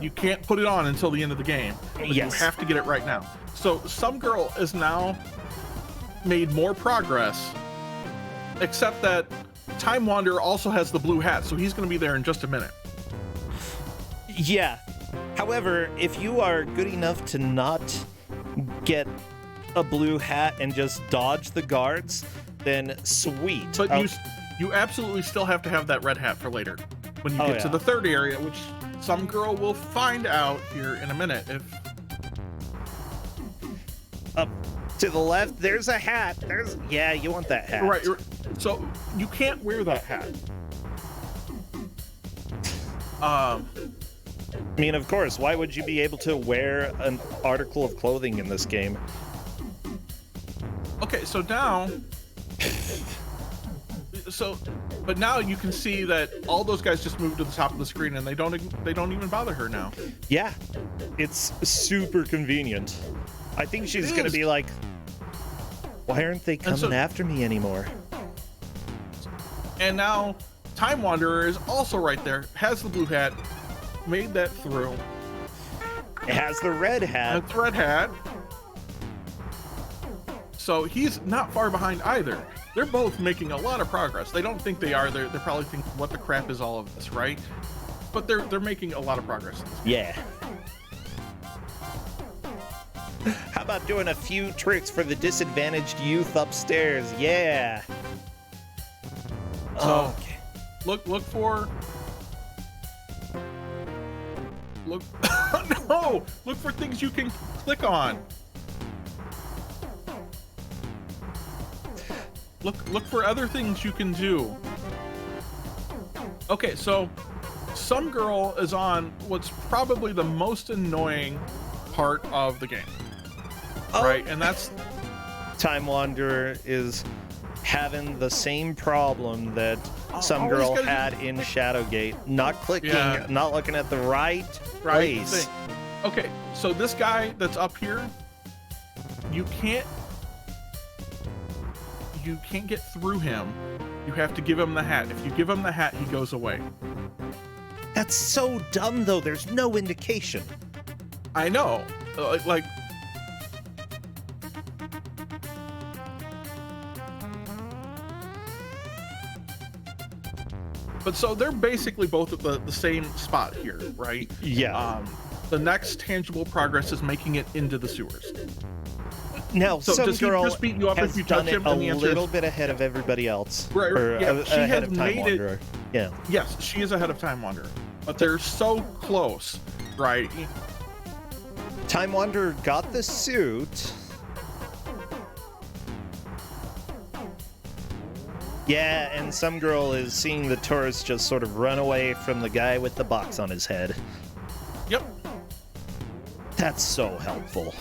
You can't put it on until the end of the game. But you have to get it right now. So some girl is now made more progress, except that Time Wanderer also has the blue hat, so he's going to be there in just a minute. Yeah. However, if you are good enough to not get a blue hat and just dodge the guards, then sweet. But you absolutely still have to have that red hat for later. When you get to the third area, which some girl will find out here in a minute. If up to the left, there's a hat. You want that hat. Right. So you can't wear that hat. I mean, of course, why would you be able to wear an article of clothing in this game? Okay, so now, but now you can see that all those guys just moved to the top of the screen, and they don't even bother her now. Yeah, it's super convenient. I think she's It gonna is. be like, why aren't they coming so- after me anymore? And now, Time Wanderer is also right there, has the blue hat, made that through, It has the red hat. has the red hat. So he's not far behind either. They're both making a lot of progress. They don't think they are. They're probably thinking, what the crap is all of this, right? But they're making a lot of progress. Yeah. How about doing a few tricks for the disadvantaged youth upstairs? Yeah. So, Okay. look for no, look for things you can click on. Look for other things you can do. Okay, so some girl is on what's probably the most annoying part of the game. Right? And that's Time Wanderer is having the same problem that some always girl gotta do- had in Shadowgate. Not clicking, Yeah. not looking at the right place. thing. Okay, so this guy that's up here, you can't get through him. You have to give him the hat. If you give him the hat, he goes away. That's so dumb, though. There's no indication. I know. Like but so they're basically both at the same spot here, right? Yeah. The next tangible progress is making it into the sewers. Now, So some does he girl just beat you up if has you done touch it him? a And the answer little is bit ahead of everybody else. Right, Or yeah, she ahead has of Time made it- Wanderer. Yeah. yes, she is ahead of Time Wanderer, but they're so close, right? Time Wanderer got the suit. Yeah, and some girl is seeing the tourist just sort of run away from the guy with the box on his head. Yep. That's so helpful.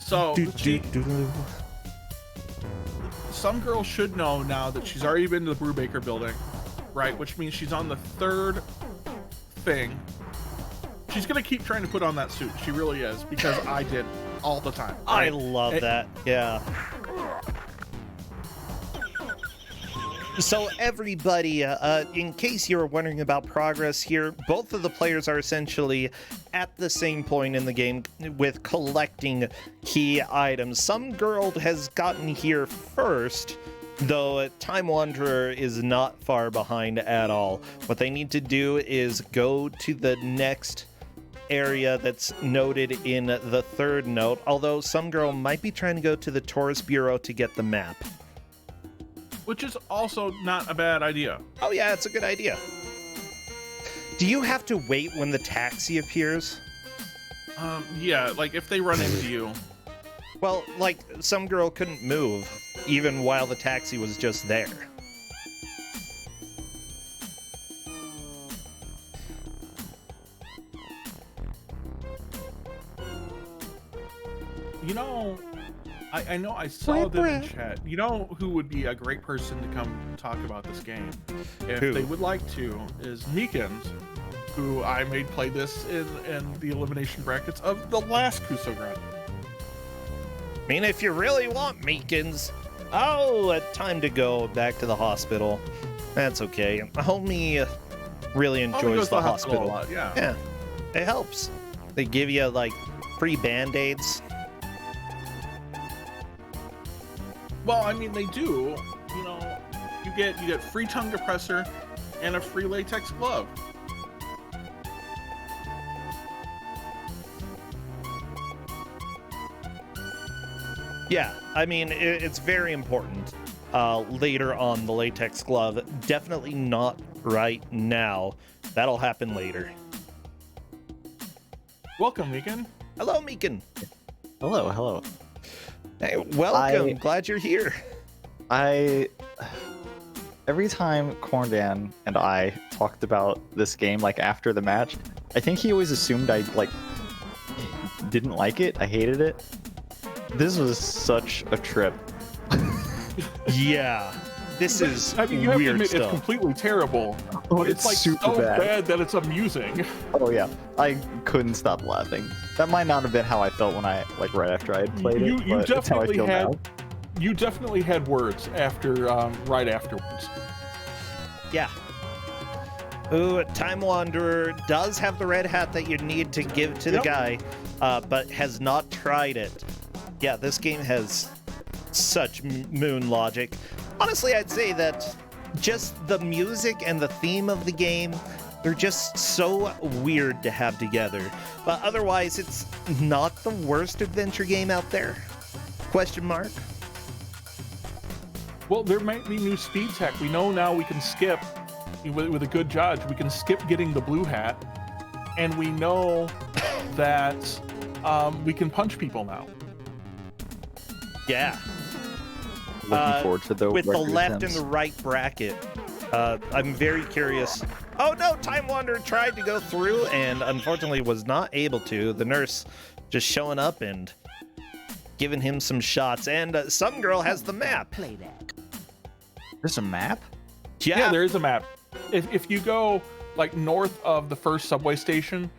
So some girl should know now that she's already been to the Brubaker building, right? Which means she's on the third thing. She's gonna keep trying to put on that suit. She really is, because I did all the time. I right? love that. Yeah. So everybody, in case you're wondering about progress here, both of the players are essentially at the same point in the game with collecting key items. Some girl has gotten here first, though Time Wanderer is not far behind at all. What they need to do is go to the next area that's noted in the third note, although some girl might be trying to go to the Tourist Bureau to get the map. Which is also not a bad idea. Oh yeah, it's a good idea. Do you have to wait when the taxi appears? Yeah, like if they run into you. Well, like, some girl couldn't move, even while the taxi was just there. You know, I know I saw them in chat. You know who would be a great person to come talk about this game, if Who? they would like to, is Meekins, who I made play this in the elimination brackets of the last Ku5ogrande. I mean, if you really want Meekins. Oh, time to go back to the hospital. That's okay. Homie really Homie enjoys goes to the hospital hospital. a lot, yeah. Yeah, it helps. They give you, like, free Band-Aids. Well, I mean, they do. You know, you get free tongue depressor and a free latex glove. Yeah, I mean, it's very important later on, the latex glove. Definitely not right now. That'll happen later. Welcome, Meekin. Hello, Meekin. Hello, hello. Hey, welcome. I- Glad you're here. Every time Corndan and I talked about this game, like after the match, I think he always assumed I like didn't like it. I hated it. This was such a trip. Yeah. This is I mean, you have to weird admit stuff. it's completely terrible. Oh, But it's like super so bad. bad that it's amusing. Oh yeah, I couldn't stop laughing. That might not have been how I felt when I like right after I had played You it. But it's how I definitely feel had now. you definitely had words after right afterwards. Yeah. Ooh, Time Wanderer does have the red hat that you need to give to the Yep. guy, but has not tried it. Yeah, this game has such moon logic. Honestly, I'd say that just the music and the theme of the game, they're just so weird to have together. But otherwise, it's not the worst adventure game out there. Question mark? Well, there might be new speed tech. We know now we can skip with a good judge. We can skip getting the blue hat, and we know that we can punch people now. Yeah. Looking forward to the with the record left attempts. and the right bracket. I'm very curious. Oh no, Time Wanderer tried to go through and unfortunately was not able to. The nurse just showing up and giving him some shots. And some girl has the map. Play that. There's a map? Yeah, there is a map. If you go like north of the first subway station,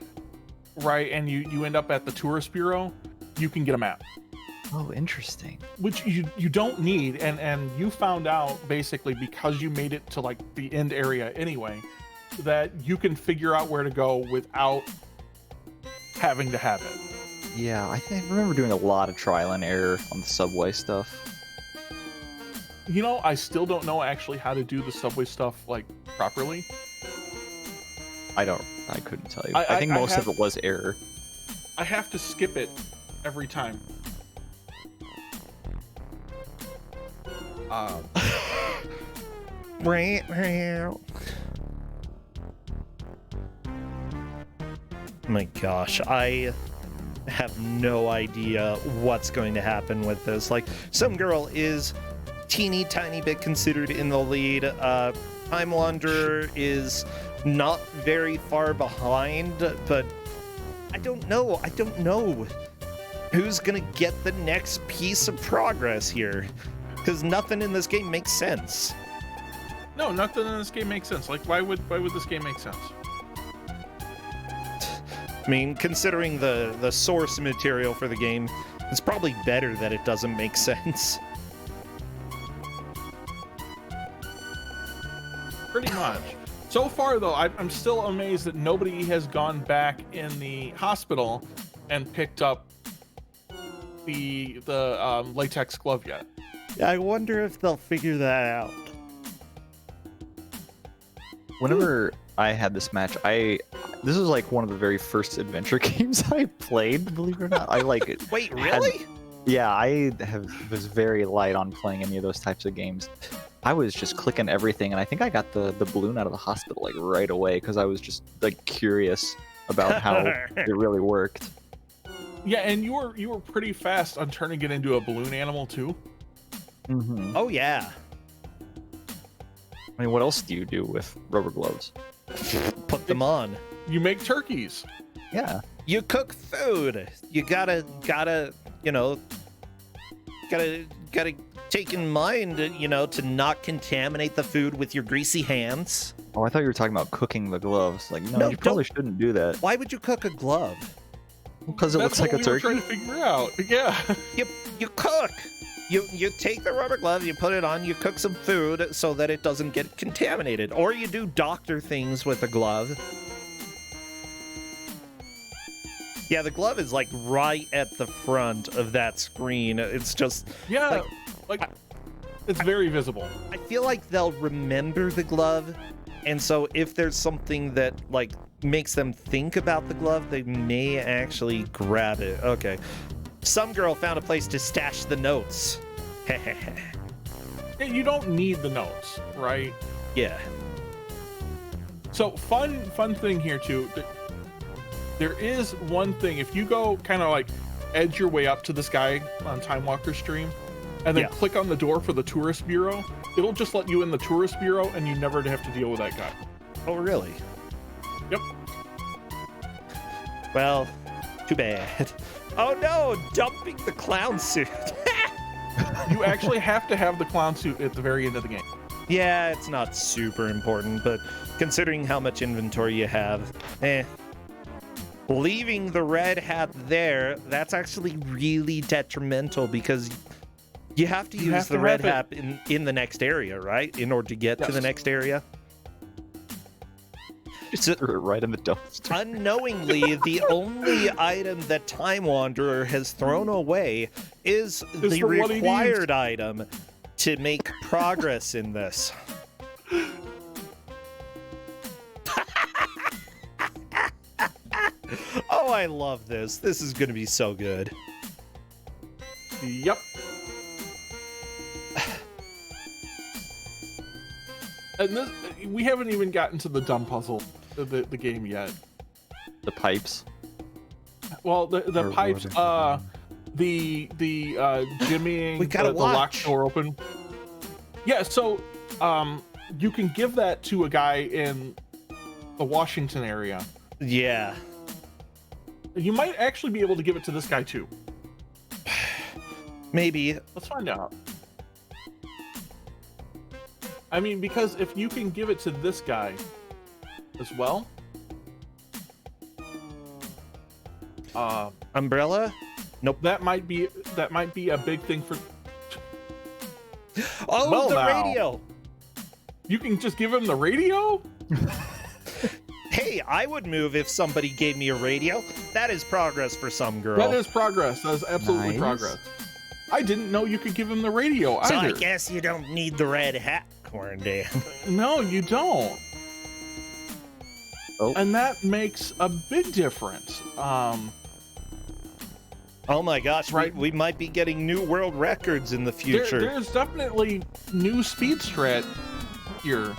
right, and you end up at the tourist bureau, you can get a map. Oh, interesting. Which you don't need, and you found out basically because you made it to like the end area anyway, that you can figure out where to go without having to have it. Yeah, I remember doing a lot of trial and error on the subway stuff. You know, I still don't know actually how to do the subway stuff like properly. I couldn't tell you. I- I think I most have- of it was error. I have to skip it every time. My gosh, I have no idea what's going to happen with this. Like, some girl is teeny tiny bit considered in the lead. Time Wanderer is not very far behind, but I don't know. I don't know who's gonna get the next piece of progress here, because nothing in this game makes sense. No, nothing in this game makes sense. Like, why would this game make sense? I mean, considering the source material for the game, it's probably better that it doesn't make sense. Pretty much. So far, though, I'm still amazed that nobody has gone back in the hospital and picked up the latex glove yet. I wonder if they'll figure that out. Whenever I had this match, this was like one of the very first adventure games I played, believe it or not. I like it. Wait, really? Yeah, I was very light on playing any of those types of games. I was just clicking everything, and I think I got the balloon out of the hospital like right away because I was just like curious about how it really worked. Yeah, and you were pretty fast on turning it into a balloon animal too. Mm-hmm. Oh, yeah. I mean, what else do you do with rubber gloves? Put them on. You make turkeys. Yeah. You cook food. You gotta, you know, gotta take in mind, you know, to not contaminate the food with your greasy hands. Oh, I thought you were talking about cooking the gloves. Like, no, No, you probably don't- shouldn't do that Why would you cook a glove? because it That's looks like what a we were turkey. trying to figure out. Yeah. You cook. You take the rubber glove, you put it on, you cook some food so that it doesn't get contaminated. Or you do doctor things with a glove. Yeah, the glove is like right at the front of that screen. It's just, Yeah. Like it's very visible. I feel like they'll remember the glove. And so if there's something that like makes them think about the glove, they may actually grab it. Okay. Some girl found a place to stash the notes. Yeah, you don't need the notes, right? Yeah. So fun thing here too. There is one thing. If you go kind of like edge your way up to this guy on Time Walker's stream, and then Yeah. click on the door for the tourist bureau, it'll just let you in the tourist bureau, and you never have to deal with that guy. Oh, really? Yep. Well, too bad. Oh no, dumping the clown suit. You actually have to have the clown suit at the very end of the game. Yeah, it's not super important, but considering how much inventory you have, leaving the red hat there, that's actually really detrimental because you have to You use have the to red have hat in the next area, right? In order to get to the Yes. next area. Just threw it right in the dumpster. Unknowingly, the only item that Time Wanderer has thrown away is the the one he needs. required item to make progress in this. Oh, I love this. This is going to be so good. Yep. And this, we haven't even gotten to the dumb puzzle of the game yet. The pipes. Well, the Or pipes, whatever. the jimmying We gotta the lock watch. door open. Yeah, so you can give that to a guy in the Washington area. Yeah. You might actually be able to give it to this guy too. Maybe. Let's find out. I mean, because if you can give it to this guy as well, Umbrella? Nope. that might be a big thing for. Oh, Well, the now. radio. You can just give him the radio. Hey, I would move if somebody gave me a radio. That is progress for some girl. That is progress. That is absolutely Nice. progress. I didn't know you could give him the radio So I either. guess you don't need the red hat, Quarantine. No, you don't. Oh. And that makes a big difference. Oh my gosh, Right. we might be getting new world records in the future. There's definitely new speed strat here.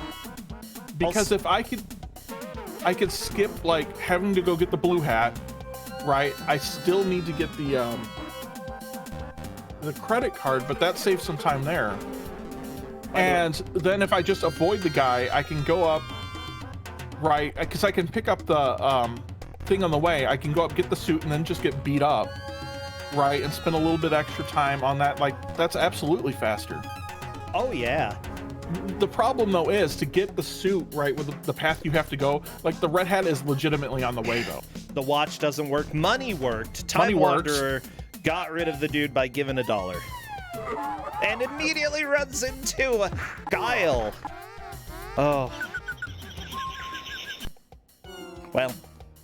Because if I could skip like having to go get the blue hat, right? I still need to get the credit card, but that saves some time there. And then if I just avoid the guy, I can go up, right? Because I can pick up the thing on the way. I can go up, get the suit, and then just get beat up, right? And spend a little bit extra time on that. Like, that's absolutely faster. Oh yeah. The problem, though, is to get the suit, right, with the path you have to go, like, the red hat is legitimately on the way, though. The watch doesn't work. Money worked. Time Money works. Wanderer got rid of the dude by giving $1. And immediately runs into Guile. Oh. Well,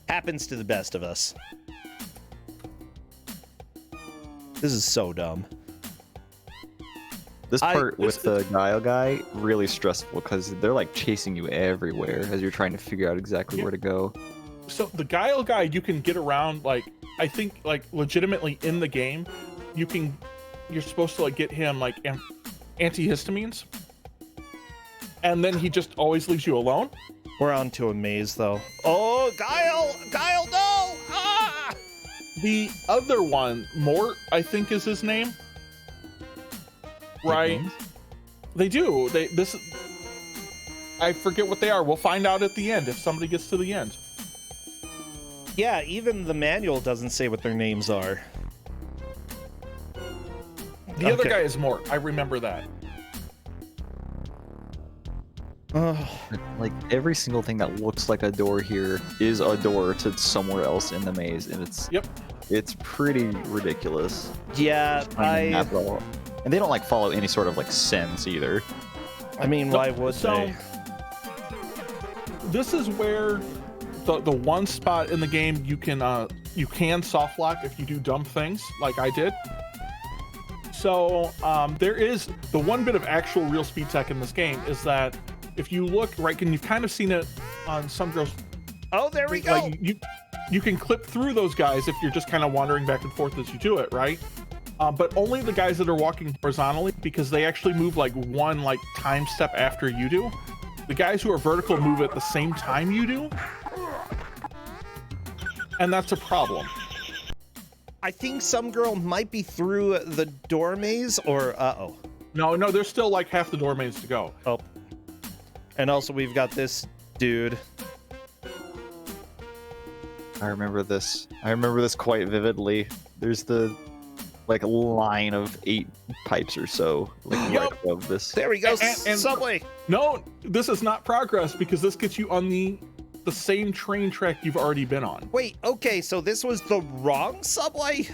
happens to the best of us. This is so dumb. This part with the Guile guy, really stressful because they're like chasing you everywhere as you're trying to figure out exactly where to go. So the Guile guy, you can get around, like, I think, like, legitimately in the game, you're supposed to, like, get him, like, antihistamines. And then he just always leaves you alone. We're on to a maze, though. Oh, Guile! Guile, no! Ah! The other one, Mort, I think is his name. Right? Nicknames? They do. I forget what they are. We'll find out at the end if somebody gets to the end. Yeah, even the manual doesn't say what their names are. The other Okay. guy is Mort. I remember that. Oh, Like every single thing that looks like a door here is a door to somewhere else in the maze, and it's pretty ridiculous. yeah, Trying to map it all. And they don't like follow any sort of like sense either. I mean, why would they? This is where the one spot in the game you can soft lock if you do dumb things like I did. So there is the one bit of actual real speed tech in this game is that if you look right, and you've kind of seen it on some girls. Oh, there we go. Like you can clip through those guys if you're just kind of wandering back and forth as you do it, right? But only the guys that are walking horizontally, because they actually move like one like time step after you do. The guys who are vertical move at the same time you do, and that's a problem. I think some girl might be through the door maze, or uh-oh. No, there's still like half the door maze to go. Oh. And also we've got this dude. I remember this. I remember this quite vividly. There's the like line of 8 pipes or so, like right above this. There we go. And Subway. No, this is not progress because this gets you on the same train track you've already been on. Wait, okay, so this was the wrong subway?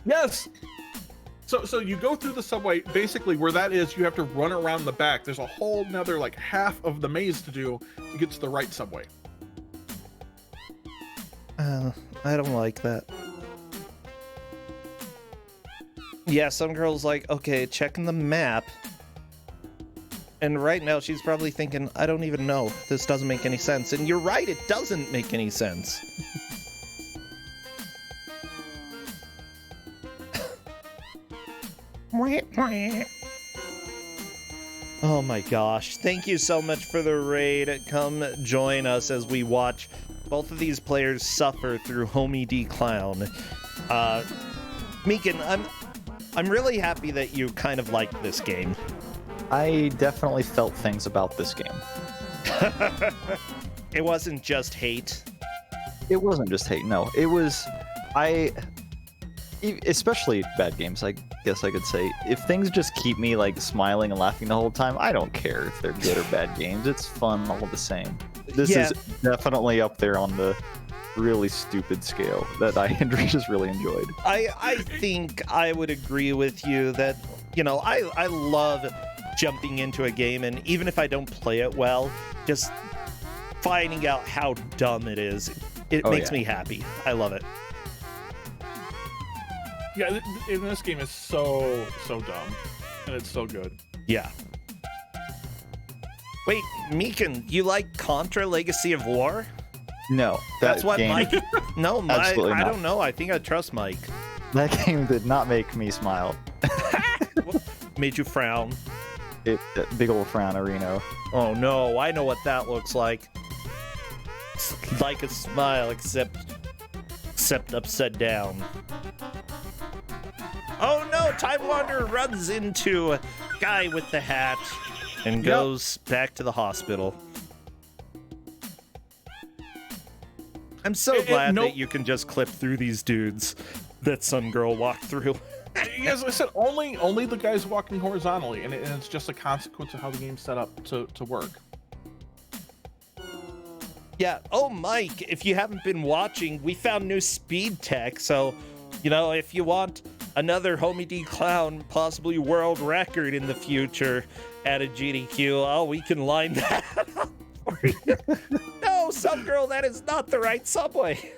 Yes. So you go through the subway, basically where that is, you have to run around the back. There's a whole nother like half of the maze to do to get to the right subway. I don't like that. Yeah, some girl's like, okay, checking the map. And right now she's probably thinking, I don't even know. This doesn't make any sense. And you're right, it doesn't make any sense. Oh my gosh. Thank you so much for the raid. Come join us as we watch both of these players suffer through Homie D Clown. Meekin, I'm really happy that you kind of liked this game. I definitely felt things about this game. It wasn't just hate. It wasn't just hate, no. It was... especially bad games, I guess I could say. If things just keep me like smiling and laughing the whole time, I don't care if they're good or bad games. It's fun all the same. This is definitely up there on the really stupid scale that I just really enjoyed. I think I would agree with you that, you know, I love jumping into a game, and even if I don't play it well, just finding out how dumb it is, it makes me happy. I love it. Yeah, and this game is so dumb, and it's so good. Yeah. Wait, Meekin, you like Contra Legacy of War? No, That's what game, Mike... No, Mike, Absolutely I not. don't know. I think I trust Mike. That game did not make me smile. Made you frown. That big old frown, Reno. Oh no, I know what that looks like. It's like a smile, except upside down. Oh no, Time Wanderer runs into a guy with the hat and goes back to the hospital. I'm so glad that you can just clip through these dudes that some girl walked through. As I said, only the guys walking horizontally, and it's just a consequence of how the game's set up to work. Yeah. Oh, Mike, if you haven't been watching, we found new speed tech. So, you know, if you want another Homie D Clown, possibly world record in the future at a GDQ, oh, we can line that up for you. No, some girl, that is not the right subway.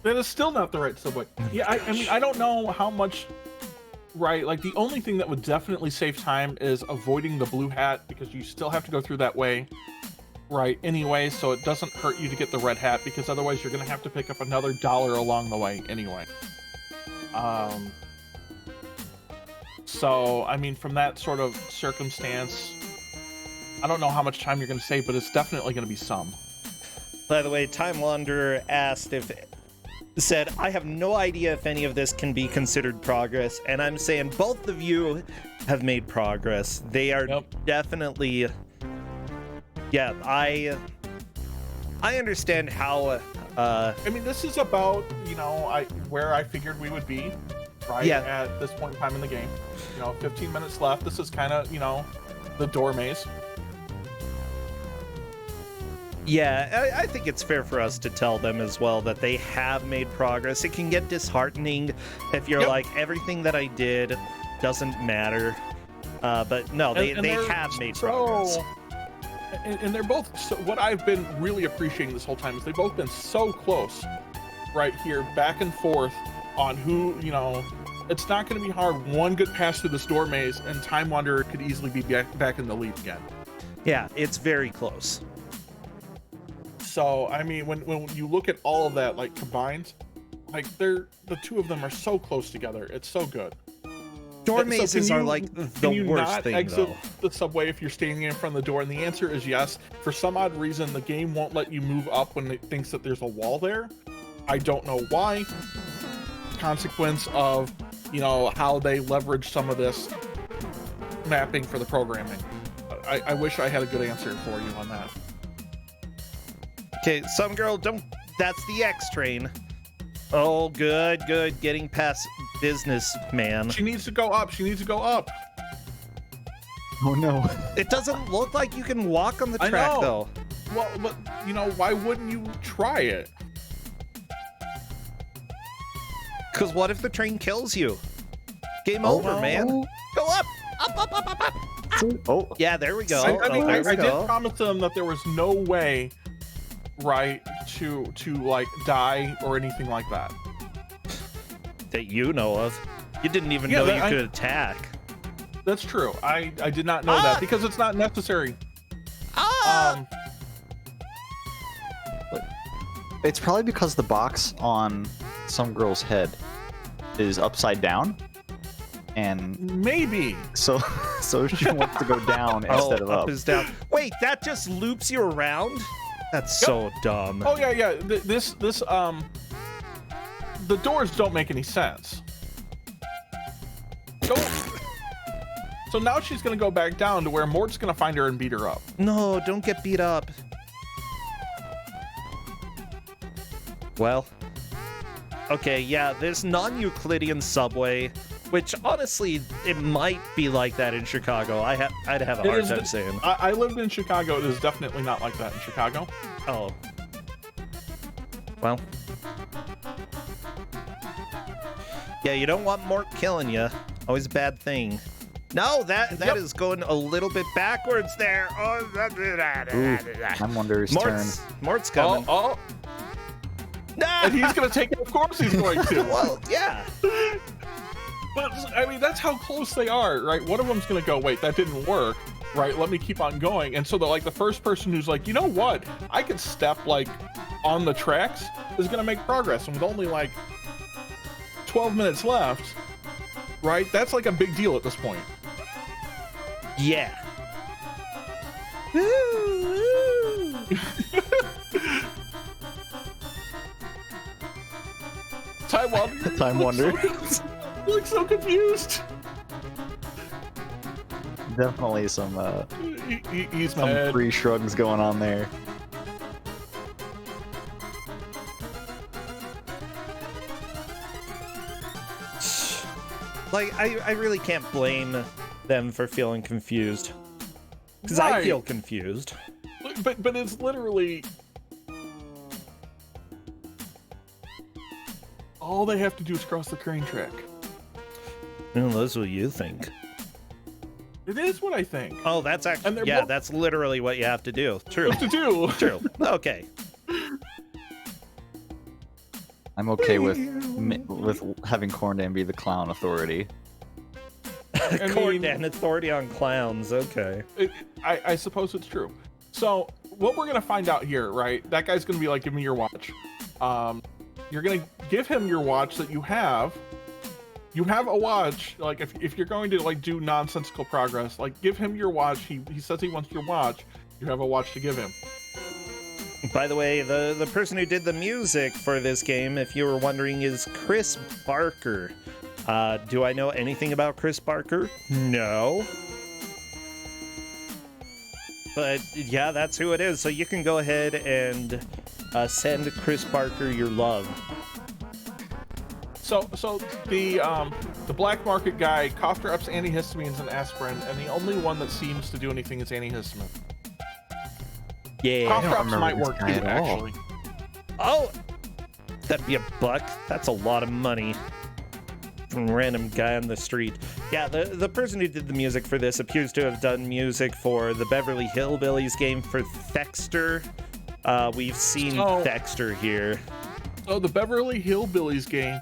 That is still not the right subway. Yeah, I mean, I don't know how much... Right, like the only thing that would definitely save time is avoiding the blue hat, because you still have to go through that way, right, anyway, so it doesn't hurt you to get the red hat, because otherwise you're going to have to pick up another $1 along the way anyway. So, I mean, from that sort of circumstance, I don't know how much time you're going to save, but it's definitely going to be some. By the way, Time Wanderer asked said, I have no idea if any of this can be considered progress, and I'm saying both of you have made progress. They are definitely... Yeah, I understand how... I mean, this is about, you know, where I figured we would be, right, at this point in time in the game. You know, 15 minutes left. This is kind of, you know, the door maze. Yeah, I think it's fair for us to tell them as well that they have made progress. It can get disheartening if you're like, everything that I did doesn't matter. But no, they have made progress. And they're both, so what I've been really appreciating this whole time is they've both been so close right here, back and forth on who, you know, it's not going to be hard. One good pass through this door maze and Time Wanderer could easily be back in the lead again. Yeah, it's very close. So, I mean, when you look at all of that, like, combined, like, the two of them are so close together. It's so good. Door mazes are, like, the worst thing, exit the subway if you're standing in front of the door? And the answer is yes. For some odd reason, the game won't let you move up when it thinks that there's a wall there. I don't know why. consequence of, you know, how they leverage some of this mapping for the programming. I wish I had a good answer for you on that. Okay, some girl, don't. That's the X train. Oh, good, good. Getting past businessman. She needs to go up. She needs to go up. Oh no. It doesn't look like you can walk on the I track, know. though. Well, but you know, why wouldn't you try it? Because what if the train kills you? Game Oh, over, no. man. Go up! Up, up, up, up, up! Oh, Yeah, there we go. I mean, there we I did go. promise them that there was no way, right, to like die or anything like that. That you know of. You didn't even Yeah, know that you I- could attack. That's true. I did not know that because it's not necessary. Ah! it's probably because the box on some girl's head is upside down, and Maybe. so she wants to go down instead of up up. is down. Wait, that just loops you around? That's so dumb. Oh yeah, yeah. This the doors don't make any sense. Don't. So now she's gonna go back down to where Mort's gonna find her and beat her up. No, don't get beat up. Well, okay, yeah, this non-Euclidean subway, which honestly, it might be like that in Chicago. I'd have a It hard is time the- saying. I lived in Chicago. It is definitely not like that in Chicago. Oh. Well. Yeah, you don't want Mort killing you. Always a bad thing. No, that is going a little bit backwards there. Oh, I'm Wonder's turn. Mort's coming. Oh, Nah! and he's gonna take it. Of course he's going to. Well, yeah. But I mean, that's how close they are, right? One of them's gonna go, wait, that didn't work, right? Let me keep on going. And so they're like the first person who's like, you know what? I could step like on the tracks is gonna make progress. And with only like 12 minutes left, right? That's like a big deal at this point. Yeah. Time Wander. Time Wander. You look so confused. Definitely some He's some mad. free shrugs going on there. Like, I really can't blame them for feeling confused. Because I Right. feel confused. But it's literally all they have to do is cross the crane track. Well, that's what you think. It is what I think. Oh, that's And actually, they're yeah, both- that's literally what you have to do. True. What to do? True. Okay. I'm okay with having Corndan be the clown authority. I Court mean, and authority on clowns. Okay. I suppose it's true. So what we're gonna find out here, right? That guy's gonna be like, "Give me your watch." You're gonna give him your watch that you have. You have a watch. Like if you're going to like do nonsensical progress, like give him your watch. He says he wants your watch. You have a watch to give him. By the way, the person who did the music for this game, if you were wondering, is Chris Barker. Do I know anything about Chris Barker? No. But yeah, that's who it is. So you can go ahead and send Chris Barker your love. So the black market guy cough drops antihistamines and aspirin, and the only one that seems to do anything is antihistamine. Yeah. Cough don't drops remember might this work guy too, at all. actually. Oh, that'd be $1. That's a lot of money from a random guy on the street. Yeah, the person who did the music for this appears to have done music for the Beverly Hillbillies game for Thexter. We've seen So- Thexter here. So the Beverly Hillbillies game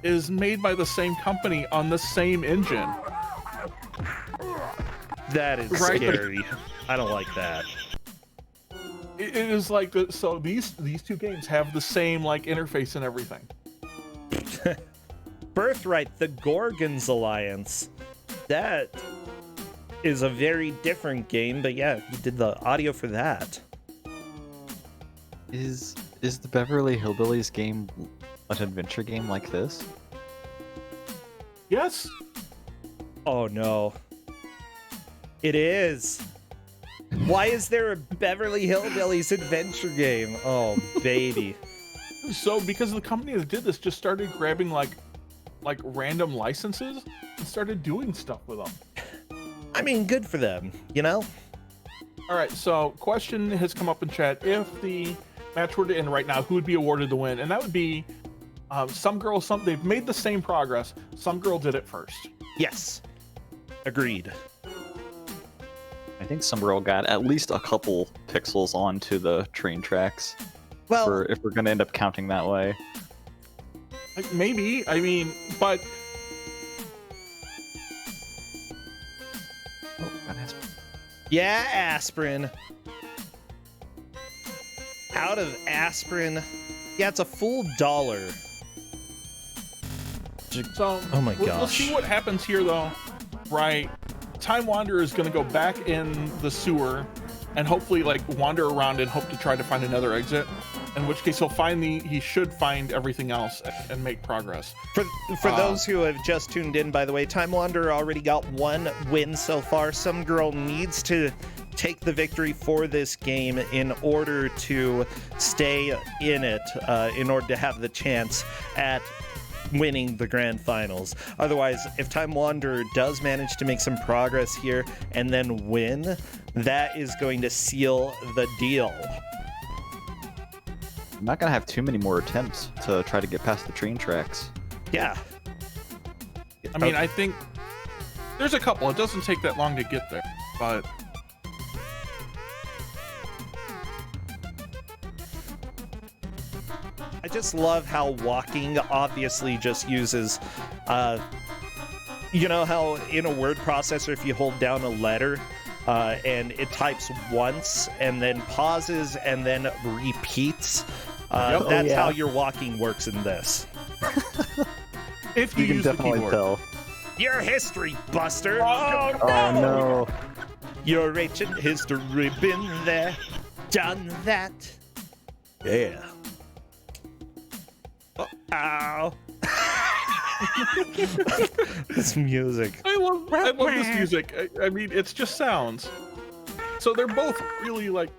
is made by the same company on the same engine. That is Right, but- scary. I don't like that. It is like so these two games have the same like interface and everything. Birthright, the Gorgons Alliance. That is a very different game, but yeah, he did the audio for that. Is the Beverly Hillbillies game an adventure game like this? Yes. Oh no. It is. Why is there a Beverly Hillbillies adventure game? Oh, baby. So because the company that did this just started grabbing like random licenses and started doing stuff with them. I mean, good for them, you know? All right, so question has come up in chat. If the match were to end right now, who would be awarded the win? And that would be some girl. They've made the same progress. Some girl did it first. Yes. Agreed. I think some girl got at least a couple pixels onto the train tracks. Well, If we're gonna end up counting that way. Like, maybe. I mean, but Oh, got aspirin. yeah, aspirin. Out of aspirin. Yeah, it's a full $1. so Oh my Let's gosh. see what happens here, though. Right, Time Wanderer is going to go back in the sewer and hopefully like wander around and hope to try to find another exit. In which case, he should find everything else and make progress. For those who have just tuned in, by the way, Time Wanderer already got 1 win so far. Some girl needs to take the victory for this game in order to stay in it, in order to have the chance at winning the grand finals. Otherwise, if Time Wanderer does manage to make some progress here and then win, that is going to seal the deal. I'm not gonna have too many more attempts to try to get past the train tracks. Yeah. I mean, I think there's a couple. It doesn't take that long to get there, but I just love how walking obviously just uses, you know how in a word processor, if you hold down a letter and it types once and then pauses and then repeats, that's how your walking works in this. if you You can use the definitely keyboard. tell. Your history, Buster! Oh, Oh no! Your ancient history, been there, done that. Yeah. Oh, ow. This music. I love this music. I mean, it's just sounds. So they're both really like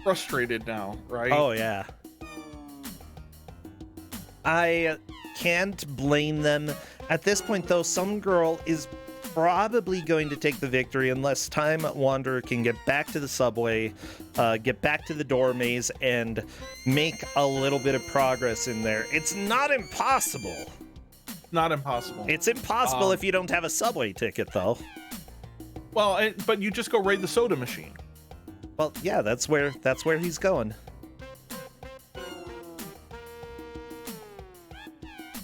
frustrated now, right? Oh, yeah. I can't blame them. At this point, though, some girl is probably going to take the victory unless Time Wanderer can get back to the subway, get back to the door maze, and make a little bit of progress in there. It's not impossible. Not impossible. It's impossible if you don't have a subway ticket, though. Well, but you just go raid the soda machine. Well, yeah, that's where he's going.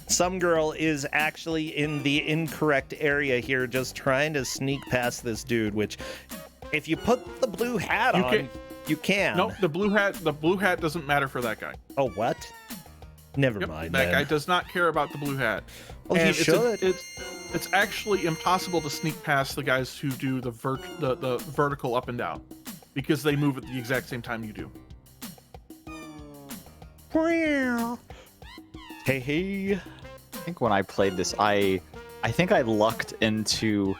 Some girl is actually in the incorrect area here, just trying to sneak past this dude, which if you put the blue hat on, you can. No, the blue hat doesn't matter for that guy. Oh, what? Never Yep, mind. that then. guy does not care about the blue hat. Well, he should. It's actually impossible to sneak past the guys who do the vertical up and down because they move at the exact same time you do. Hey, hey. I think when I played this, I think I lucked into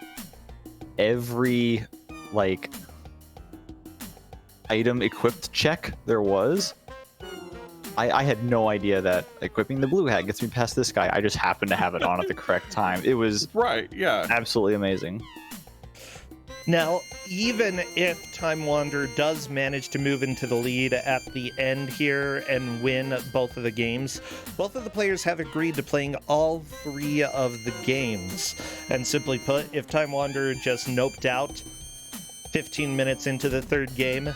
every like item equipped check there was. I had no idea that equipping the blue hat gets me past this guy. I just happened to have it on at the correct time. It was Right, yeah. absolutely amazing. Now, even if Time Wanderer does manage to move into the lead at the end here and win both of the games, both of the players have agreed to playing all 3 of the games. And simply put, if Time Wanderer just noped out 15 minutes into the 3rd game,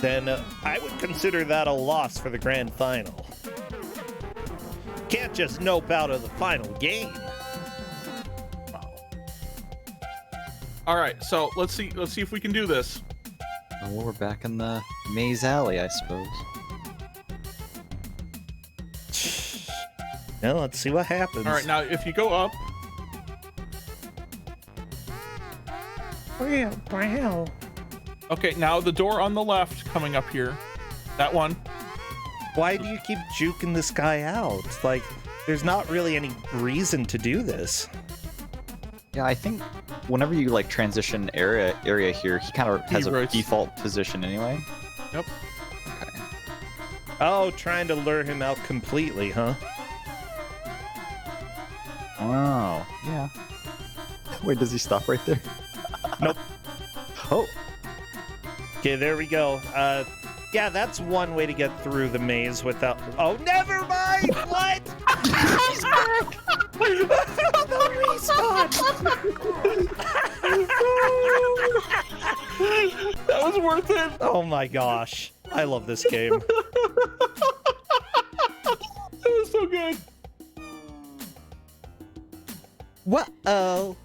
then I would consider that a loss for the grand final. Can't just nope out of the final game. All right, so let's see if we can do this. Well, we're back in the maze alley, I suppose. Now let's see what happens. All right, now if you go up, okay, now the door on the left coming up here, that one. Why do you keep juking this guy out? Like, there's not really any reason to do this. Yeah, I think whenever you like transition area here, he kind of has a rotates. default position anyway. Yep. Okay. Oh, trying to lure him out completely, huh? Oh, yeah. Wait, does he stop right there? Nope. Oh, Okay, there we go. Yeah, that's one way to get through the maze without. Oh, never mind. What? He's back. The respawn. That was worth it. Oh my gosh, I love this game. That was so good. Whoa.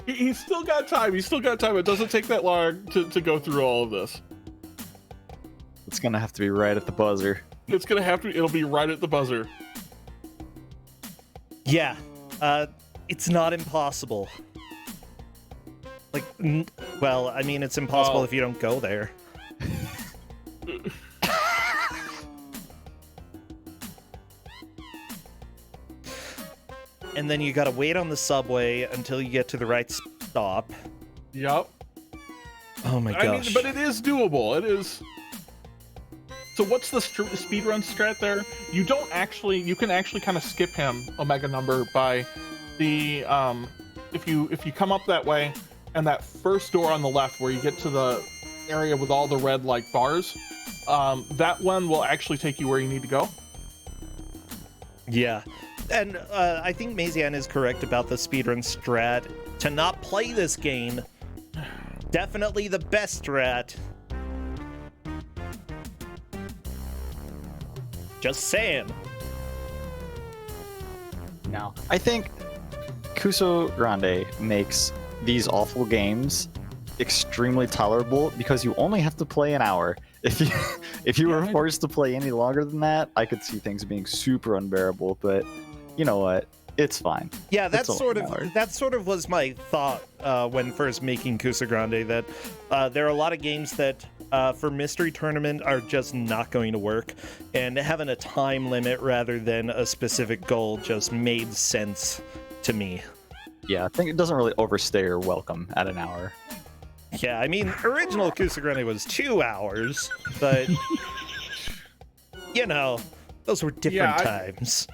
He's still got time. He's still got time. It doesn't take that long to go through all of this. it's gonna have to be right at the buzzer. It's gonna have to. It'll be right at the buzzer. Yeah, it's not impossible. Like, well, I mean, it's impossible Oh. if you don't go there. And then you gotta wait on the subway until you get to the right stop. Yep. Oh my I mean, gosh. but it is doable. It is. So what's the speedrun strat there? You don't actually. You can actually kind of skip him, Omega Number, by the if you come up that way and that first door on the left where you get to the area with all the red like bars, that one will actually take you where you need to go. Yeah. And I think Mazian is correct about the speedrun strat. To not play this game, definitely the best strat. Just saying. No, I think Ku5ogrande makes these awful games extremely tolerable because you only have to play an hour. If you were forced to play any longer than that, I could see things being super unbearable. But you know what? It's fine. Yeah, It's only an hour. that sort of was my thought when first making Ku5ogrande, that there are a lot of games that for Mystery Tournament are just not going to work, and having a time limit rather than a specific goal just made sense to me. Yeah, I think it doesn't really overstay your welcome at an hour. Yeah, I mean, original Ku5ogrande was 2 hours, but you know, those were different times.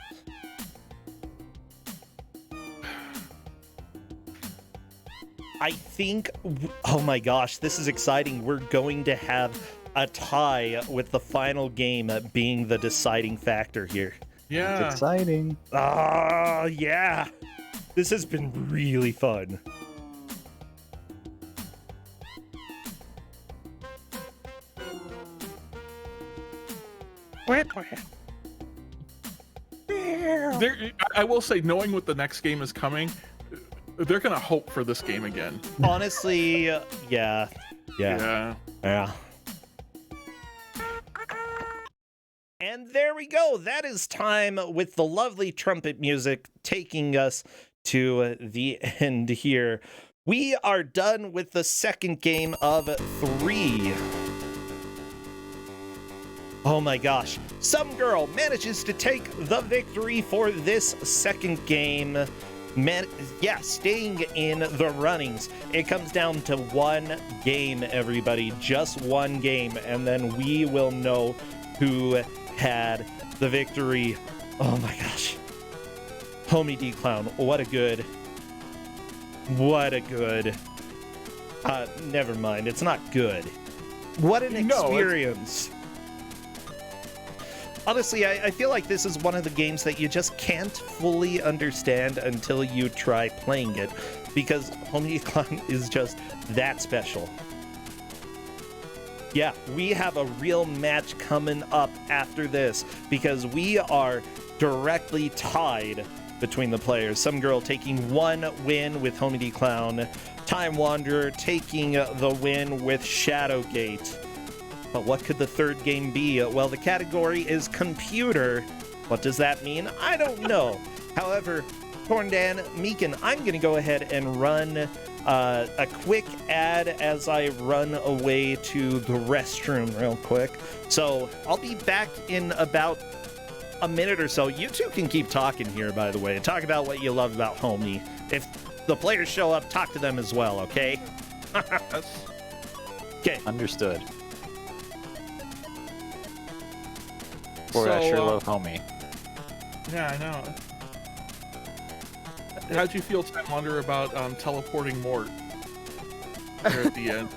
I think, oh my gosh, this is exciting. We're going to have a tie with the final game being the deciding factor here. Yeah. It's exciting. Ah, yeah. This has been really fun. I will say, knowing what the next game is coming, they're gonna hope for this game again. Honestly, yeah. Yeah. And there we go. That is time with the lovely trumpet music taking us to the end here. We are done with the second game of 3. Oh my gosh. Some girl manages to take the victory for this second game. Staying in the runnings. It comes down to one game, everybody. Just one game. And then we will know who had the victory. Oh my gosh. Homie D Clown, what a good. Never mind. It's not good. What an experience. Honestly, I feel like this is one of the games that you just can't fully understand until you try playing it, because Homie Clown is just that special. Yeah, we have a real match coming up after this, because we are directly tied between the players. Some Girl taking 1 win with Homie D Clown, Time Wanderer taking the win with Shadowgate. But what could the third game be? Well, the category is computer. What does that mean? I don't know. However, Torndan, Meekin, I'm going to go ahead and run a quick ad as I run away to the restroom real quick. So I'll be back in about a minute or so, you two can keep talking here, by the way. Talk about what you love about Homie. If the players show up, talk to them as well, okay? Okay. Understood. Boy, I sure love Homie. Yeah, I know. How'd you feel, Time Wonder, about teleporting Mort there at the end?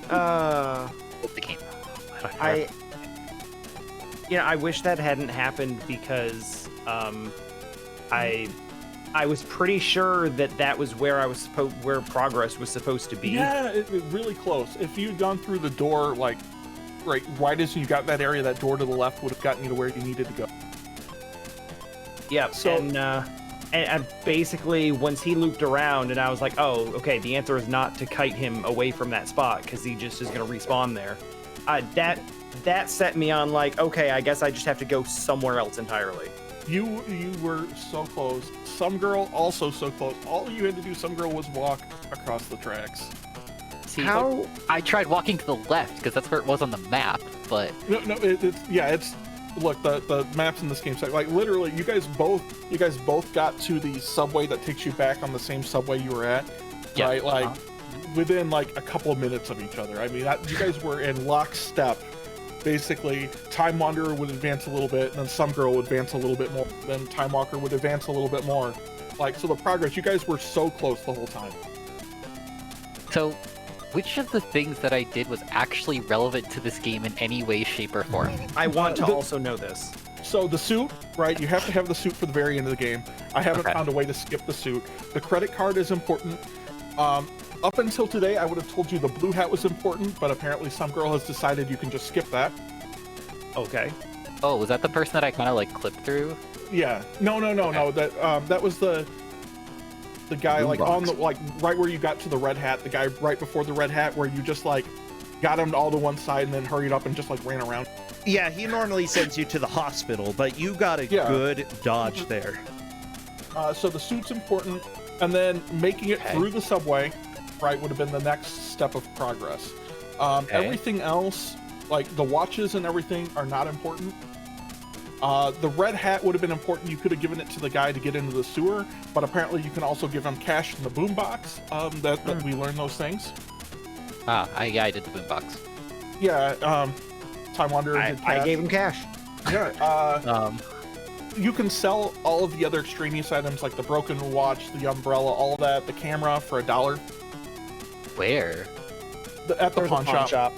The game. I wish that hadn't happened because I was pretty sure that was where where progress was supposed to be. Yeah, it really close. If you'd gone through the door, like right as you got that area, that door to the left would have gotten you to where you needed to go. Yeah. So, and basically, once he looped around, and I was like, oh, okay, the answer is not to kite him away from that spot because he just is going to respawn there. That set me on like, okay, I guess I just have to go somewhere else entirely. You were so close. Some girl also so close. All you had to do, some girl, was walk across the tracks. See, I tried walking to the left because that's where it was on the map, but No, it's look, the maps in this game say, like, literally, you guys both got to the subway that takes you back on the same subway you were at, Yeah. right? Like within like a couple of minutes of each other. I mean, you guys were in lockstep. Basically, Time Wanderer would advance a little bit, and then some girl would advance a little bit more. Then Time Walker would advance a little bit more. Like, so the progress, you guys were so close the whole time. So, which of the things that I did was actually relevant to this game in any way, shape, or form? I want to also know this. So the suit, right? You have to have the suit for the very end of the game. I haven't found a way to skip the suit. The credit card is important. Up until today, I would have told you the blue hat was important, but apparently some girl has decided you can just skip that. Okay. Oh, was that the person that I kind of like clipped through? Yeah. No. That was the guy like on the right where you got to the red hat. The guy right before the red hat, where you just like got him all to one side and then hurried up and just like ran around. Yeah, he normally sends you to the hospital, but you got a good dodge there. So the suit's important, and then making it through the subway, right, would have been the next step of progress. Everything else, like the watches and everything, are not important. The red hat would have been important. You could have given it to the guy to get into the sewer, but apparently you can also give him cash in the boombox. That we learned those things. I did the boombox. Yeah, Time Wanderer did cash. I gave him cash. Yeah. You can sell all of the other extraneous items like the broken watch, the umbrella, all that, the camera for $1. Where? At the pawn shop.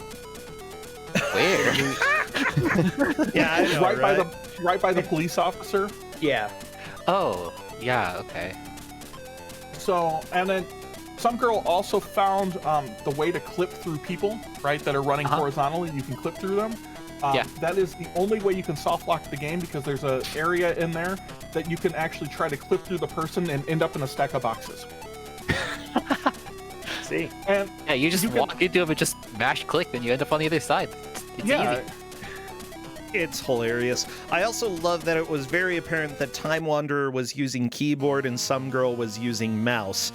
Where? Yeah, I know, right by the police officer. Yeah. Oh, yeah, okay. So, and then some girl also found the way to clip through people, right, that are running horizontally. You can clip through them. That is the only way you can soft lock the game, because there's an area in there that you can actually try to clip through the person and end up in a stack of boxes. See? And yeah, you just walk into them and just mash click, then you end up on the other side. It's easy. It's hilarious. I also love that it was very apparent that Time Wanderer was using keyboard and some girl was using mouse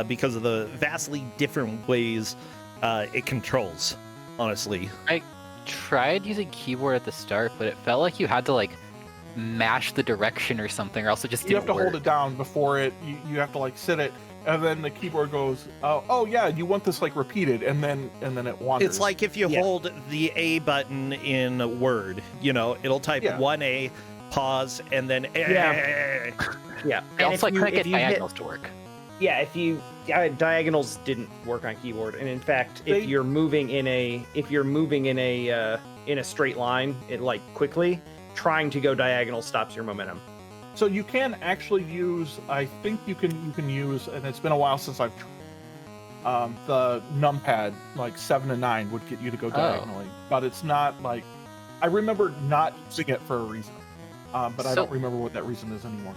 because of the vastly different ways it controls, honestly. I tried using keyboard at the start, but it felt like you had to like mash the direction or something, or else it just didn't work. You have to hold it down before it. You have to like sit it, and then the keyboard goes, "Oh yeah, you want this like repeated," and then it wanders. It's like if you hold the A button in Word, it'll type 1A, pause, and then Yeah. I also couldn't get diagonals to work. Yeah, diagonals didn't work on keyboard, and in fact, if you're moving in a straight line, it like quickly, trying to go diagonal stops your momentum. So you can actually use, I think you can use, and it's been a while since I've the numpad, like 7 and 9 would get you to go diagonally, but it's not like, I remember not using it for a reason, but I don't remember what that reason is anymore.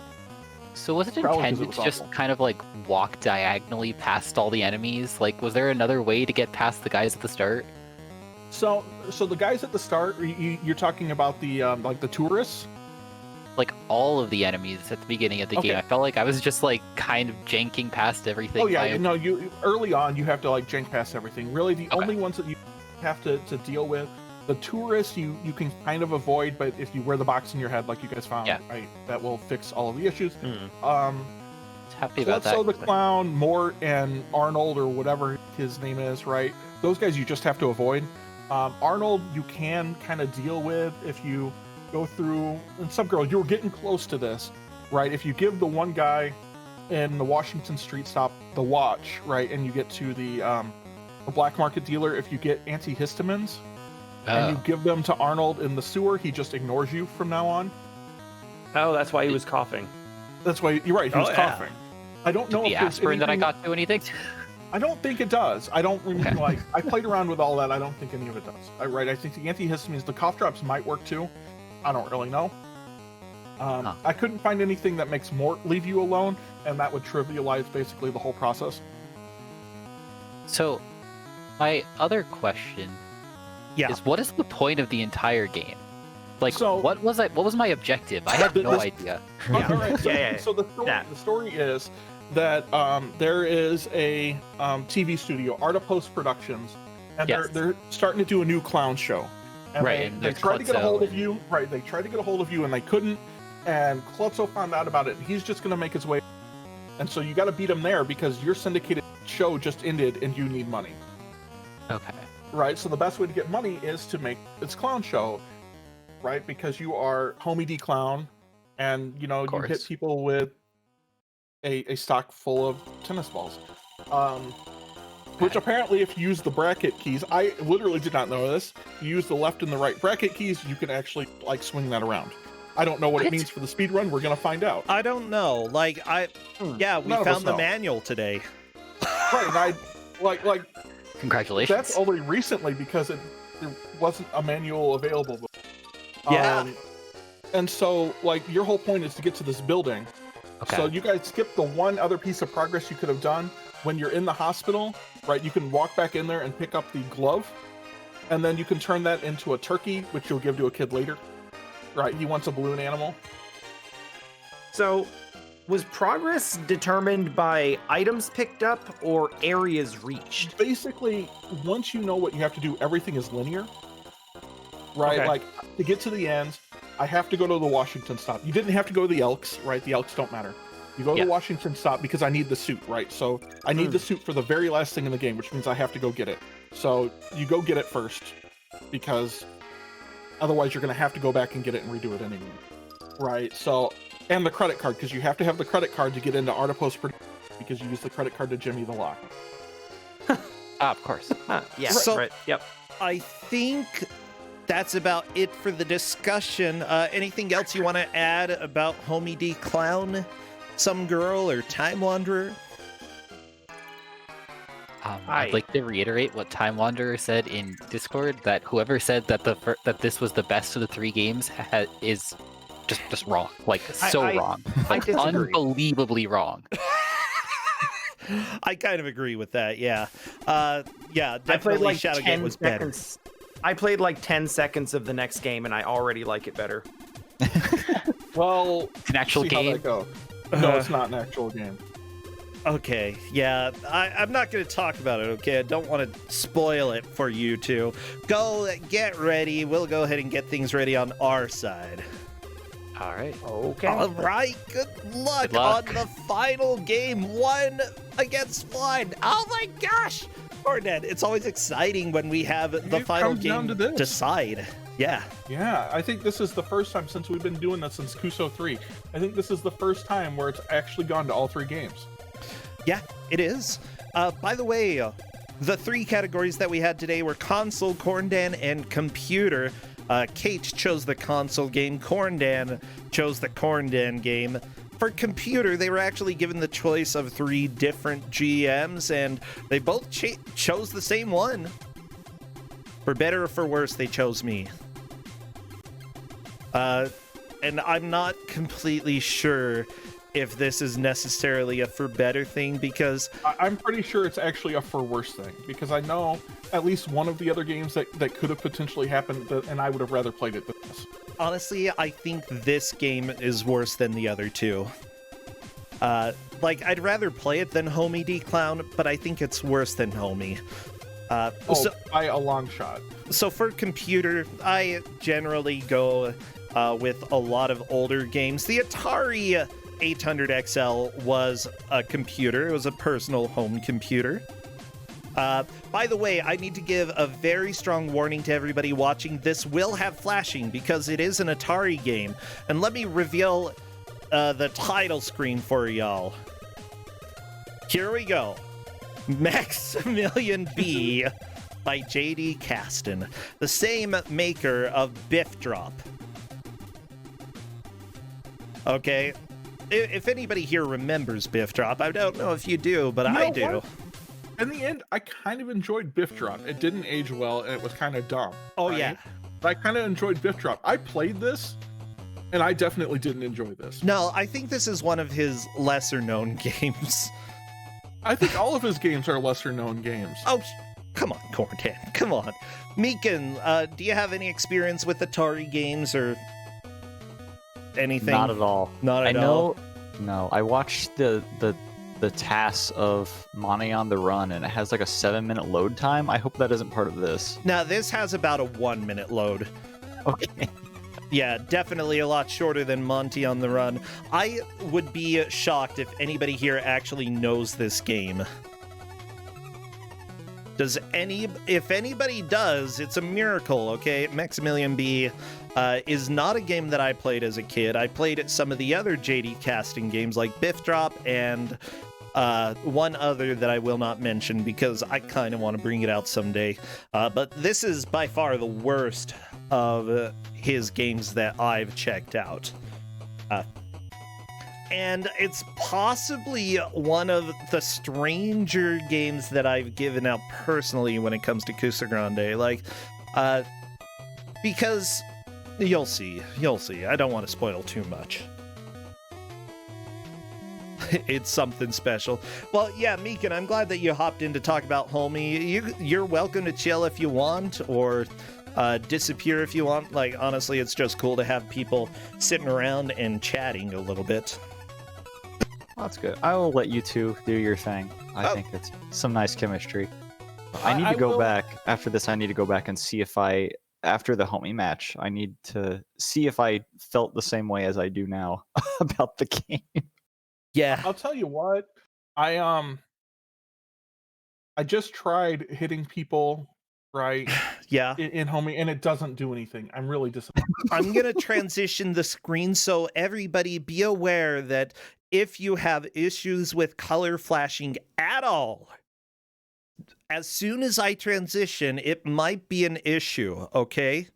So was it intended to just kind of like walk diagonally past all the enemies? Like, was there another way to get past the guys at the start? So the guys at the start, you're talking about the like the tourists? Like all of the enemies at the beginning of the game. I felt like I was just like kind of janking past everything. Oh yeah, no, you early on you have to like jank past everything. Really, the only ones that you have to deal with The tourists you can kind of avoid, but if you wear the box in your head like you guys found, Yeah. right, that will fix all of the issues. Happy about that. Klutzo the Clown, Mort, and Arnold, or whatever his name is, right? Those guys you just have to avoid. Arnold you can kind of deal with if you go through. And some girl, you were getting close to this, right? If you give the one guy in the Washington Street stop the watch, right, and you get to the black market dealer, if you get antihistamines and you give them to Arnold in the sewer, he just ignores you from now on. Oh, that's why he was coughing. That's why you're right. He was yeah. coughing. I don't know the if there's aspirin that I anything- got to anything. I don't think it does. I don't remember. Like, I played around with all that. I don't think any of it does. I think the antihistamines, the cough drops might work too. I don't really know. I couldn't find anything that makes Mort leave you alone, and that would trivialize basically the whole process. So, my other question Yeah. is, what is the point of the entire game? Like, So- what was my objective? I have no idea. Yeah. All right. So, Yeah. so the story is that there is a TV studio, Artipos Productions, and Yes. they're starting to do a new clown show. And Right, they, and they there's tried to get a Klutzo hold of and- you. Right, they tried to get a hold of you and they couldn't. And Klutzo found out about it. He's just going to make his way. And so you got to beat him there because your syndicated show just ended and you need money. Okay. Right, so the best way to get money is to make its clown show, right? Because you are Homie D Clown, and you know you hit course. people with a stock full of tennis balls. Which apparently, if you use the bracket keys, I literally did not know this. You use the left and the right bracket keys, you can actually like swing that around. I don't know what it What? means for the speed run. We're gonna find out. I don't know. Like, yeah, we None of us found the know. manual today. Right, and I like Congratulations. that's only recently because there wasn't a manual available. Yeah. And so, like, your whole point is to get to this building. Okay. So you guys skip the one other piece of progress you could have done when you're in the hospital, right? You can walk back in there and pick up the glove, and then you can turn that into a turkey, which you'll give to a kid later. Right? He wants a balloon animal. So, was progress determined by items picked up or areas reached? Basically, once you know what you have to do, everything is linear. Right? Okay. Like, to get to the end, I have to go to the Washington stop. You didn't have to go to the Elks, right? The Elks don't matter. You go to Yeah. the Washington stop because I need the suit, right? So I need the suit for the very last thing in the game, which means I have to go get it. So you go get it first because otherwise you're going to have to go back and get it and redo it anyway. Right? So, and the credit card, because you have to have the credit card to get into Artipos because you use the credit card to jimmy the lock. Of course. Huh, yeah, So- right. Yep. I think that's about it for the discussion. Anything else you want to add about Homie D Clown, Some Girl, or Time Wanderer? I'd like to reiterate what Time Wanderer said in Discord, that whoever said that that this was the best of the three games is just wrong. Like, so wrong. Like, disagree. unbelievably wrong. I kind of agree with that. Yeah. Yeah. I played Definitely like Shadowgate 10 was better. seconds. I played like 10 seconds of the next game and I already like it better. Well, It's an actual see game. how that goes. No, it's not an actual game. Okay, yeah, I'm not going to talk about it, okay? I don't want to spoil it for you two. Go get ready. We'll go ahead and get things ready on our side. All right. Okay. All right, good luck, Good luck. on the final game, 1 against 1. Oh my gosh! Gordon, it's always exciting when we have the It final comes down game to this. decide. Yeah. Yeah, I think this is the first time since we've been doing this since Ku5ogrande. I think this is the first time where it's actually gone to all three games. Yeah, it is. By the way, the 3 categories that we had today were console, Corndan, and computer. Kate chose the console game. Corndan chose the Corndan game. For computer, they were actually given the choice of 3 different GMs, and they both chose the same one. For better or for worse, they chose me. And I'm not completely sure if this is necessarily a for better thing, because I'm pretty sure it's actually a for worse thing, because I know at least one of the other games that could have potentially happened, and I would have rather played it than this. honestly, I think this game is worse than the other 2. Like, I'd rather play it than Homie D Clown, but I think it's worse than Homie. By a long shot. So for computer, I generally go with a lot of older games. The Atari 800 XL was a computer. It was a personal home computer. By the way, I need to give a very strong warning to everybody watching. This will have flashing because it is an Atari game. And let me reveal the title screen for y'all. Here we go. Maximilian B by J.D. Kasten, the same maker of Biff Drop. Okay, if anybody here remembers Biff Drop, I don't know if you do, but I do. What? In the end, I kind of enjoyed Biff Drop. It didn't age well, and it was kind of dumb. Oh, right? yeah. But I kind of enjoyed Biff Drop. I played this, and I definitely didn't enjoy this. No, I think this is one of his lesser-known games. I think all of his games are lesser-known games. Oh, come on, Corntan, come on. Meekin, do you have any experience with Atari games or anything? Not at all. Not at I all? No, I watched the TAS of Money on the Run, and it has like a 7-minute load time. I hope that isn't part of this. Now, this has about a 1-minute load. Okay. Yeah, definitely a lot shorter than Monty on the Run. I would be shocked if anybody here actually knows this game. If anybody does, it's a miracle, okay? Maximilian B is not a game that I played as a kid. I played some of the other JD Casting games like Biff Drop and one other that I will not mention because I kind of want to bring it out someday. But this is by far the worst of his games that I've checked out. And it's possibly one of the stranger games that I've given out personally when it comes to Ku5ogrande. Like, because you'll see. I don't want to spoil too much. It's something special. Well, yeah, Meekin, I'm glad that you hopped in to talk about Homie. You're welcome to chill if you want, or disappear if you want. Like, honestly, it's just cool to have people sitting around and chatting a little bit. That's good. I will let you two do your thing. I think it's some nice chemistry. I need to go back after this. I need to go back and see if after the Homie match, I need to see if I felt the same way as I do now about the game. Yeah. I'll tell you what. I just tried hitting people right Yeah. in Homie, and it doesn't do anything. I'm really disappointed. I'm going to transition the screen so everybody be aware that if you have issues with color flashing at all, as soon as I transition, it might be an issue, okay?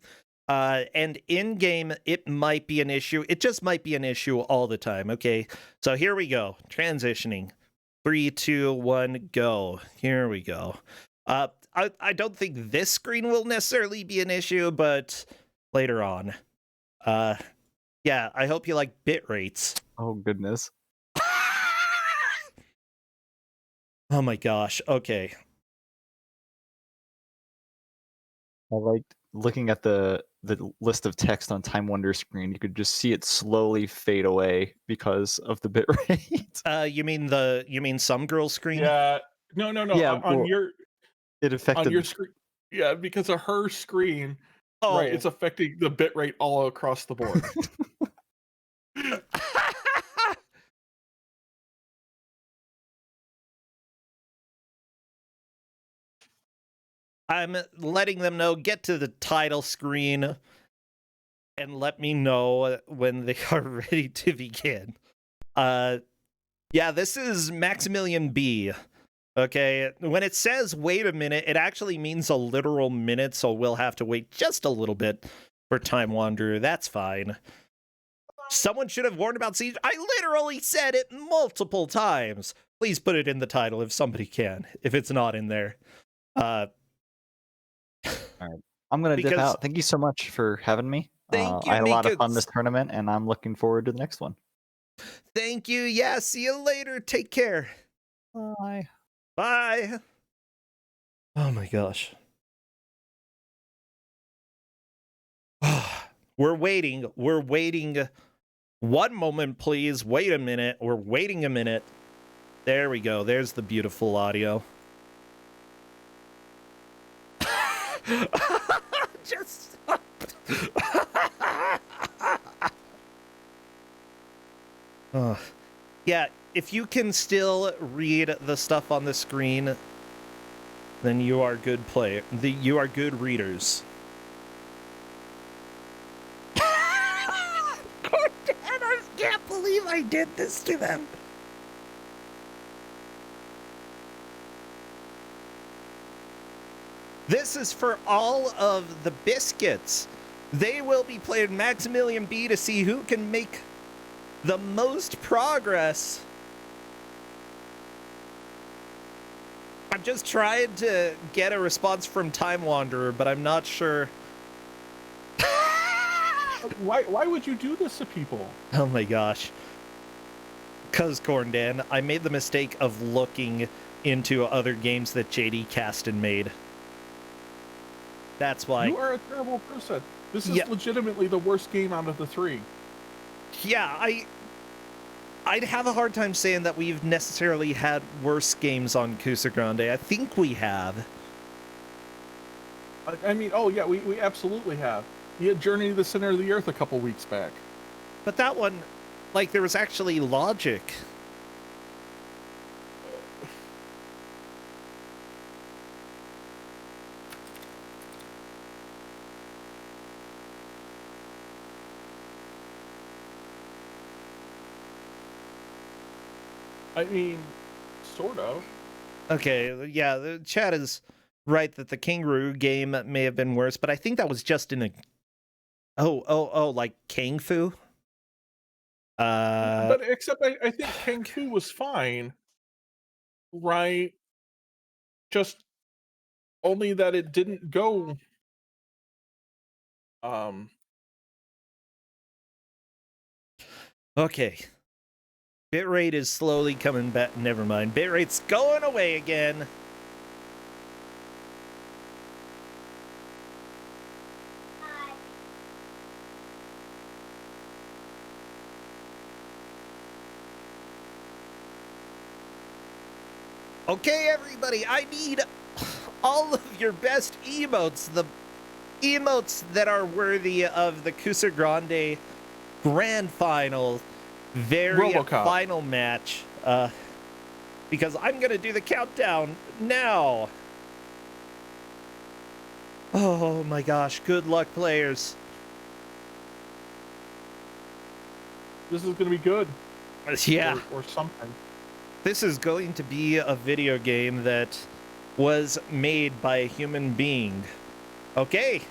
And in-game, it might be an issue. It just might be an issue all the time, okay? So here we go. Transitioning. 3, 2, 1, go. Here we go. I don't think this screen will necessarily be an issue, but later on. Yeah, I hope you like bit rates. Oh, goodness. Oh my gosh, okay. I liked looking at the list of text on Time Wonder screen. You could just see it slowly fade away because of the bit rate. You mean some girl screen? Yeah. No. Yeah, on well, your It affected on your screen. Yeah, because of her screen. Oh. Right, it's affecting the bit rate all across the board. I'm letting them know, get to the title screen and let me know when they are ready to begin. Yeah, this is Maximilian B. Okay, when it says wait a minute, it actually means a literal minute, so we'll have to wait just a little bit for Time Wanderer. That's fine. Someone should have warned about Siege. I literally said it multiple times. Please put it in the title if somebody can, if it's not in there. I'm going to dip Because- out. Thank you so much for having me. Thank you, I had a lot of fun Meekins. this tournament, and I'm looking forward to the next one. Thank you. Yeah, see you later. Take care. Bye. Bye. Oh my gosh. We're waiting. We're waiting. One moment, please. Wait a minute. We're waiting a minute. There we go. There's the beautiful audio. Just stop. Oh. Yeah, if you can still read the stuff on the screen, then you are good you are good readers. Gordon, I can't believe I did this to them. This is for all of the biscuits. They will be playing Maximilian B to see who can make the most progress. I'm just trying to get a response from Time Wanderer, but I'm not sure. Why would you do this to people? Oh my gosh. Because, Corndan, I made the mistake of looking into other games that JD Caston made. That's why. You are a terrible person. This is legitimately the worst game out of the 3. Yeah, I'd have a hard time saying that we've necessarily had worse games on Ku5ogrande. I think we have. I mean, oh yeah, we absolutely have. We had Journey to the Center of the Earth a couple weeks back. But that one, like, there was actually logic. I mean, sort of. Okay, yeah, the chat is right that the Kangaroo game may have been worse, but I think that was just in a... Oh, like Kung Fu? But except I think Kung Fu was fine, right? Just only that it didn't go... Okay. Bitrate is slowly coming back. Never mind. Bitrate's going away again. Okay, everybody, I need all of your best emotes. The emotes that are worthy of the Ku5ogrande Grand Final. Very RoboCop. Final match, because I'm gonna do the countdown now. Oh my gosh, good luck, players. This is gonna be good. Yeah, Or something. this is going to be a video game that was made by a human being. Okay,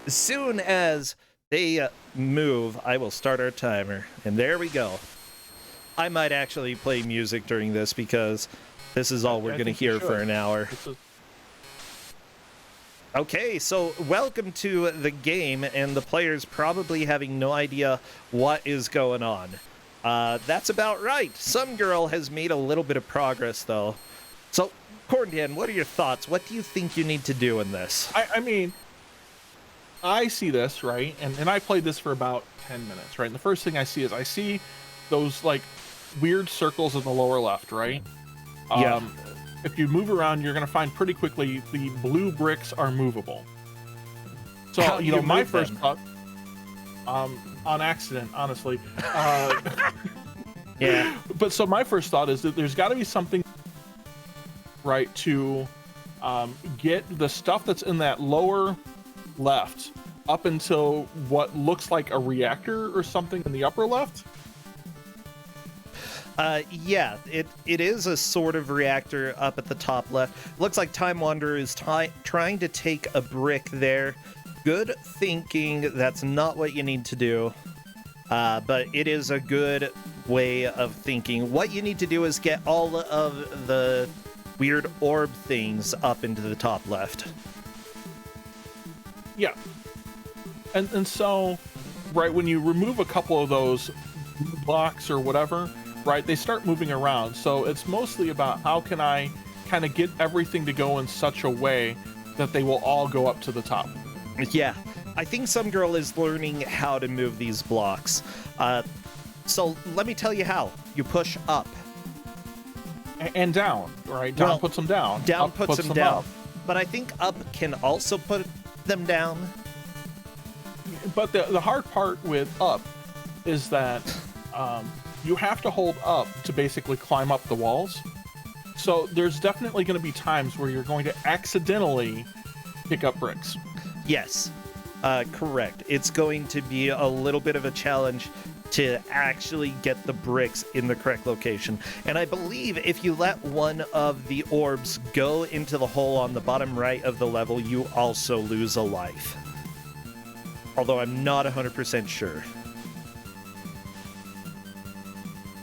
as soon as they move, I will start our timer. And there we go. I might actually play music during this because this is all we're going to hear for an hour. Okay, so welcome to the game, and the players probably having no idea what is going on. That's about right. Some girl has made a little bit of progress, though. So, Corndan, what are your thoughts? What do you think you need to do in this? I mean, I see this, right? And I played this for about 10 minutes, right? And the first thing I see those, like, weird circles in the lower left, right? Yeah. If you move around, you're going to find pretty quickly the blue bricks are movable. So, How you know, my move first them? thought, on accident, honestly. Yeah. But so my first thought is that there's got to be something, right, to get the stuff that's in that lower left up until what looks like a reactor or something in the upper left. Yeah, it is a sort of reactor up at the top left. Looks like Time Wanderer is trying to take a brick there. Good thinking. That's not what you need to do. But it is a good way of thinking. What you need to do is get all of the weird orb things up into the top left. Yeah. And so, right, when you remove a couple of those blocks or whatever, right, they start moving around. So it's mostly about how can I kind of get everything to go in such a way that they will all go up to the top. Yeah, I think some girl is learning how to move these blocks. So let me tell you how. You push up. And down, right? Down puts them down. Down Up puts them down. up. but I think up can also put them down. But the hard part with up is that you have to hold up to basically climb up the walls. So there's definitely going to be times where you're going to accidentally pick up bricks. Yes, correct. It's going to be a little bit of a challenge to actually get the bricks in the correct location. And I believe if you let one of the orbs go into the hole on the bottom right of the level, you also lose a life. Although I'm not 100% sure.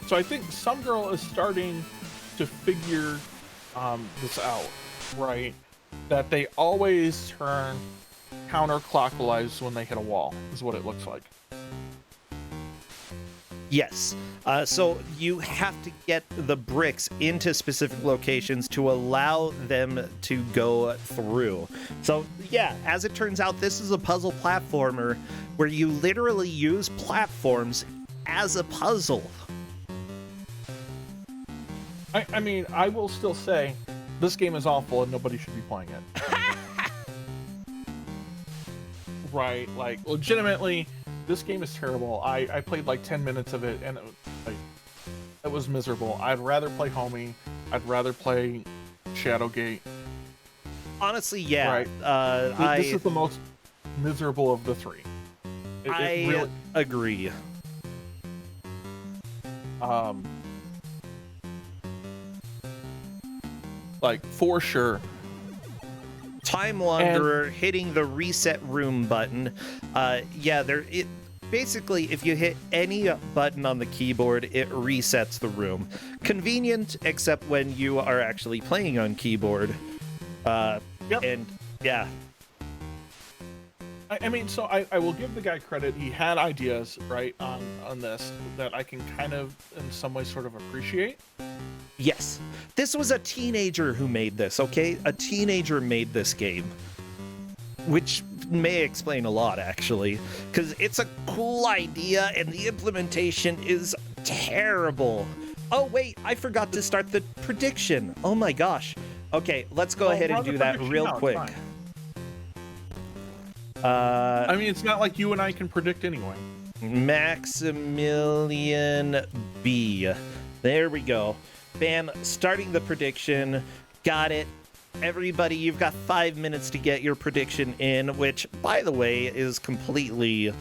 So I think some girl is starting to figure this out, right? That they always turn counterclockwise when they hit a wall, is what it looks like. Yes. So you have to get the bricks into specific locations to allow them to go through. So yeah, as it turns out, this is a puzzle platformer where you literally use platforms as a puzzle. I mean, I will still say this game is awful and nobody should be playing it. Right, like, legitimately, this game is terrible. I played like 10 minutes of it and it was miserable. I'd rather play Homie. I'd rather play Shadowgate. Honestly, yeah. Right. This is the most miserable of the three. I really agree. Like, for sure. Time Wanderer hitting the reset room button. Basically, if you hit any button on the keyboard, it resets the room. Convenient, except when you are actually playing on keyboard. Yep. And yeah. I mean, so I will give the guy credit. He had ideas, right, on this that I can kind of, in some way, sort of appreciate. Yes. This was a teenager who made this, okay? A teenager made this game. Which may explain a lot, actually. Because it's a cool idea, and the implementation is terrible. Oh, wait, I forgot to start the prediction. Oh my gosh. Okay, let's go ahead and do that real quick. I mean, it's not like you and I can predict anyway. Maximilian B. There we go. Bam, starting the prediction. Got it. Everybody, you've got 5 minutes to get your prediction in, which, by the way, is completely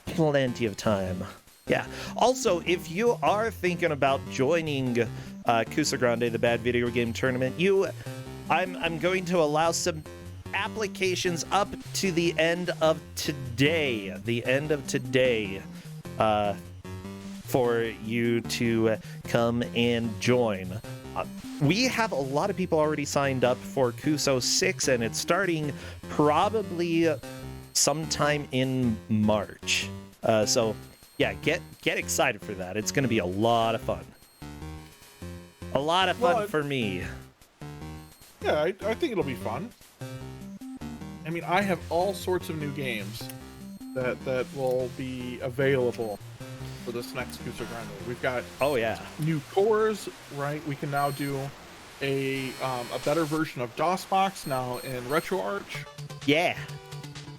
plenty of time. Yeah. Also, if you are thinking about joining Ku5ogrande, the Bad Video Game Tournament, I'm going to allow some applications up to the end of today. For you to come and join. We have a lot of people already signed up for Ku5 6, and it's starting probably sometime in March. So yeah, get excited for that. It's going to be a lot of fun. A lot of fun for me. Yeah, I think it'll be fun. I mean, I have all sorts of new games that will be available for this next Ku5ogrande. We've got new cores, right? We can now do a better version of DOSBox now in RetroArch. Yeah.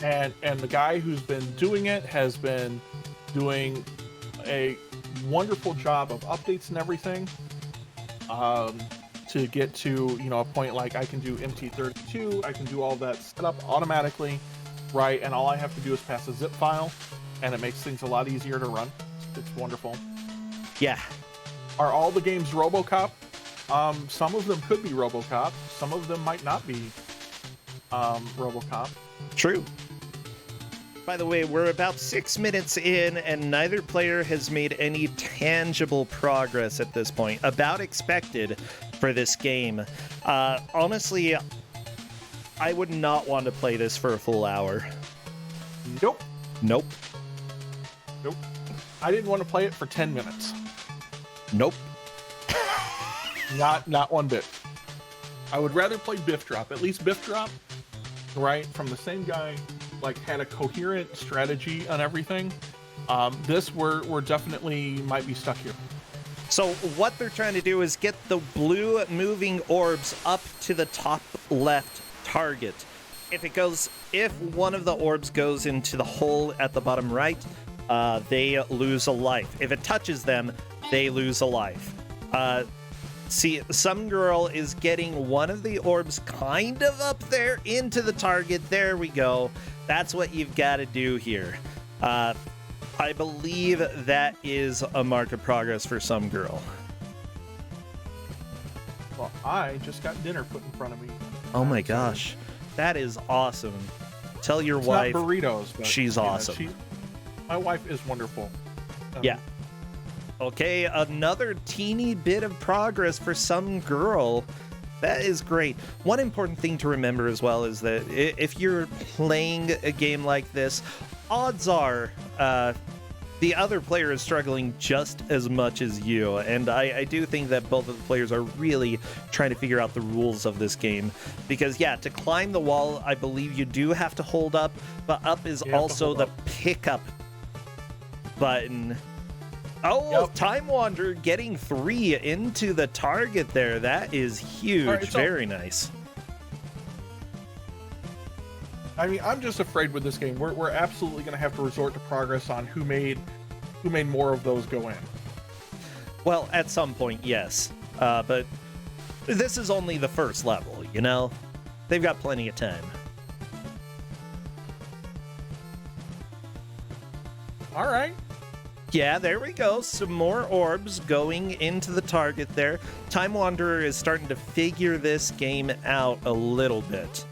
And the guy who's been doing it has been doing a wonderful job of updates and everything. To get to, a point like I can do MT32, I can do all that setup automatically, right? And all I have to do is pass a zip file, and it makes things a lot easier to run. It's wonderful. Yeah. Are all the games RoboCop? Some of them could be RoboCop. Some of them might not be RoboCop. True. By the way, we're about 6 minutes in, and neither player has made any tangible progress at this point. About expected for this game. Honestly, I would not want to play this for a full hour. Nope. Nope. Nope. I didn't want to play it for 10 minutes. Nope. Not one bit. I would rather play Biff Drop. At least Biff Drop, right, from the same guy, like, had a coherent strategy on everything. This we're definitely might be stuck here. So what they're trying to do is get the blue moving orbs up to the top left target. If one of the orbs goes into the hole at the bottom right, they lose a life. If it touches them, they lose a life. See, some girl is getting one of the orbs kind of up there into the target. There we go. That's what you've got to do here. I believe that is a mark of progress for some girl. Well, I just got dinner put in front of me. Oh my gosh. That is awesome. Tell your It's wife not burritos, but she's yeah, awesome. My wife is wonderful. Yeah. Okay, another teeny bit of progress for some girl. That is great. One important thing to remember as well is that if you're playing a game like this, odds are the other player is struggling just as much as you. And I do think that both of the players are really trying to figure out the rules of this game. Because, yeah, to climb the wall, I believe you do have to hold up, but up is also the pickup button. Oh, Yep. Time Wander getting 3 into the target there. That is huge. All right, so- Very nice. I mean, I'm just afraid with this game. We're absolutely going to have to resort to progress on who made more of those go in. Well, at some point, yes. But this is only the first level, you know? They've got plenty of time. All right. Yeah, there we go. Some more orbs going into the target there. Time Wanderer is starting to figure this game out a little bit.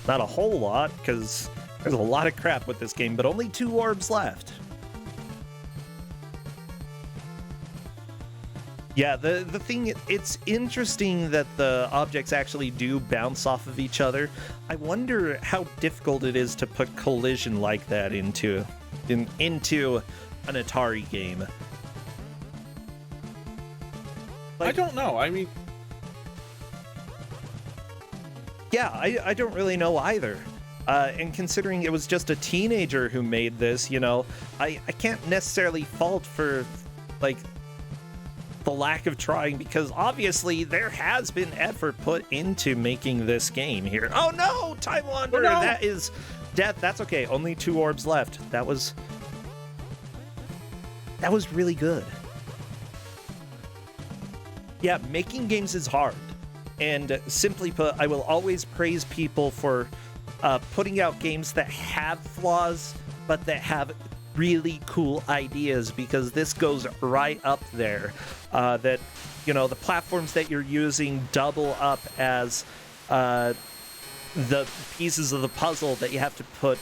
Not a whole lot, because there's a lot of crap with this game, but only 2 orbs left. Yeah, the thing, it's interesting that the objects actually do bounce off of each other. I wonder how difficult it is to put collision like that into an Atari game. I don't know. I mean, yeah, I don't really know either. And considering it was just a teenager who made this, you know, I can't necessarily fault for, like, the lack of trying, because obviously there has been effort put into making this game here. Oh no, Time Wanderer, Oh, no. That is death. That's okay, only 2 orbs left. That was really good. Yeah, making games is hard. And simply put, I will always praise people for putting out games that have flaws, but that have really cool ideas, because this goes right up there. That, you know, the platforms that you're using double up as the pieces of the puzzle that you have to put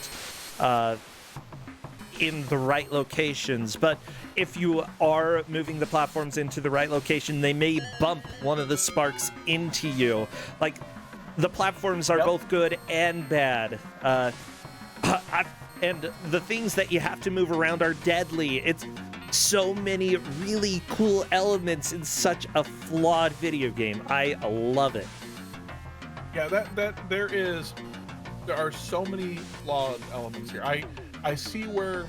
in the right locations. But if you are moving the platforms into the right location, they may bump one of the sparks into you. Like, the platforms are both good and bad. And the things that you have to move around are deadly. It's so many really cool elements in such a flawed video game. I love it. yeah, there are so many flawed elements here. I see where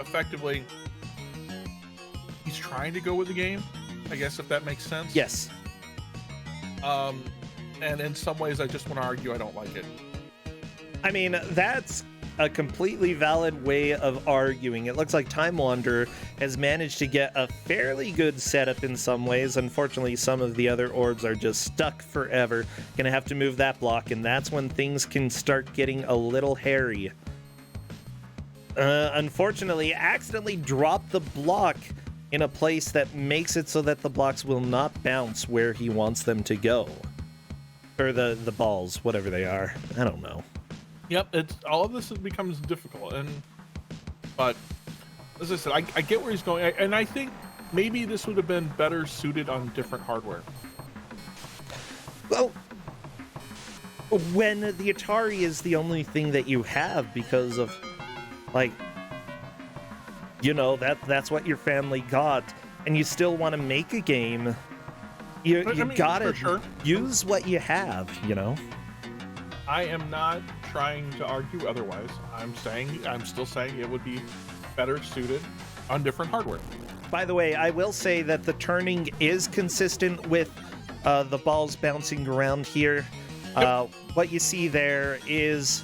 effectively he's trying to go with the game, I guess, if that makes sense. Yes. And in some ways, I just want to argue I don't like it. I mean, that's a completely valid way of arguing. It looks like Time Wanderer has managed to get a fairly good setup in some ways. Unfortunately, some of the other orbs are just stuck forever. Gonna have to move that block, and that's when things can start getting a little hairy. Unfortunately, accidentally dropped the block in a place that makes it so that the blocks will not bounce where he wants them to go. Or the balls, whatever they are. I don't know. Yep, it's all of this becomes difficult, but as I said, I get where he's going, and I think maybe this would have been better suited on different hardware. Well, when the Atari is the only thing that you have, because of, like, you know, that's what your family got, and you still want to make a game, you gotta for sure. use what you have, you know? I am not trying to argue otherwise. I'm still saying it would be better suited on different hardware. By the way, I will say that the turning is consistent with the balls bouncing around here. What you see there is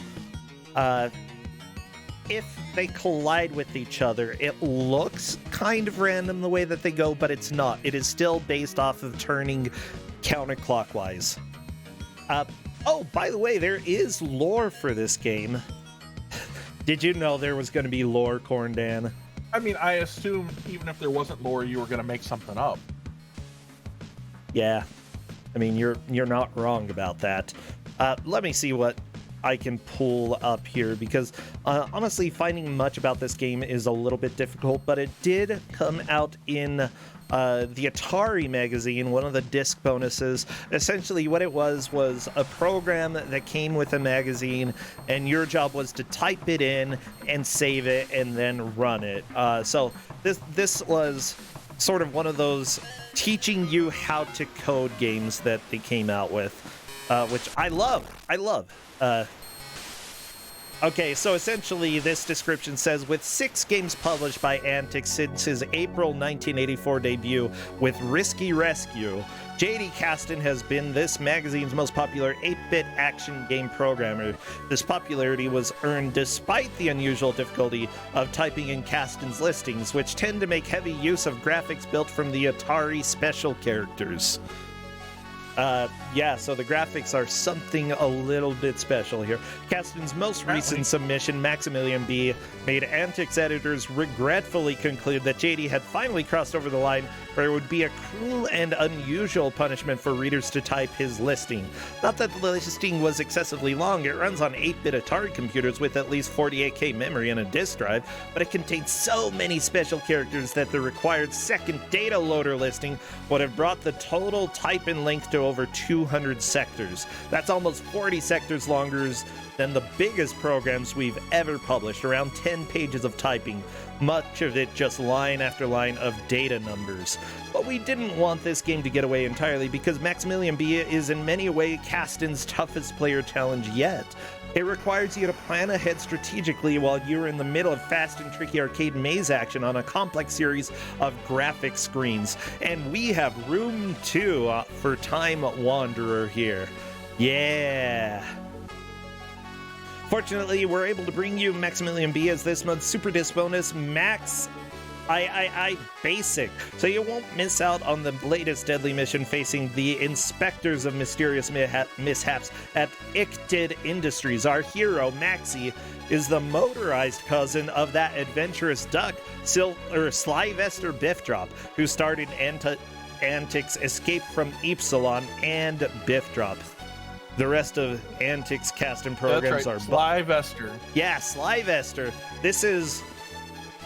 if they collide with each other, it looks kind of random the way that they go, but it's not. It is still based off of turning counterclockwise. Oh, by the way, there is lore for this game. Did you know there was going to be lore, Corndan? I mean, I assume even if there wasn't lore, you were going to make something up. Yeah. I mean, you're not wrong about that. Let me see what I can pull up here, because honestly, finding much about this game is a little bit difficult, but it did come out in the Atari magazine, one of the disc bonuses. Essentially, what it was a program that came with a magazine, and your job was to type it in and save it and then run it. So this was sort of one of those teaching you how to code games that they came out with, which I love. Okay, so essentially this description says, with 6 games published by Antix since his April 1984 debut with Risky Rescue, J.D. Kasten has been this magazine's most popular 8-bit action game programmer. This popularity was earned despite the unusual difficulty of typing in Kasten's listings, which tend to make heavy use of graphics built from the Atari special characters. Yeah, so the graphics are something a little bit special here. Kasten's most recent submission, Maximilian B, made Antix editors regretfully conclude that JD had finally crossed over the line where it would be a cruel and unusual punishment for readers to type his listing. Not that the listing was excessively long, it runs on 8-bit Atari computers with at least 48K memory and a disk drive, but it contains so many special characters that the required second data loader listing would have brought the total type in length to over 200 sectors. That's almost 40 sectors longer than the biggest programs we've ever published, around 10 pages of typing, much of it just line after line of data numbers. But we didn't want this game to get away entirely, because Maximilian B is in many ways Kasten's toughest player challenge yet. It requires you to plan ahead strategically while you're in the middle of fast and tricky arcade maze action on a complex series of graphic screens. And we have room 2 for Time Wanderer here. Yeah. Fortunately, we're able to bring you Maximilian B as this month's Super Disc bonus, Max I Basic, so you won't miss out on the latest deadly mission facing the inspectors of mysterious mishaps at Ictid Industries. Our hero, Maxie, is the motorized cousin of that adventurous duck, Slyvester Biffdrop, who started Antix Escape from Epsilon and Biffdrop. The rest of Antix Kasten programs are... Slyvester. Yeah, Slyvester. This is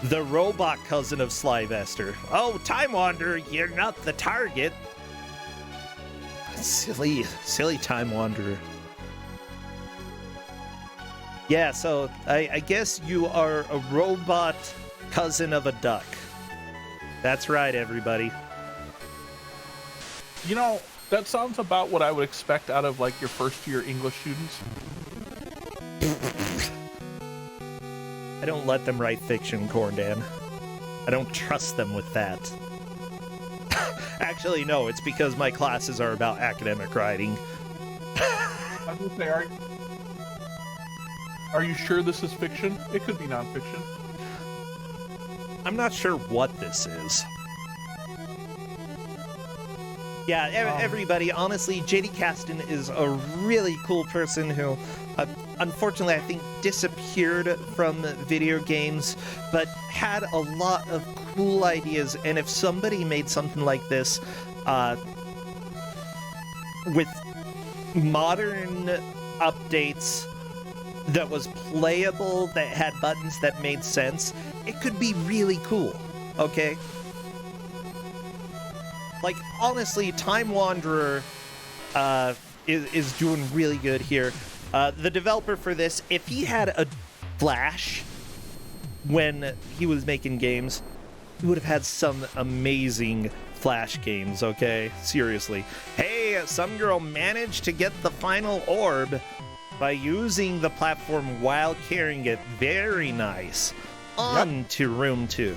the robot cousin of Slyvester. Oh, Time Wanderer, you're not the target. Silly Time Wanderer. Yeah, so I guess you are a robot cousin of a duck. That's right, everybody. You know, that sounds about what I would expect out of, like, your first-year English students. I don't let them write fiction, Corndan. I don't trust them with that. Actually, no, it's because my classes are about academic writing. I was gonna say, are you sure this is fiction? It could be nonfiction. I'm not sure what this is. Yeah, everybody, honestly, J.D. Kasten is a really cool person who, unfortunately, I think disappeared from video games, but had a lot of cool ideas. And if somebody made something like this with modern updates that was playable, that had buttons that made sense, it could be really cool, okay? Like, honestly, Time Wanderer is doing really good here. The developer for this, if he had a Flash when he was making games, he would have had some amazing Flash games, okay? Seriously. Hey, some girl managed to get the final orb by using the platform while carrying it. Very nice. On to room 2.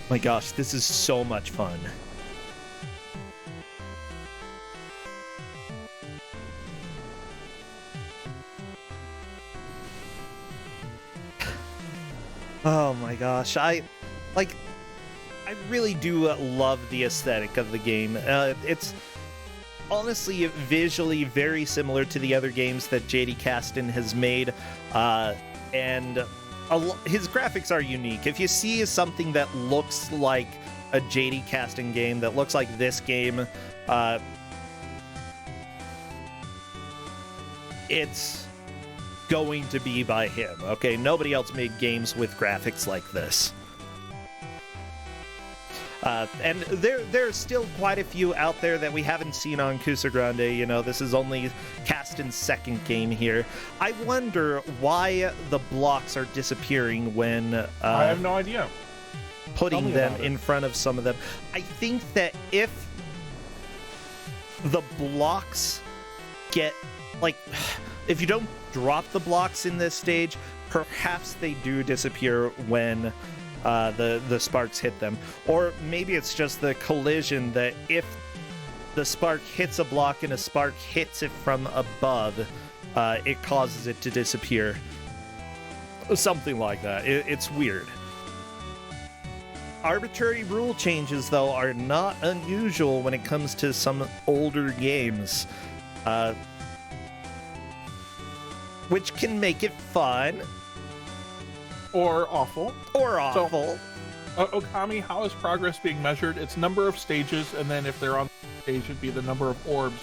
My gosh, this is so much fun. Oh my gosh, I really do love the aesthetic of the game. It's honestly visually very similar to the other games that JD Caston has made, and his graphics are unique. If you see something that looks like a JD Caston game, that looks like this game, it's going to be by him, okay? Nobody else made games with graphics like this. And there's still quite a few out there that we haven't seen on Ku5ogrande. You know, this is only Caston's second game here. I wonder why the blocks are disappearing when I have no idea. Putting them in front of some of them. I think that if the blocks get, like, if you don't drop the blocks in this stage, perhaps they do disappear when the sparks hit them. Or maybe it's just the collision that if the spark hits a block and a spark hits it from above, it causes it to disappear. Something like that. It's weird. Arbitrary rule changes, though, are not unusual when it comes to some older games, which can make it fun. Or awful. Or awful. So, Okami, how is progress being measured? It's number of stages, and then if they're on the stage, it'd be the number of orbs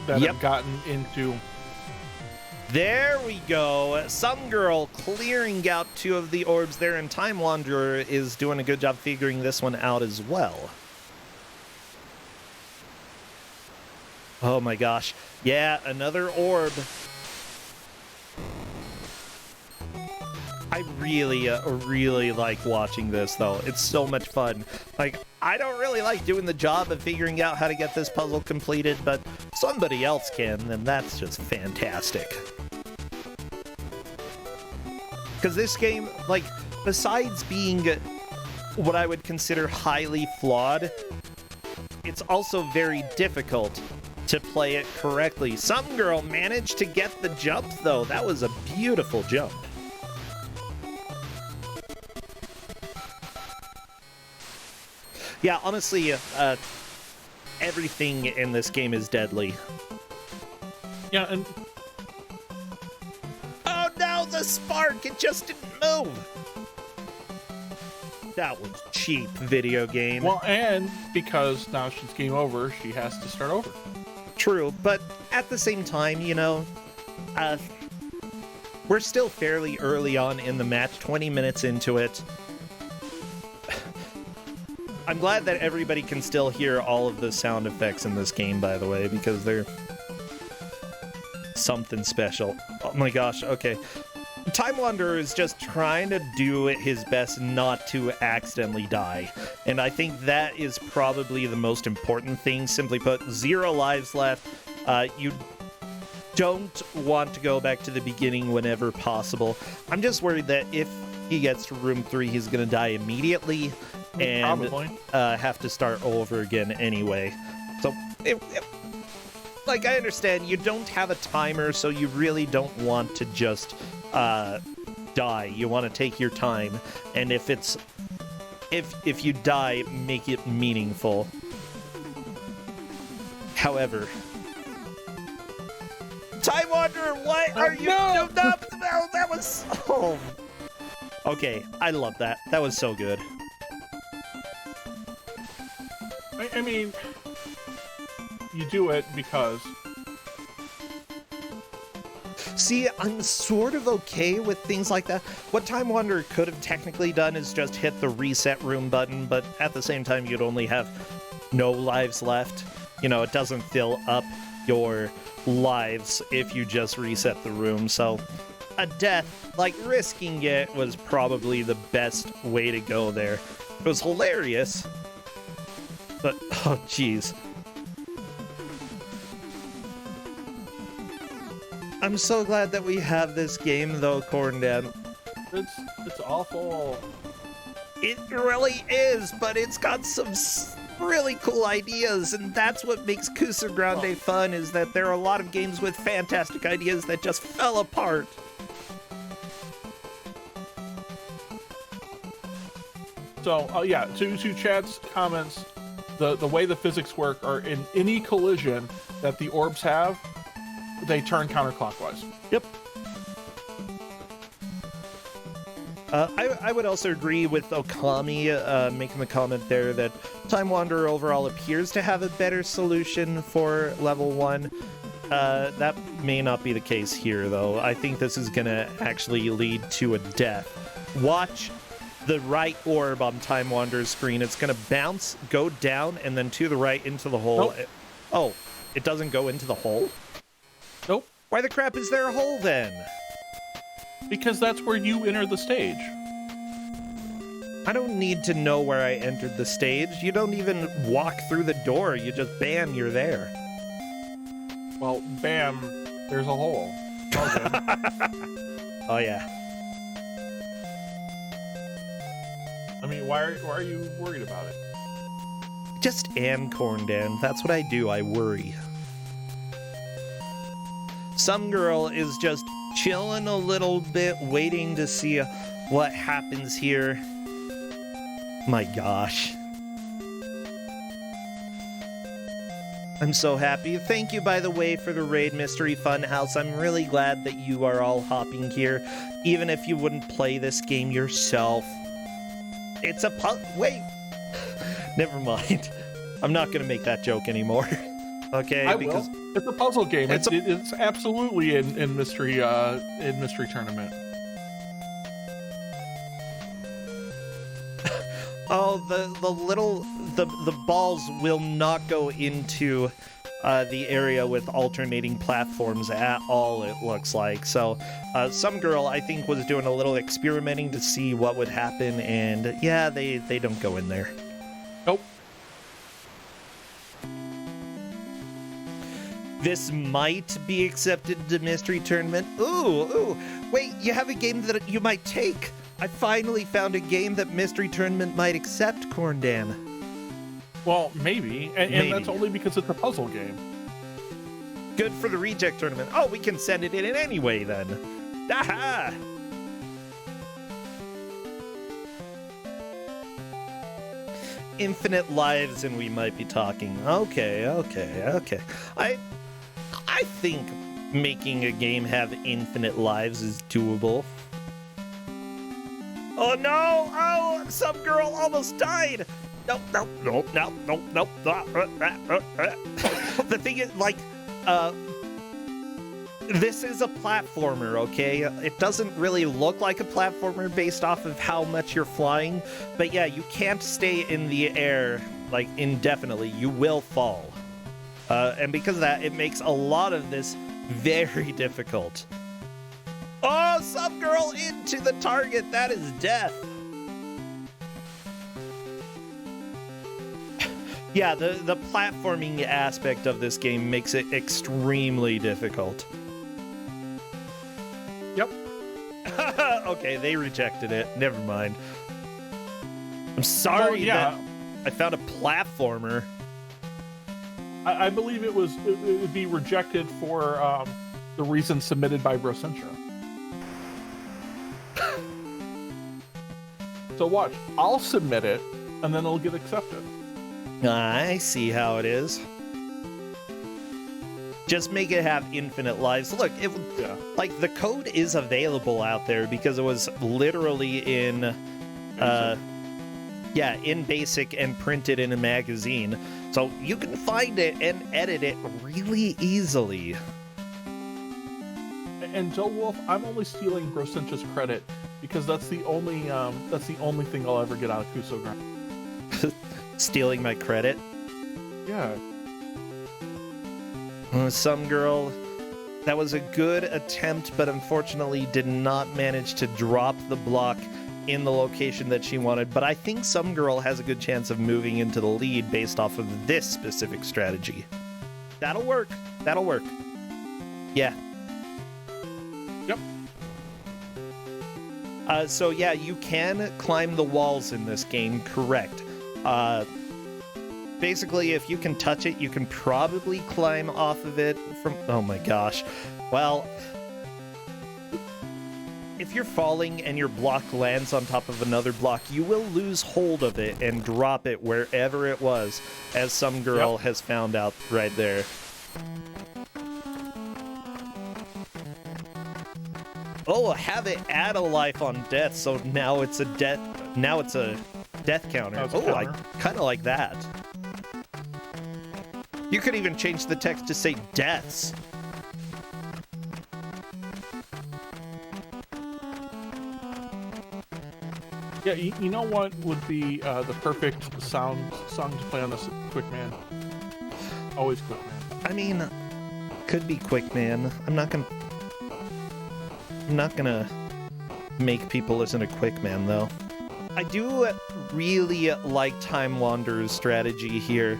that have gotten into. There we go. Some girl clearing out 2 of the orbs there, and Time Wanderer is doing a good job figuring this one out as well. Oh my gosh. Yeah, another orb. I really like watching this, though. It's so much fun. Like, I don't really like doing the job of figuring out how to get this puzzle completed, but somebody else can, and that's just fantastic. Because this game, like, besides being what I would consider highly flawed, it's also very difficult to play it correctly. Some girl managed to get the jump, though. That was a beautiful jump. Yeah, honestly, everything in this game is deadly. Yeah, and... Oh no, the spark! It just didn't move! That was cheap, video game. Well, and because now she's game over, she has to start over. True, but at the same time, you know, we're still fairly early on in the match, 20 minutes into it. I'm glad that everybody can still hear all of the sound effects in this game, by the way, because they're something special. Oh my gosh, okay. Time Wanderer is just trying to do his best not to accidentally die. And I think that is probably the most important thing. Simply put, 0 lives left. You don't want to go back to the beginning whenever possible. I'm just worried that if he gets to room 3, he's going to die immediately and have to start over again anyway. So, like, I understand you don't have a timer, so you really don't want to just die. You want to take your time, and if you die, make it meaningful. However, Time Wanderer, what are you? No, that was. Oh. Okay, I love that. That was so good. I mean, you do it because... See, I'm sort of okay with things like that. What Time Wanderer could have technically done is just hit the reset room button, but at the same time, you'd only have no lives left. You know, it doesn't fill up your lives if you just reset the room, so a death, like risking it, was probably the best way to go there. It was hilarious, but, oh jeez. I'm so glad that we have this game, though, Corndad. It's awful. It really is, but it's got some really cool ideas, and that's what makes Ku5ogrande fun, is that there are a lot of games with fantastic ideas that just fell apart. So, yeah, to Chad's comments, the way the physics work are in any collision that the orbs have, they turn counterclockwise. Yep. I would also agree with Okami making the comment there that Time Wanderer overall appears to have a better solution for level 1. That may not be the case here, though. I think this is going to actually lead to a death. Watch the right orb on Time Wanderer's screen. It's going to bounce, go down, and then to the right into the hole. Nope. Oh, it doesn't go into the hole? Nope. Why the crap is there a hole, then? Because that's where you enter the stage. I don't need to know where I entered the stage. You don't even walk through the door. You just, bam, you're there. Well, bam, there's a hole. All good. Oh, yeah. I mean, why are you worried about it? Just am, Corndan. That's what I do. I worry. Some girl is just chilling a little bit, waiting to see what happens here. My gosh. I'm so happy. Thank you, by the way, for the raid, Mystery Funhouse. I'm really glad that you are all hopping here, even if you wouldn't play this game yourself. It's a wait. Never mind. I'm not going to make that joke anymore. Okay? I because will. It's a puzzle game. It's absolutely in mystery tournament. Oh, the balls will not go into the area with alternating platforms at all, it looks like. So some girl, I think, was doing a little experimenting to see what would happen, and yeah, they don't go in there. Nope. This might be accepted to Mystery Tournament. Ooh, wait, you have a game that you might take. I finally found a game that Mystery Tournament might accept, Corndan. Well, maybe. And that's only because it's a puzzle game. Good for the reject tournament. Oh, we can send it in anyway, then. Aha! Infinite lives and we might be talking. Okay. I think making a game have infinite lives is doable. Oh no! Oh, some girl almost died! No. The thing is, like, this is a platformer, okay? It doesn't really look like a platformer based off of how much you're flying, but yeah, you can't stay in the air, like, indefinitely. You will fall. And because of that, it makes a lot of this very difficult. Oh, some girl into the target. That is death. Yeah, the platforming aspect of this game makes it extremely difficult. Yep. Okay, they rejected it. Never mind. I'm sorry that I found a platformer. I believe it would be rejected for the reason submitted by Brocentra. So watch, I'll submit it, and then it'll get accepted. I see how it is. Just make it have infinite lives. Look, like the code is available out there because it was literally in BASIC and printed in a magazine. So you can find it and edit it really easily. And Joe Wolf, I'm only stealing Brocentra's credit because that's the only thing I'll ever get out of Ku5ogrande. Stealing my credit? Yeah. Some girl, that was a good attempt, but unfortunately did not manage to drop the block in the location that she wanted. But I think some girl has a good chance of moving into the lead based off of this specific strategy. That'll work. Yeah. Yep. So yeah, you can climb the walls in this game, correct. Basically, if you can touch it, you can probably climb off of it from... Oh my gosh. Well... if you're falling and your block lands on top of another block, you will lose hold of it and drop it wherever it was, as some girl has found out right there. Oh, have it add a life on death, so now it's a death. Now it's a death counter. Oh, I kind of like that. You could even change the text to say deaths. Yeah, you know what would be the perfect song to play on this Quick Man? Always Quick Man. I mean, could be Quick Man. I'm not gonna make people listen to Quick Man though. I do really like Time Wanderer's strategy here.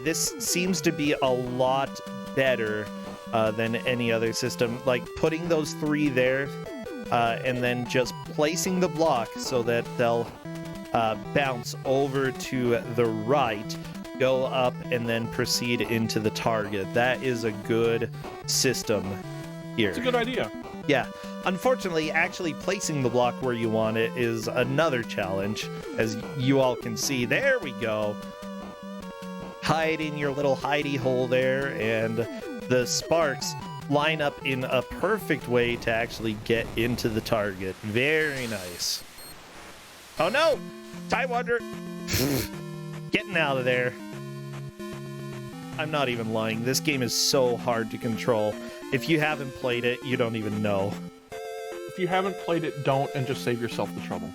This seems to be a lot better than any other system. Like putting those 3 there, and then just placing the block so that they'll bounce over to the right, go up, and then proceed into the target. That is a good system here. It's a good idea. Yeah. Unfortunately, actually placing the block where you want it is another challenge, as you all can see. There we go. Hide in your little hidey hole there, and the sparks line up in a perfect way to actually get into the target. Very nice. Oh no! Time Wanderer! Getting out of there. I'm not even lying. This game is so hard to control. If you haven't played it, you don't even know. If you haven't played it, don't, and just save yourself the trouble.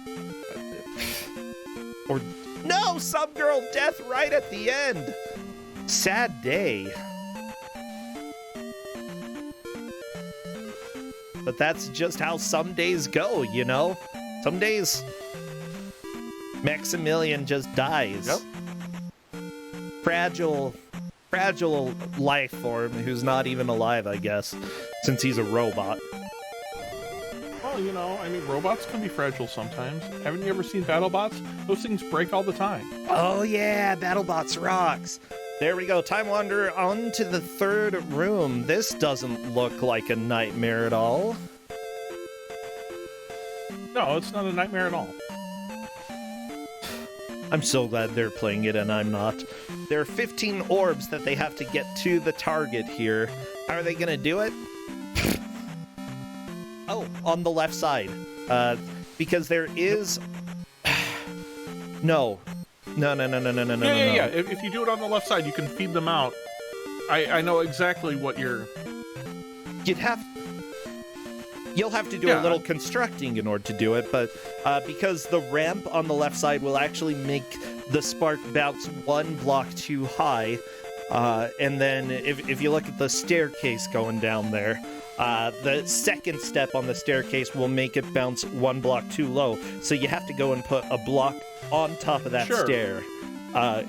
Or no, some girl death right at the end. Sad day. But that's just how some days go, you know? Some days Maximilian just dies. Yep. Fragile life form who's not even alive, I guess, since he's a robot. Well, you know, I mean, robots can be fragile sometimes. Haven't you ever seen BattleBots? Those things break all the time. Oh yeah, BattleBots rocks. There we go, Time Wanderer on to the 3rd room. This doesn't look like a nightmare at all. No, it's not a nightmare at all. I'm so glad they're playing it and I'm not. There are 15 orbs that they have to get to the target here. How are they gonna do it? Oh, on the left side. Because there is... No. No. Yeah. If you do it on the left side, you can feed them out. I know exactly what you're... You'll have to do a little constructing in order to do it, but because the ramp on the left side will actually make the spark bounce 1 block too high, and then if you look at the staircase going down there, the second step on the staircase will make it bounce 1 block too low, so you have to go and put a block on top of that stair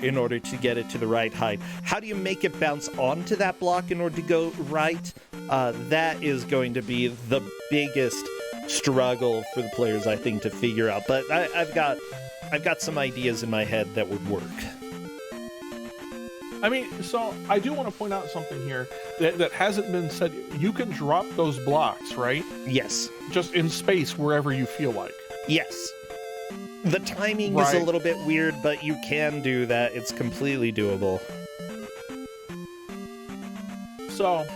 in order to get it to the right height. How do you make it bounce onto that block in order to go right? That is going to be the biggest struggle for the players, I think, to figure out. But I've got some ideas in my head that would work. I mean, so I do want to point out something here that hasn't been said. You can drop those blocks, right? Yes. Just in space wherever you feel like. Yes. The timing is a little bit weird, but you can do that. It's completely doable. So,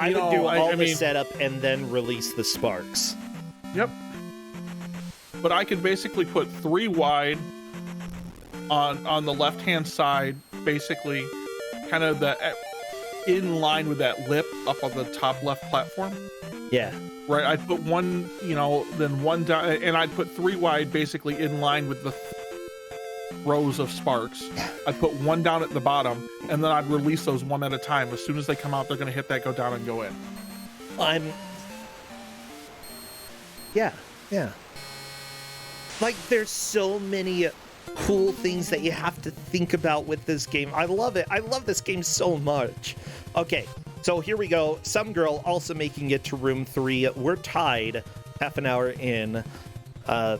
I would do all the setup and then release the sparks. Yep. But I could basically put 3 wide on the left-hand side, basically kind of in line with that lip up on the top left platform. Yeah. Right, I'd put 1, then 1 down, and I'd put 3 wide, basically in line with the rows of sparks. I'd put 1 down at the bottom, and then I'd release those 1 at a time. As soon as they come out, they're going to hit that, go down, and go in. Yeah. Like, there's so many cool things that you have to think about with this game. I love it. I love this game so much. Okay. So here we go. Some girl also making it to room 3. We're tied half an hour in. Oh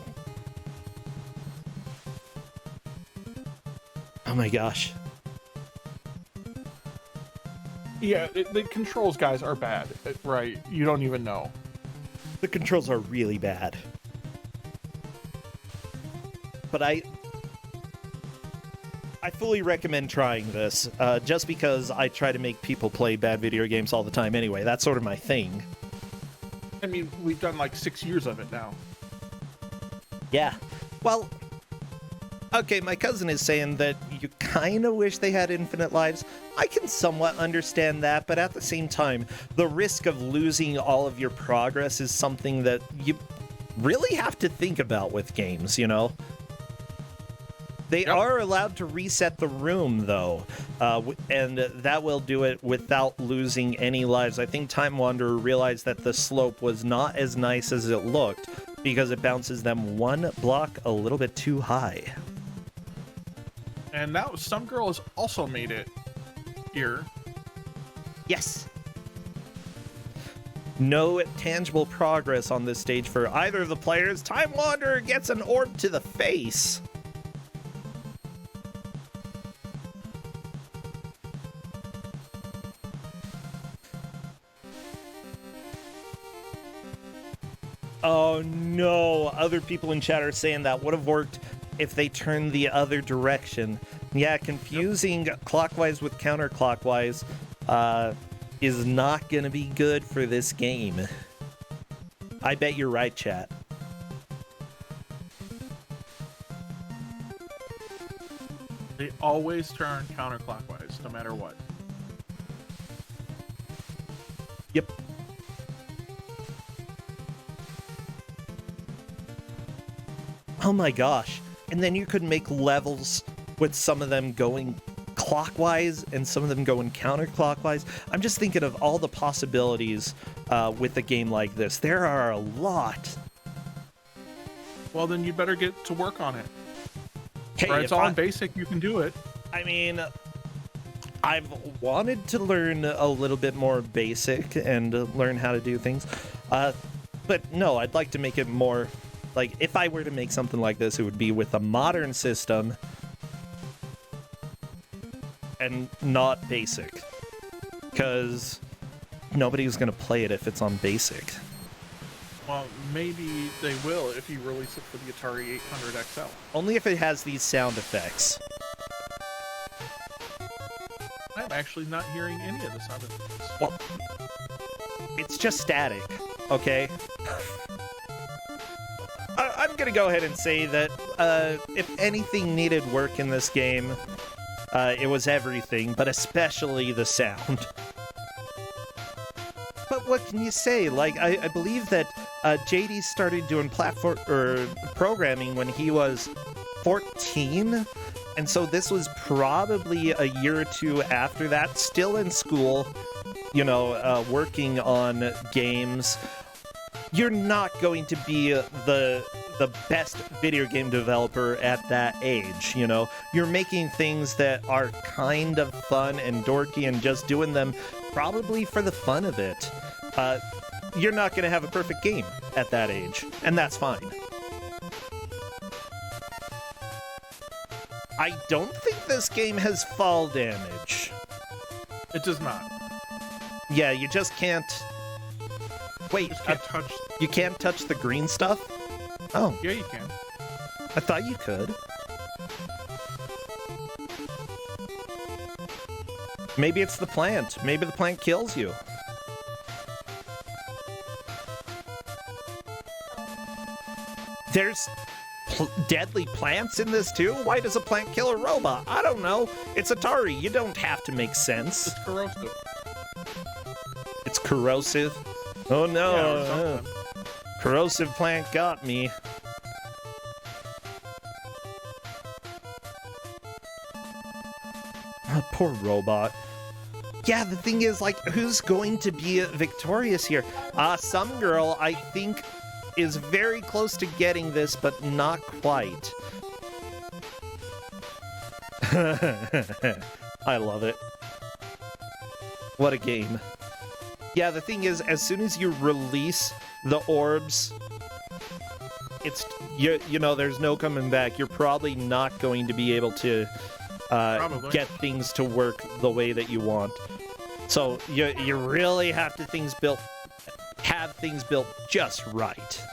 my gosh. Yeah, the controls, guys, are bad. Right. You don't even know. The controls are really bad. But I fully recommend trying this, just because I try to make people play bad video games all the time anyway. That's sort of my thing. I mean, we've done like 6 years of it now. Yeah. Well, okay, my cousin is saying that you kind of wish they had infinite lives. I can somewhat understand that, but at the same time, the risk of losing all of your progress is something that you really have to think about with games, you know? They are allowed to reset the room, though, and that will do it without losing any lives. I think Time Wanderer realized that the slope was not as nice as it looked because it bounces them one block a little bit too high. And now some girl has also made it here. Yes. No tangible progress on this stage for either of the players. Time Wanderer gets an orb to the face. Oh no, other people in chat are saying that would have worked if they turned the other direction. Yeah, confusing clockwise with counterclockwise is not going to be good for this game. I bet you're right, chat. They always turn counterclockwise, no matter what. Yep. Oh my gosh. And then you could make levels with some of them going clockwise and some of them going counterclockwise. I'm just thinking of all the possibilities with a game like this. There are a lot. Well, then you better get to work on it. Hey, Right, it's all in basic, you can do it. I mean, I've wanted to learn a little bit more basic and learn how to do things. But no, I'd like to make it more... Like, if I were to make something like this, it would be with a modern system and not basic. Because nobody's going to play it if it's on basic. Well, maybe they will if you release it for the Atari 800 XL. Only if it has these sound effects. I'm actually not hearing any of the sound effects. Well, it's just static, okay? I'm gonna go ahead and say that if anything needed work in this game, it was everything, but especially the sound. But what can you say? Like, I believe that JD started doing platform or programming when he was 14, and so this was probably a year or two after that, still in school, you know, working on games. You're not going to be the best video game developer at that age, you know? You're making things that are kind of fun and dorky and just doing them probably for the fun of it. You're not going to have a perfect game at that age, and that's fine. I don't think this game has fall damage. It does not. Yeah, you just can't... Wait, You just can't touch. you can't touch the green stuff? Oh, Yeah, you can. I thought you could. Maybe it's the plant. Maybe the plant kills you. There's deadly plants in this too? Why does a plant kill a robot? I don't know. It's Atari. You don't have to make sense. It's corrosive. It's corrosive. Oh no. Yeah, or something. Corrosive plant got me. Oh, poor robot. Yeah, the thing is, like, who's going to be victorious here? Some girl, I think, is very close to getting this, but not quite. I love it. What a game. Yeah, the thing is, as soon as you release the orbs, it's, you know, there's no coming back. You're probably not going to be able to get things to work the way that you want. So you really have to have things built just right.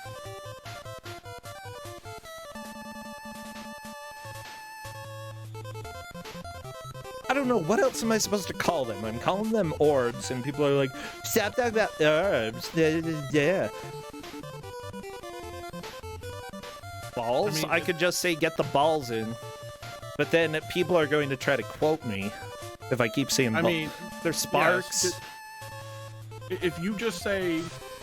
I don't know, what else am I supposed to call them? I'm calling them orbs, and people are like, stop talking about orbs. Yeah. Balls? I could just say get the balls in. But then people are going to try to quote me if I keep saying balls. I mean, they're sparks. Yes, if you just say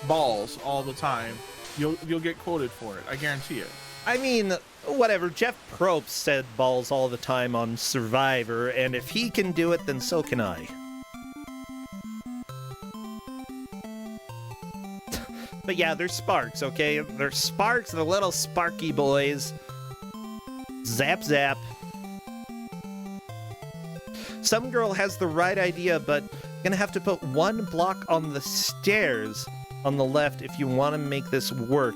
balls all the time, you'll get quoted for it. I guarantee it. I mean, whatever. Jeff Probst said balls all the time on Survivor, and if he can do it, then so can I. But yeah, they're sparks, okay? They're sparks, the little sparky boys. Zap, zap. Some girl has the right idea, but gonna have to put one block on the stairs on the left if you want to make this work.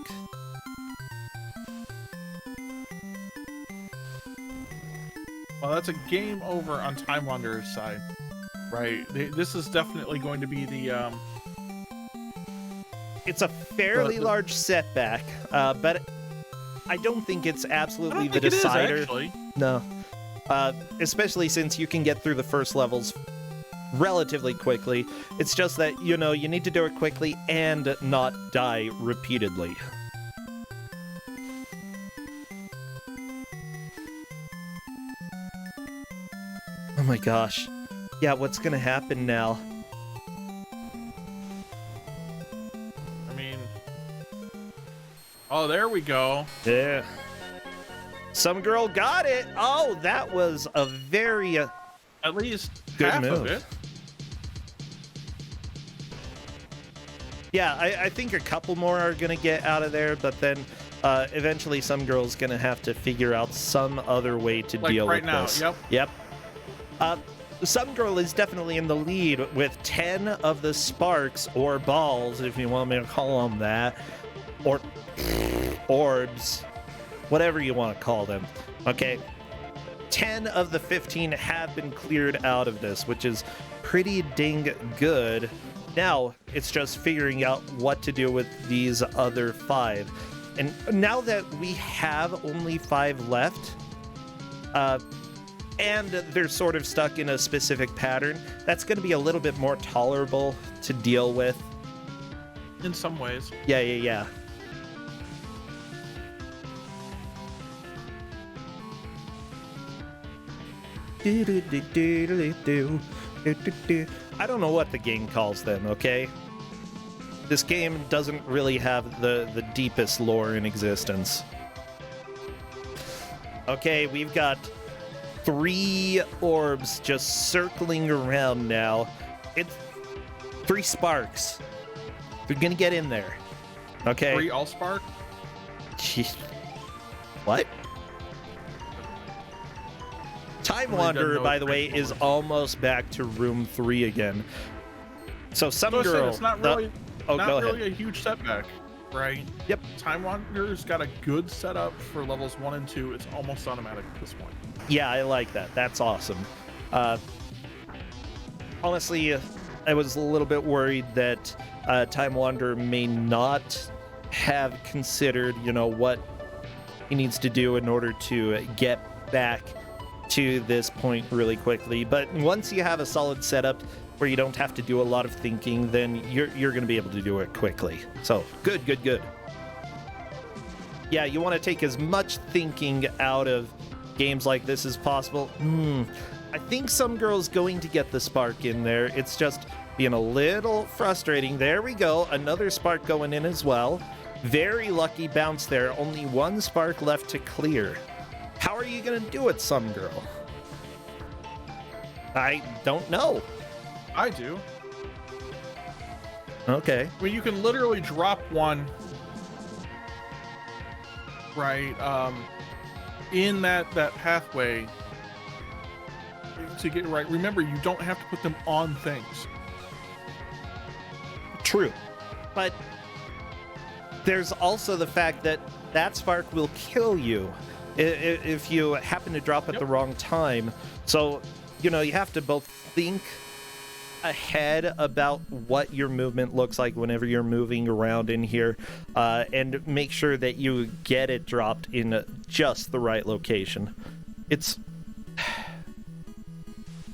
Well, that's a game over on Time Wanderer's side, right? This is definitely going to be the It's a fairly large setback, but I don't think it's absolutely the decider. It is, actually. No. Especially since you can get through the first levels relatively quickly. It's just that, you know, you need to do it quickly and not die repeatedly. Oh my gosh. Yeah, what's gonna happen now? I mean... Oh, there we go. Yeah. Some girl got it! Oh, that was a very... At least good half move. of it. Yeah, I think a couple more are gonna get out of there, but then eventually some girl's gonna have to figure out some other way to deal right with now, this. yep. Some girl is definitely in the lead with 10 of the sparks, or balls, if you want me to call them that, or orbs, whatever you want to call them. Okay, 10 of the 15 have been cleared out of this, which is pretty dang good. Now it's just figuring out what to do with these other 5. And now that we have only 5 left, and they're sort of stuck in a specific pattern, that's going to be a little bit more tolerable to deal with. In some ways. Yeah. I don't know what the game calls them, okay? This game doesn't really have the deepest lore in existence. Okay, we've got 3 orbs just circling around now. It's 3 sparks. They're gonna get in there. Okay. 3 Allspark? Jeez. What? Time Wanderer, by the way, is almost back to room 3 again. So some girl... It's not really, go really ahead. a huge setback, right? Yep. Time Wanderer's got a good setup for levels 1 and 2. It's almost automatic at this point. Yeah, I like that. That's awesome. Honestly, I was a little bit worried that Time Wanderer may not have considered, you know, what he needs to do in order to get back to this point really quickly. But once you have a solid setup where you don't have to do a lot of thinking, then you're going to be able to do it quickly. So good. Yeah, you want to take as much thinking out of games like this as possible. I think some girl's going to get the spark in there. It's just being a little frustrating. There we go. Another spark going in as well. Very lucky bounce there. Only 1 spark left to clear. How are you going to do it, some girl? I don't know. I do. Okay. I mean, you can literally drop 1, right, in that pathway to get right. Remember, you don't have to put them on things. True. But there's also the fact that that spark will kill you if you happen to drop at the wrong time. So, you know, you have to both think ahead about what your movement looks like whenever you're moving around in here, and make sure that you get it dropped in just the right location.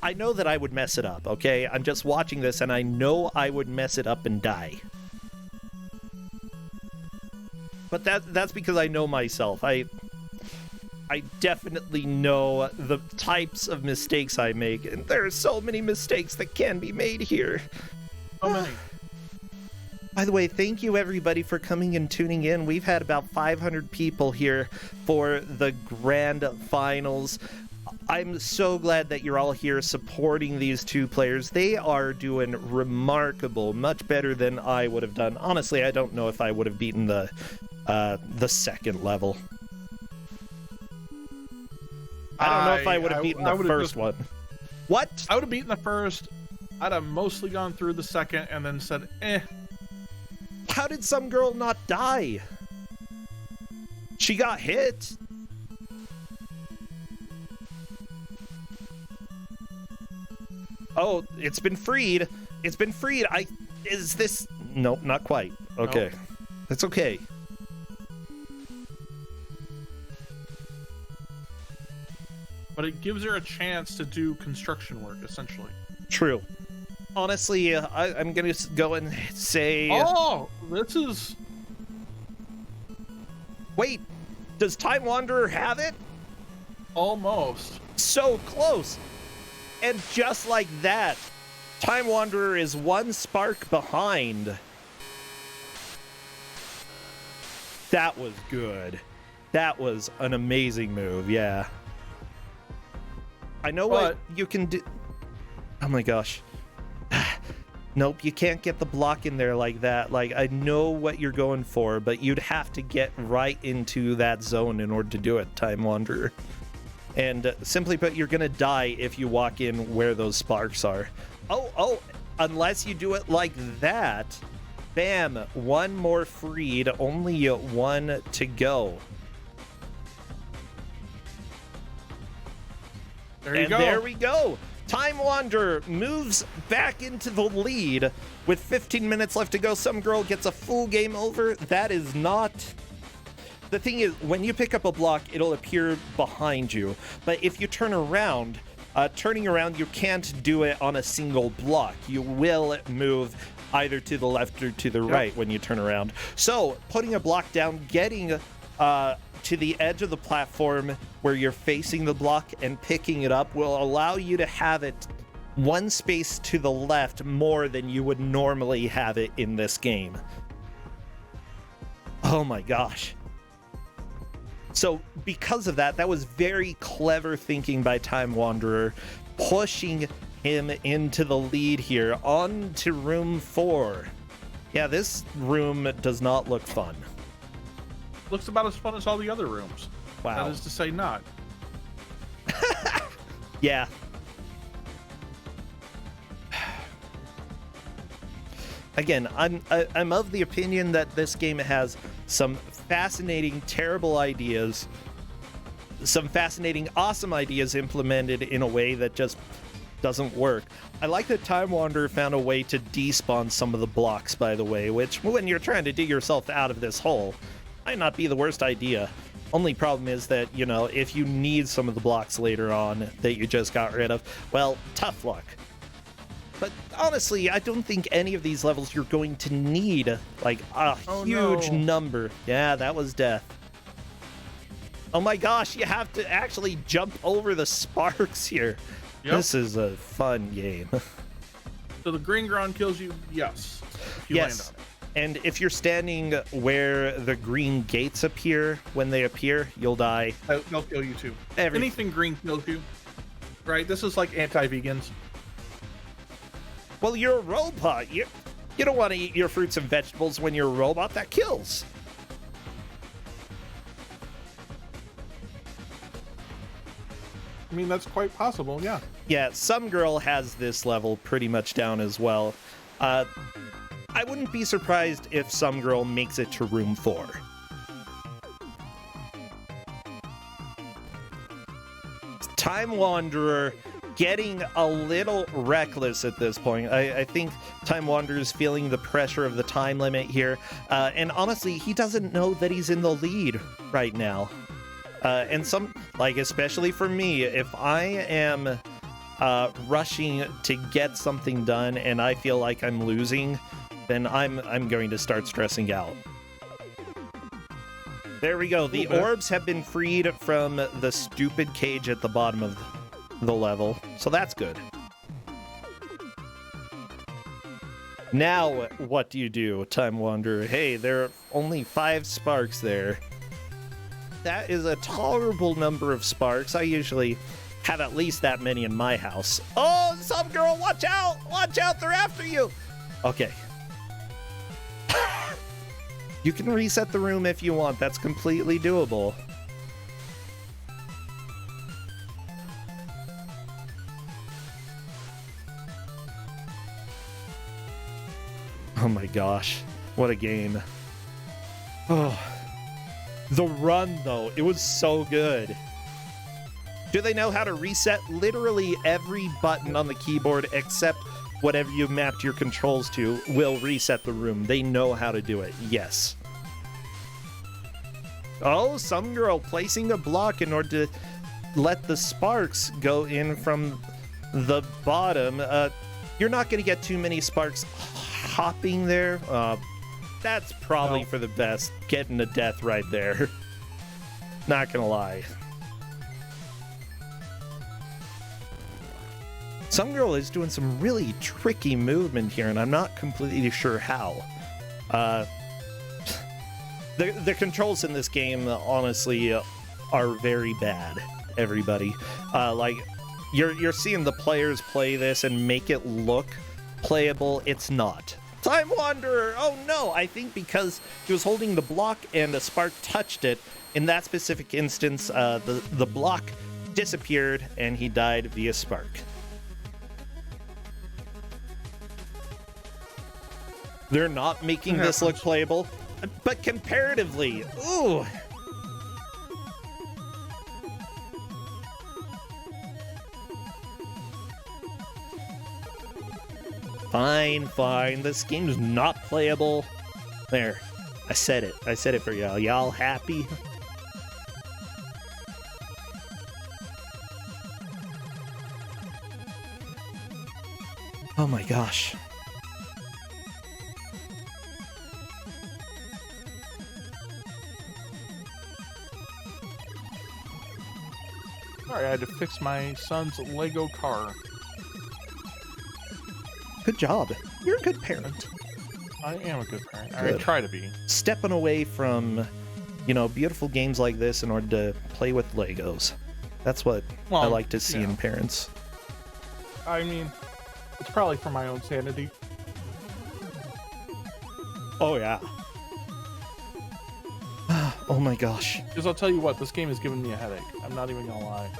I know that I would mess it up, okay? I'm just watching this and I know I would mess it up and die. But that's because I know myself. I definitely know the types of mistakes I make, and there are so many mistakes that can be made here. So many. By the way, thank you everybody for coming and tuning in. We've had about 500 people here for the grand finals. I'm so glad that you're all here supporting these two players. They are doing remarkable, much better than I would have done. Honestly, I don't know if I would have beaten the second level. I don't know if I would have beaten the first one. What? I would have beaten the first. I'd have mostly gone through the second and then said, eh. How did some girl not die? She got hit. Oh, it's been freed. It's been freed. Is this... Nope, not quite. Okay. Nope. That's okay. But it gives her a chance to do construction work, essentially. True. Honestly, I'm going to go and say... Oh, this is... Wait, does Time Wanderer have it? Almost. So close. And just like that, Time Wanderer is one spark behind. That was good. That was an amazing move, yeah. I know what you can do. Oh my gosh. Nope, you can't get the block in there like that. Like, I know what you're going for, but you'd have to get right into that zone in order to do it, Time Wanderer. And simply put, you're gonna die if you walk in where those sparks are. Oh, unless you do it like that. Bam, one more freed, only one to go. There you go. There we go. Time Wanderer moves back into the lead with 15 minutes left to go. Some girl gets a full game over. That is not... The thing is, when you pick up a block, it'll appear behind you. But if you turn around, turning around, you can't do it on a single block. You will move either to the left or to the right when you turn around. So putting a block down, getting to the edge of the platform where you're facing the block and picking it up will allow you to have it one space to the left more than you would normally have it in this game. Oh my gosh. So because of that, that was very clever thinking by Time Wanderer, pushing him into the lead here, on to room 4. Yeah, this room does not look fun. Looks about as fun as all the other rooms. Wow. That is to say, not. Yeah. Again, I'm of the opinion that this game has some fascinating, terrible ideas, some fascinating, awesome ideas implemented in a way that just doesn't work. I like that Time Wanderer found a way to despawn some of the blocks, by the way, which, when you're trying to dig yourself out of this hole, might not be the worst idea. Only problem is that, you know, if you need some of the blocks later on that you just got rid of, well, tough luck. But honestly, I don't think any of these levels you're going to need, like, a huge number. Yeah, that was death. Oh my gosh, you have to actually jump over the sparks here. Yep. This is a fun game. So the green ground kills you? Yes. If you land on it. And if you're standing where the green gates appear, when they appear, you'll die. They'll kill you too. Anything green kills you. Right? This is like anti-vegans. Well, you're a robot. You don't want to eat your fruits and vegetables when you're a robot. That kills. I mean, that's quite possible, yeah. Yeah, some girl has this level pretty much down as well. I wouldn't be surprised if some girl makes it to room 4. Time Wanderer getting a little reckless at this point. I think Time Wanderer is feeling the pressure of the time limit here. And honestly, he doesn't know that he's in the lead right now. And especially for me, if I am rushing to get something done and I feel like I'm losing, then I'm going to start stressing out. There we go. The orbs have been freed from the stupid cage at the bottom of the level, so that's good. Now, what do you do, Time Wanderer? Hey, there are only 5 sparks there. That is a tolerable number of sparks. I usually have at least that many in my house. Oh, some girl, watch out! Watch out, they're after you! Okay. You can reset the room if you want. That's completely doable. Oh my gosh. What a game. Oh. The run, though. It was so good. Do they know how to reset literally every button on the keyboard except whatever you've mapped your controls to will reset the room? They know how to do it. Yes. Oh, some girl placing a block in order to let the sparks go in from the bottom. You're not going to get too many sparks hopping there. That's probably for the best. Getting a death right there. Not gonna lie. Some girl is doing some really tricky movement here, and I'm not completely sure how. The controls in this game, honestly, are very bad. Everybody, you're seeing the players play this and make it look playable. It's not. Time Wanderer! Oh no! I think because he was holding the block and a spark touched it, in that specific instance, the block disappeared and he died via spark. They're not making this look playable, but comparatively, ooh! Fine. This game's not playable. There. I said it. I said it for y'all. Y'all happy? Oh my gosh. Sorry, I had to fix my son's Lego car. Good job. You're a good parent. I am a good parent. Good. I try to be. Stepping away from, beautiful games like this in order to play with Legos. That's what I like to see in parents. I mean, it's probably for my own sanity. Oh, yeah. Oh my gosh. Because I'll tell you what, this game has given me a headache. I'm not even gonna lie.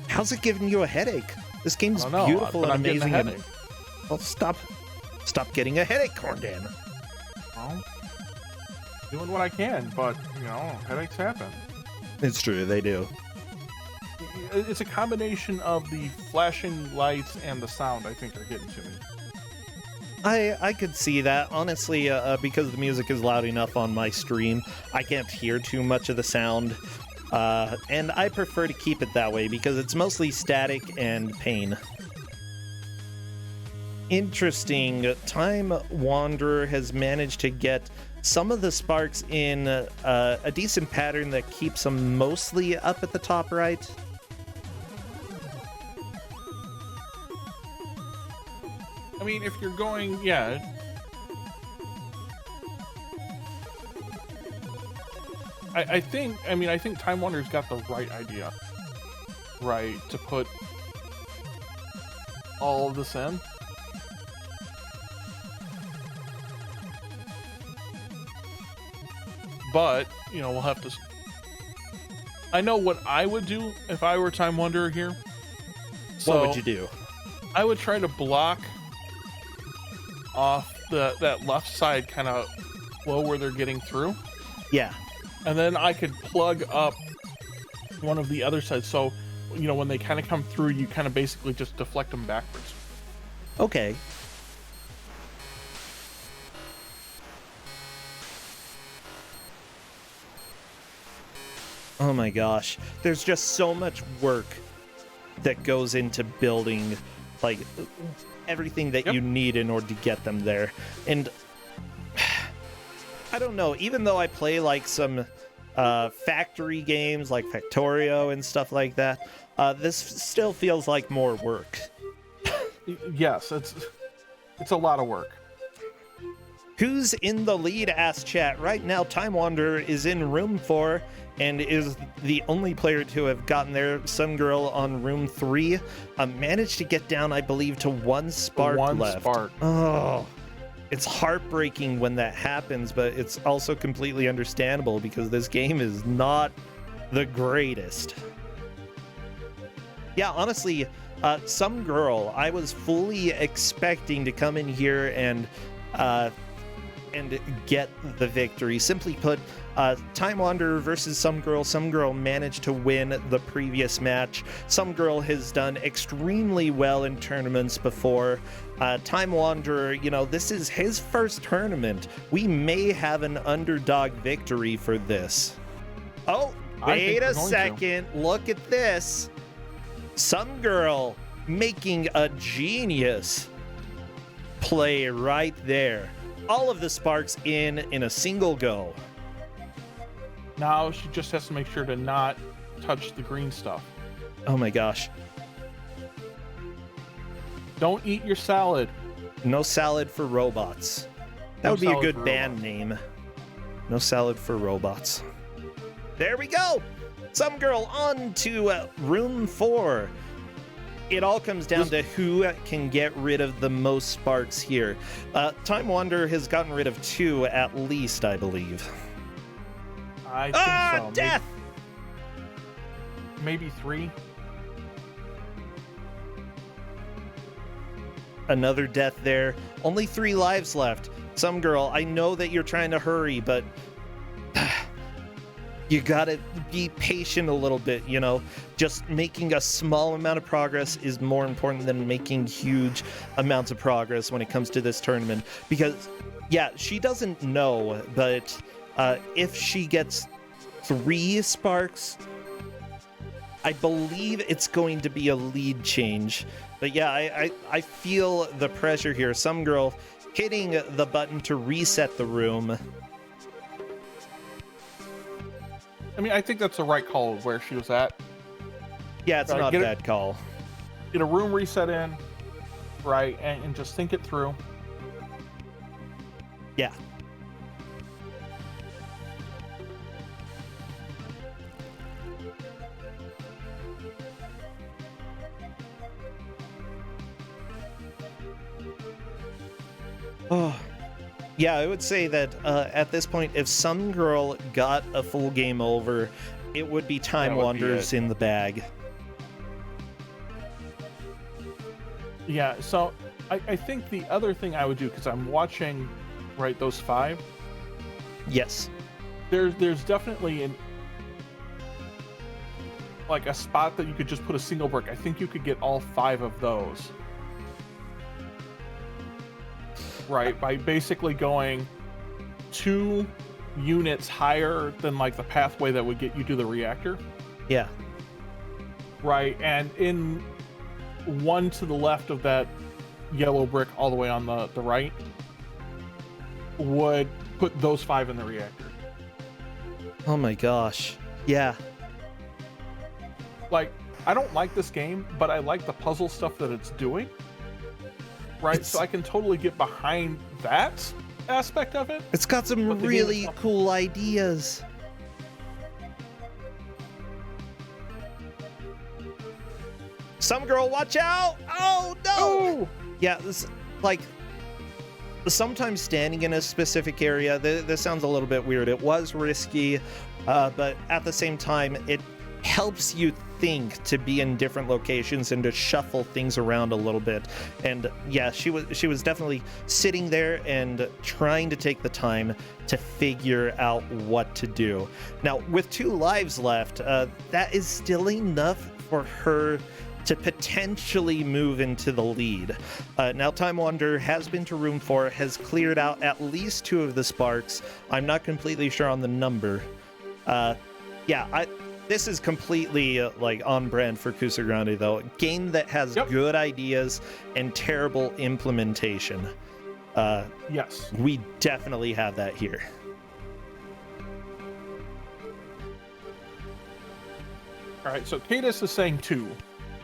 How's it giving you a headache? This game's beautiful and amazing. Well, stop getting a headache, Corndan. Well, doing what I can, but headaches happen. It's true, they do. It's a combination of the flashing lights and the sound, I think, are getting to me. I could see that. Honestly, because the music is loud enough on my stream, I can't hear too much of the sound. And I prefer to keep it that way because it's mostly static and pain. Interesting. Time Wanderer has managed to get some of the sparks in a decent pattern that keeps them mostly up at the top right. I mean, if you're going, I think Time Wanderer's got the right idea, right, to put all of this in. But, we'll have to... I know what I would do if I were Time Wanderer here. So what would you do? I would try to block off that left side kind of flow where they're getting through. Yeah. And then I could plug up one of the other sides. So you know, when they kind of come through, you kind of basically just deflect them backwards. Okay. Oh my gosh. There's just so much work that goes into building, like, everything that you need in order to get them there. And I don't know, even though I play like some factory games like Factorio and stuff like that, this still feels like more work. Yes, it's a lot of work. Who's in the lead? Ask chat. Right now, Time Wanderer is in room 4 and is the only player to have gotten there. Some girl on room 3 managed to get down, I believe, to 1 spark left. One spark. Oh, it's heartbreaking when that happens, but it's also completely understandable because this game is not the greatest. Yeah, honestly, some girl, I was fully expecting to come in here and get the victory. Simply put, Time Wanderer versus Some Girl managed to win the previous match. Some Girl has done extremely well in tournaments before. Time Wanderer, you know, this is his first tournament. We may have an underdog victory for this. Oh, wait a second. Look at this. Some Girl making a genius play right there. All of the sparks in a single go. Now she just has to make sure to not touch the green stuff. Oh my gosh. Don't eat your salad. No salad for robots. That would be a good band name. No salad for robots. There we go. Some Girl on to room 4. It all comes down to who can get rid of the most sparks here. Time Wanderer has gotten rid of 2 at least, I believe. I think so. Death! Maybe 3. Another death there. Only 3 lives left. Some Girl, I know that you're trying to hurry, but you gotta be patient a little bit, you know? Just making a small amount of progress is more important than making huge amounts of progress when it comes to this tournament. Because, yeah, she doesn't know, but if she gets 3 sparks, I believe it's going to be a lead change. But yeah, I feel the pressure here. Some Girl hitting the button to reset the room. I mean, I think that's the right call where she was at. Yeah, it's not a bad call. Get a room reset in, right, and just think it through. Yeah. Oh. Yeah, I would say that at this point, if Some Girl got a full game over, it would be Time Wanderers in the bag. Yeah, so I think the other thing I would do, because I'm watching, right, those 5. Yes. There's definitely like a spot that you could just put a single brick. I think you could get all 5 of those. Right, by basically going 2 units higher than like the pathway that would get you to the reactor. Yeah. Right, and in 1 to the left of that yellow brick all the way on the right would put those 5 in the reactor. Oh my gosh. Yeah. Like, I don't like this game, but I like the puzzle stuff that it's doing. Right, so I can totally get behind that aspect of it. It's got some really cool ideas. Some Girl, watch out! Oh no! Oh! Yeah, this, like, sometimes standing in a specific area, this sounds a little bit weird. It was risky, but at the same time, it helps you think to be in different locations and to shuffle things around a little bit. And yeah, she was definitely sitting there and trying to take the time to figure out what to do. Now, with 2 lives left, that is still enough for her to potentially move into the lead. Now Time Wanderer has been to room 4, has cleared out at least 2 of the sparks. I'm not completely sure on the number. This is completely like on brand for Ku5ogrande though. A game that has good ideas and terrible implementation. Yes. We definitely have that here. All right, so Cadis is saying 2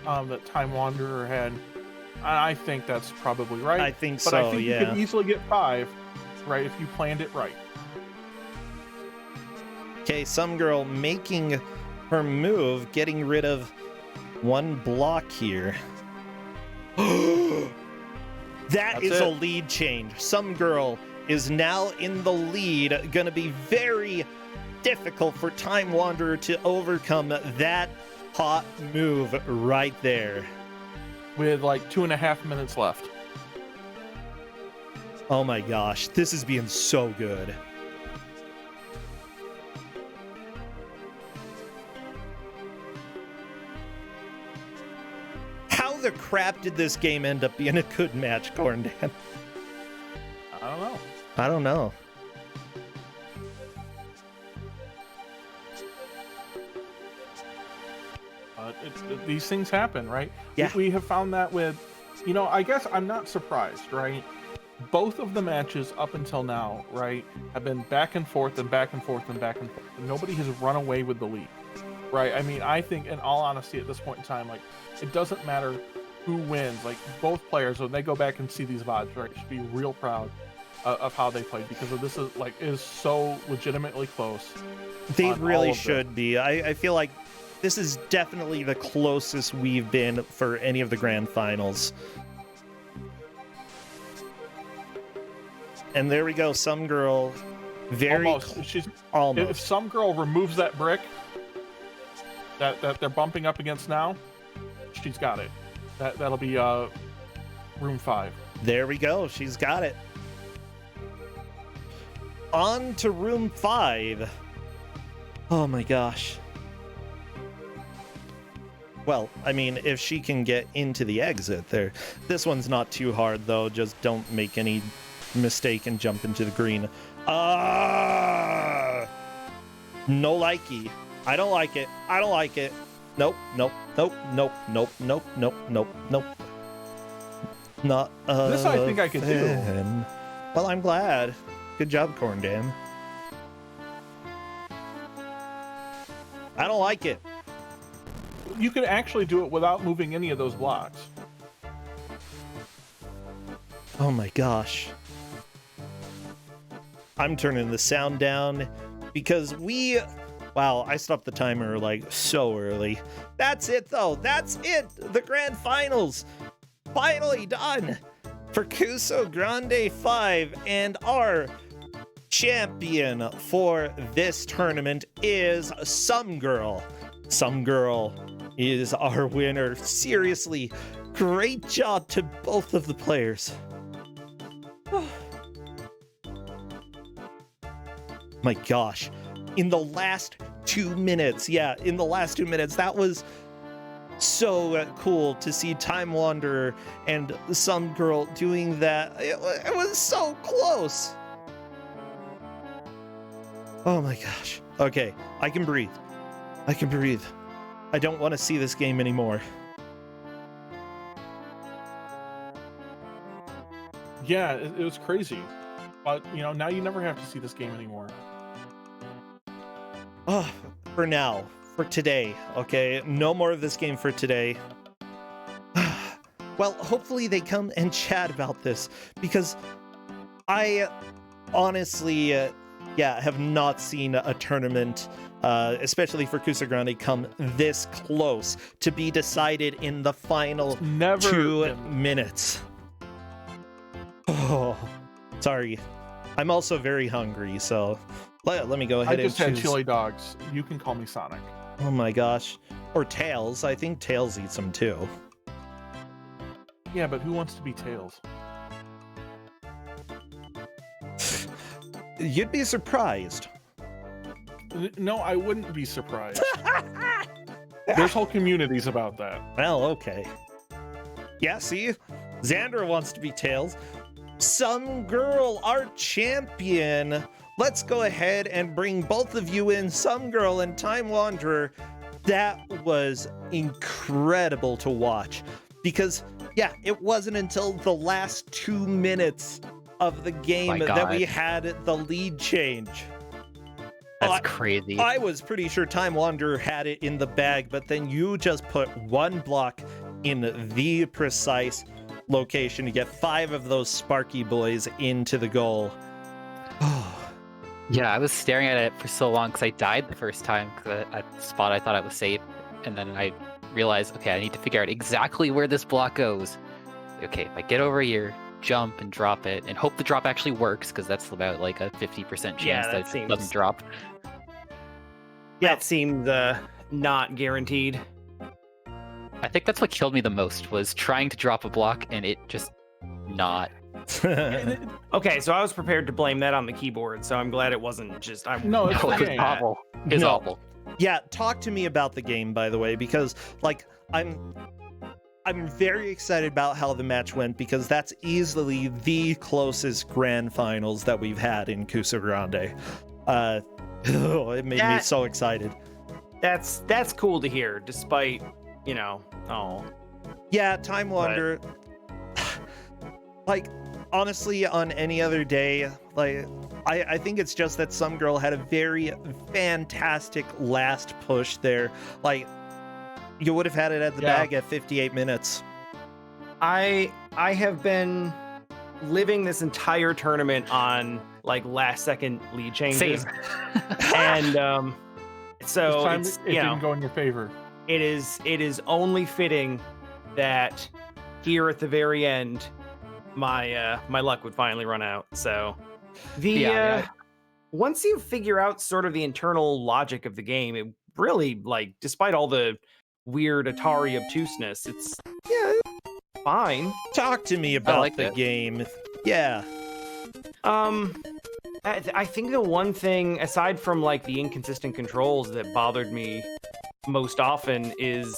that Time Wanderer had. I think that's probably right. I think but so, I think yeah. you could easily get 5, right, if you planned it right. Okay, some girl making her move, getting rid of 1 block here. That is a lead change. Some girl is now in the lead. Gonna be very difficult for Time Wanderer to overcome that hot move right there. With like 2.5 minutes left. Oh my gosh, this is being so good. How the crap did this game end up being a good match, Corndan? I don't know. I don't know. These things happen, right? Yeah. We have found that with, I guess I'm not surprised, right? Both of the matches up until now, right, have been back and forth and back and forth and back and forth. And nobody has run away with the lead, right? I mean, I think, in all honesty, at this point in time, like, it doesn't matter who wins. Like, both players, when they go back and see these VODs, right, should be real proud of how they played, because this is so legitimately close. They really should be. I feel like this is definitely the closest we've been for any of the grand finals. And there we go, some girl very almost. almost. If some girl removes that brick that they're bumping up against now, she's got it. That'll be room 5. There we go, she's got it. On to room 5. Oh my gosh. Well, I mean, if she can get into the exit there. This one's not too hard, though. Just don't make any mistake and jump into the green. No likey. I don't like it. I don't like it. Nope, nope, nope, nope, nope, nope, nope, nope, nope. Not this I think I could do. Well, I'm glad. Good job, Corndan. I don't like it. You could actually do it without moving any of those blocks. Oh my gosh. I'm turning the sound down because wow, I stopped the timer like so early. That's it though. That's it. The grand finals finally done for Ku5ogrande 5, and our champion for this tournament is Some Girl. Some Girl is our winner. Seriously, great job to both of the players. My gosh, in the last 2 minutes, that was so cool to see Time Wanderer and Some Girl doing that. It was so close. Oh my gosh. Okay, I can breathe. I can breathe. I don't want to see this game anymore. Yeah, it was crazy. But, now you never have to see this game anymore. Oh, for now. For today, okay? No more of this game for today. Well, hopefully they come and chat about this, because I honestly, have not seen a tournament, especially for Ku5ogrande, come this close to be decided in the final 2 minutes. Oh, sorry. I'm also very hungry, so let me go ahead and choose. I just had chili dogs. You can call me Sonic. Oh my gosh. Or Tails. I think Tails eats them too. Yeah, but who wants to be Tails? You'd be surprised. No, I wouldn't be surprised. There's whole communities about that. Well, okay. Yeah, see? Xander wants to be Tails. Some Girl, our champion. Let's go ahead and bring both of you in, Some Girl and Time Wanderer. That was incredible to watch because, yeah, it wasn't until the last 2 minutes of the game that we had the lead change. That's crazy. I was pretty sure Time Wanderer had it in the bag, but then you just put one block in the precise location to get 5 of those Sparky boys into the goal. Yeah, I was staring at it for so long because I died the first time because at the spot I thought I was safe, and then I realized, okay, I need to figure out exactly where this block goes. Okay, if I get over here, jump and drop it, and hope the drop actually works because that's about like a 50% chance that it doesn't drop. That seemed not guaranteed. I think that's what killed me the most was trying to drop a block and it just not. Okay, so I was prepared to blame that on the keyboard, so I'm glad it wasn't just. No, it's It was okay. awful. It was awful. Yeah, talk to me about the game, by the way, because like I'm very excited about how the match went because that's easily the closest grand finals that we've had in Ku5ogrande. It made me so excited. That's cool to hear, despite, you know, Yeah, Time Wanderer. Like, honestly, on any other day, like, I think it's just that Some Girl had a very fantastic last push there. Like, you would have had it at the bag at 58 minutes. I have been living this entire tournament on like last second lead changes. Same. And so This time it's, it you know, didn't go in your favor. it is only fitting that here at the very end my luck would finally run out. So once you figure out sort of the internal logic of the game, it really, like, despite all the weird Atari obtuseness, it's fine. Talk to me about the it. game. Yeah. I think the one thing, aside from like the inconsistent controls, that bothered me most often is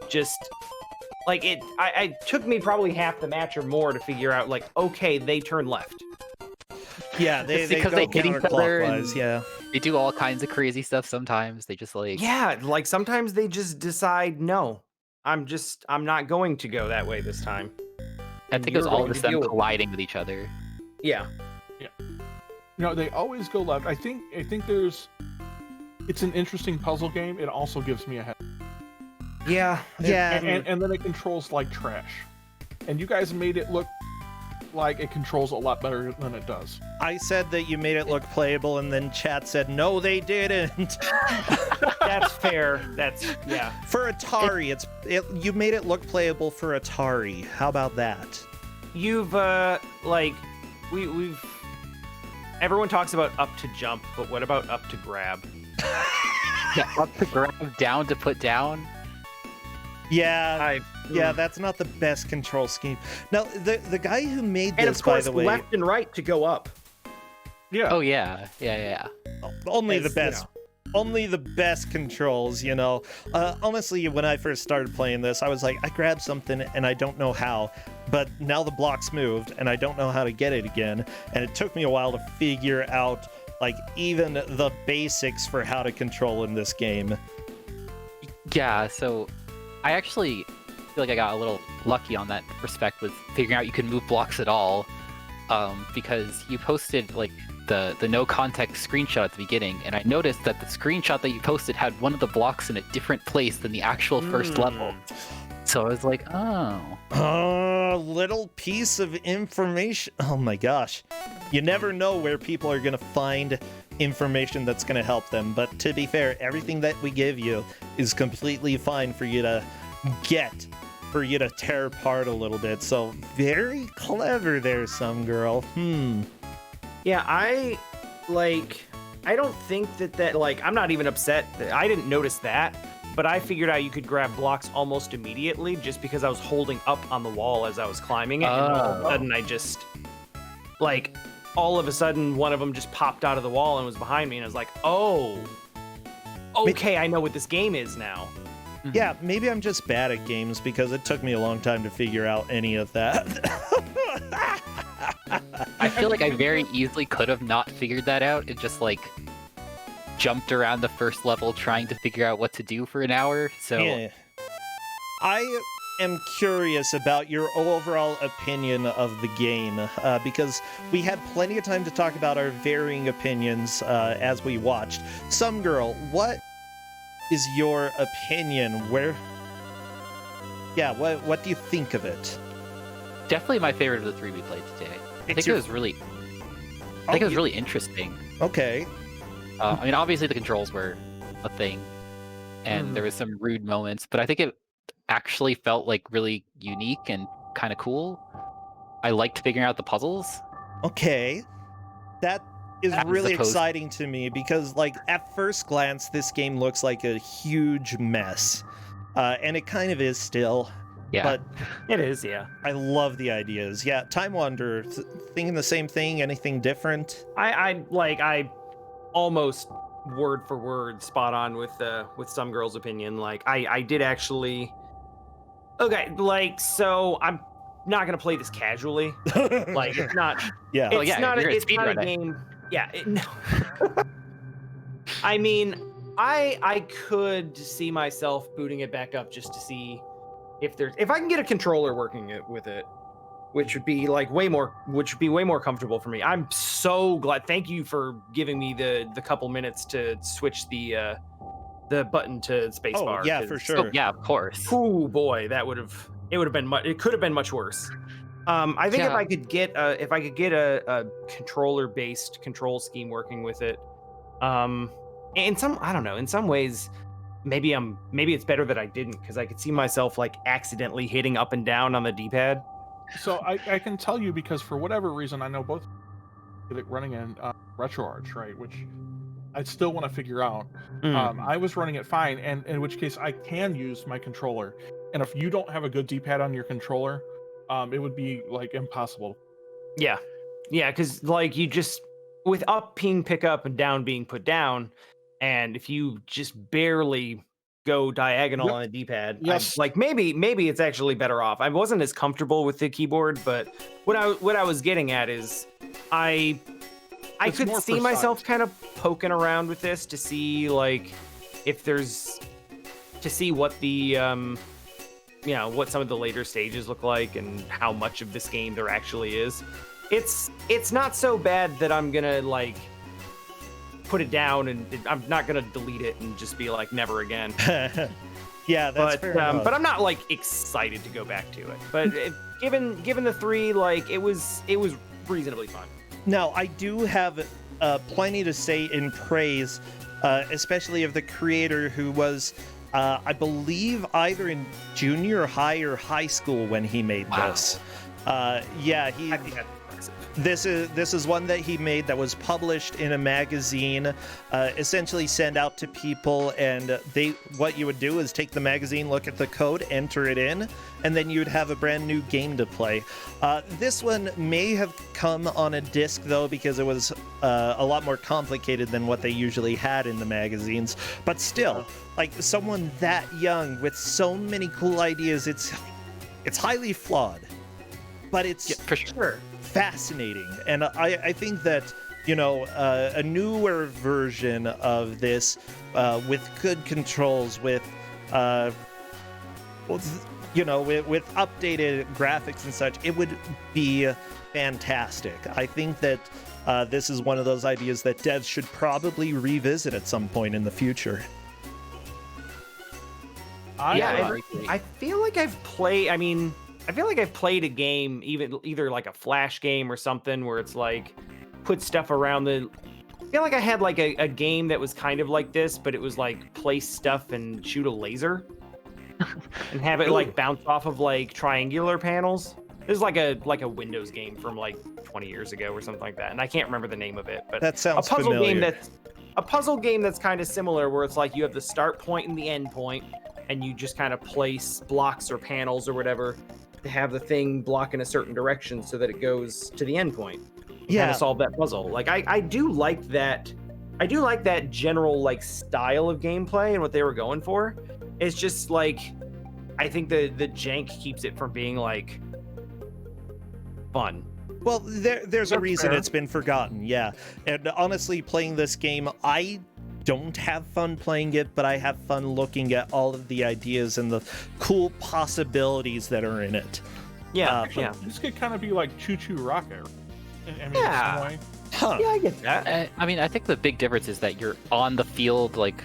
just like I took me probably half the match or more to figure out, like, okay, they turn left. Yeah, It's they because go they hit each other and counterclockwise, yeah. they do all kinds of crazy stuff sometimes. They just like Yeah, like sometimes they just decide, no, I'm not going to go that way this time. I think it You're was all going of to them deal with it. colliding with each other. Yeah. You know, they always go left. I think it's an interesting puzzle game. It also gives me a head. Yeah. And then it controls like trash. And you guys made it look like it controls a lot better than it does. I said that you made it look playable, and then chat said, no, they didn't. That's fair. Yeah. For Atari, you made it look playable for Atari. How about that? You've like we've everyone talks about up to jump, but what about up to grab? Yeah, up to grab, down to put down. Yeah, that's not the best control scheme. Now, the guy who made And this, of course, by the way, left and right to go up. Yeah. Oh yeah. only the As, best. Only the best controls, you know. Honestly, when I first started playing this, I was like, I grabbed something and I don't know how, but now the block's moved and I don't know how to get it again. And it took me a while to figure out, like, even the basics for how to control in this game. Yeah, so I actually feel like I got a little lucky on that respect with figuring out you can move blocks at all, because you posted like the no context screenshot at the beginning, and I noticed that the screenshot that you posted had one of the blocks in a different place than the actual first level. So I was like, oh. Little piece of information. Oh my gosh. You never know where people are going to find information that's going to help them. But to be fair, everything that we give you is completely fine for you to get, for you to tear apart a little bit. So very clever there, Some Girl. Yeah, I don't think that like, I'm not even upset that I didn't notice that, but I figured out you could grab blocks almost immediately just because I was holding up on the wall as I was climbing it, and all of a sudden I just, like, all of a sudden one of them just popped out of the wall and was behind me, and I was like, oh, okay, I know what this game is now. Yeah, maybe I'm just bad at games because it took me a long time to figure out any of that. I feel like I very easily could have not figured that out and just like jumped around the first level trying to figure out what to do for an hour. So Yeah. I am curious about your overall opinion of the game because we had plenty of time to talk about our varying opinions as we watched. Some Girl, what is your opinion? What do you think of it? definitely my favorite of the three we played today. I think it was really interesting. Okay. I mean, obviously the controls were a thing, and there was some rude moments, but I think it actually felt like really unique and kind of cool. I liked figuring out the puzzles. Okay. That is As really opposed- exciting to me because, like, at first glance, this game looks like a huge mess. And it kind of is still. Yeah. But It is, yeah. I love the ideas. Yeah, Time Wander, thinking the same thing, anything different? I almost word for word spot on with Some Girl's opinion. Like I did actually. Okay, like so I'm not gonna play this casually. Like it's not. Yeah. Oh, It's yeah, not. you're gonna It's not a speedrun it. game. Yeah. No. I mean, I could see myself booting it back up just to see if I can get a controller working with it, which would be way more comfortable for me. I'm so glad. Thank you for giving me the couple minutes to switch the button to spacebar. Oh, yeah, for sure. Oh, yeah, of course. Oh boy, it would have been it could have been much worse. I think Yeah. if I could get a controller based control scheme working with it, in some ways maybe it's better that I didn't, because I could see myself accidentally hitting up and down on the D-pad. So I can tell you, because for whatever reason, I know both running in RetroArch, right, which I still want to figure out. I was running it fine, and in which case I can use my controller. And if you don't have a good D-pad on your controller, it would be impossible. Yeah, because you just with up being pick up and down being put down, and if you just barely go diagonal on a D-pad, Yes. maybe it's actually better off. I wasn't as comfortable with the keyboard, but what I was getting at is I It's could more see myself precise. kind of poking around with this to see if there's to see what the what some of the later stages look like and how much of this game there actually is. It's not so bad that I'm gonna put it down, and I'm not gonna delete it and just be never again. Yeah, that's fair enough. But I'm not excited to go back to it. But given the three, it was reasonably fun. Now, I do have plenty to say in praise, especially of the creator who was, I believe, either in junior high or high school when he made this. Yeah, he. I think that's impressive. This is one that he made that was published in a magazine, essentially sent out to people, and what you would do is take the magazine, look at the code, enter it in, and then you'd have a brand new game to play. This one may have come on a disc though, because it was a lot more complicated than what they usually had in the magazines. But still, someone that young with so many cool ideas, it's highly flawed, but it's For sure. fascinating. And I think that a newer version of this with good controls, with updated graphics and such, it would be fantastic. I think that this is one of those ideas that devs should probably revisit at some point in the future. Yeah, I feel like I've played. I feel like I've played a game, either a Flash game or something, where it's put stuff around the. I feel like I had a game that was kind of like this, but it was place stuff and shoot a laser, and have it bounce off of triangular panels. This is like a Windows game from 20 years ago or something like that, and I can't remember the name of it. But That sounds a puzzle familiar. game that's kind of similar, where it's you have the start point and the end point, and you just kind of place blocks or panels or whatever to have the thing block in a certain direction so that it goes to the end point. Yeah. To solve that puzzle. I do like that. I do like that general style of gameplay and what they were going for. It's just like, I think the jank keeps it from being like fun. Well, there's a That's reason fair. it's been forgotten, yeah. And honestly, playing this game, I don't have fun playing it, but I have fun looking at all of the ideas and the cool possibilities that are in it. Yeah, Actually, yeah. this could kind of be like Choo Choo Rocket. I mean, Yeah. in some way. Huh. Yeah, I get that. I mean, I think the big difference is that you're on the field, like,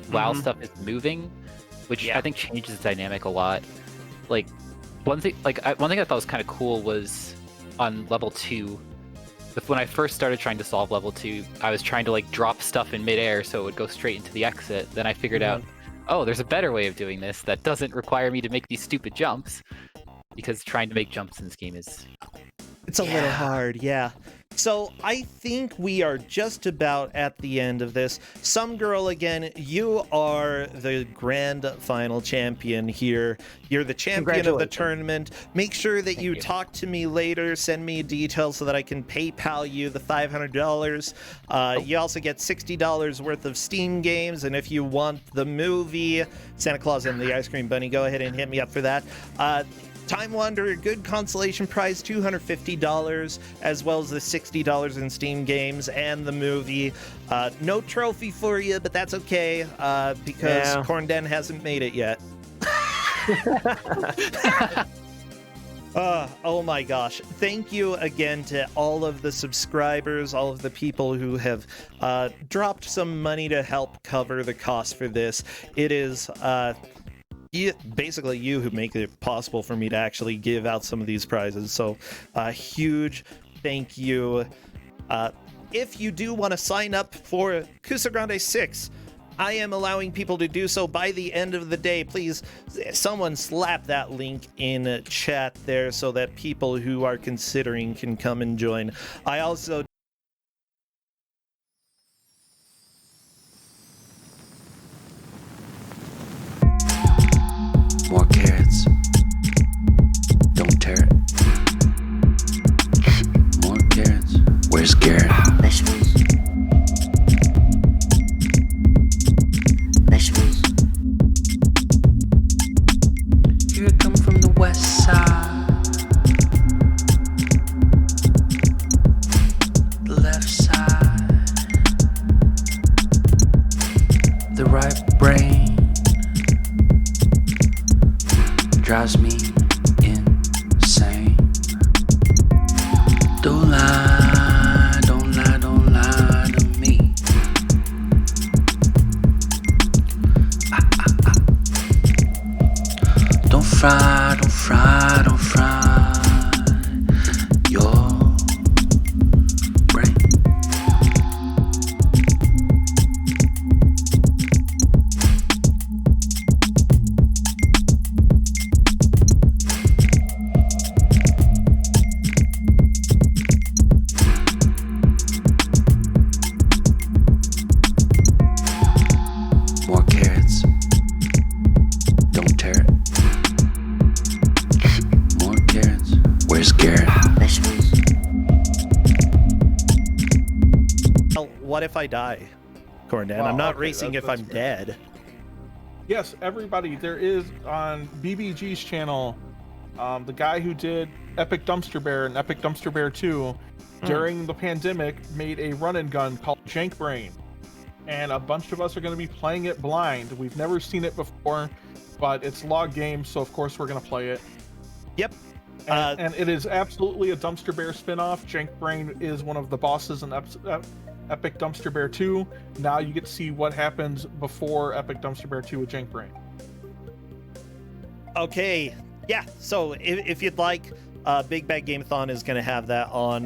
while Mhm. stuff is moving, which Yeah. I think changes the dynamic a lot. Like, one thing I thought was kind of cool was on level 2. When I first started trying to solve level 2, I was trying to like drop stuff in midair so it would go straight into the exit. Then I figured out, oh, there's a better way of doing this that doesn't require me to make these stupid jumps, because trying to make jumps in this game is It's a little hard, yeah. So I think we are just about at the end of this. Some Girl, again, you are the grand final champion here. You're the champion of the Congratulations. tournament. Make sure that you you. talk to me later. Send me details so that I can PayPal you the $500. You also get $60 worth of Steam games. And if you want the movie Santa Claus and the Ice Cream Bunny, go ahead and hit me up for that. Time Wanderer, good consolation prize, $250, as well as the $60 in Steam games and the movie. No trophy for you, but that's okay, because Yeah. Corn Den hasn't made it yet. Oh my gosh. Thank you again to all of the subscribers, all of the people who have dropped some money to help cover the cost for this. It is basically you who make it possible for me to actually give out some of these prizes. So huge thank you. If you do want to sign up for Ku5ogrande 6, I am allowing people to do so by the end of the day. Please, someone slap that link in chat there so that people who are considering can come and join. I also More carrots. Don't tear it. More carrots. Where's Garrett? Vegetables. Vegetables. Here I come from the west side. The left side. The right brain drives me insane. Don't lie, don't lie, don't lie to me. Don't fry, don't fry, don't fry your brain. More carrots. Don't tear it. More carrots. Where's Garrett? Vegetables. Well, what if I die, Corndan? Well, I'm not okay, racing if that's I'm fair. dead. Yes, everybody, there is on BBG's channel, the guy who did Epic Dumpster Bear and Epic Dumpster Bear 2 during the pandemic made a run and gun called Jank Brain. And a bunch of us are going to be playing it blind. We've never seen it before, but it's log game, so of course we're going to play it. Yep. And it is absolutely a Dumpster Bear spin-off. Jank Brain is one of the bosses in Epic Dumpster Bear 2. Now you get to see what happens before Epic Dumpster Bear 2 with Jank Brain. Okay, yeah, so if you'd like, Big Bad Gameathon is going to have that on.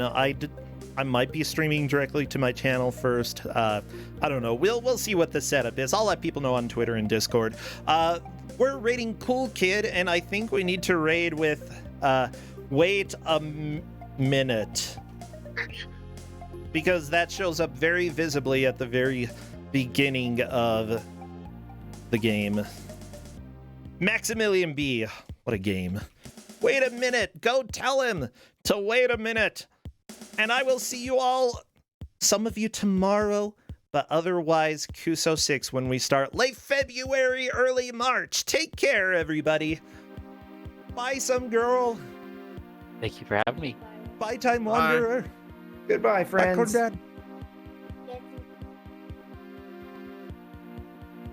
I might be streaming directly to my channel first. I don't know. We'll see what the setup is. I'll let people know on Twitter and Discord. We're raiding Cool Kid, and I think we need to raid with Wait a Minute. Because that shows up very visibly at the very beginning of the game. Maximilian B. What a game. Wait a minute. Go tell him to wait a minute. And I will see you all, some of you tomorrow, But otherwise, Kuso 6 when we start late February, early March. Take care, everybody. Bye, some girl. Thank you for having me. Bye, Time Wanderer. Goodbye, Bye, friends. Corn Dad.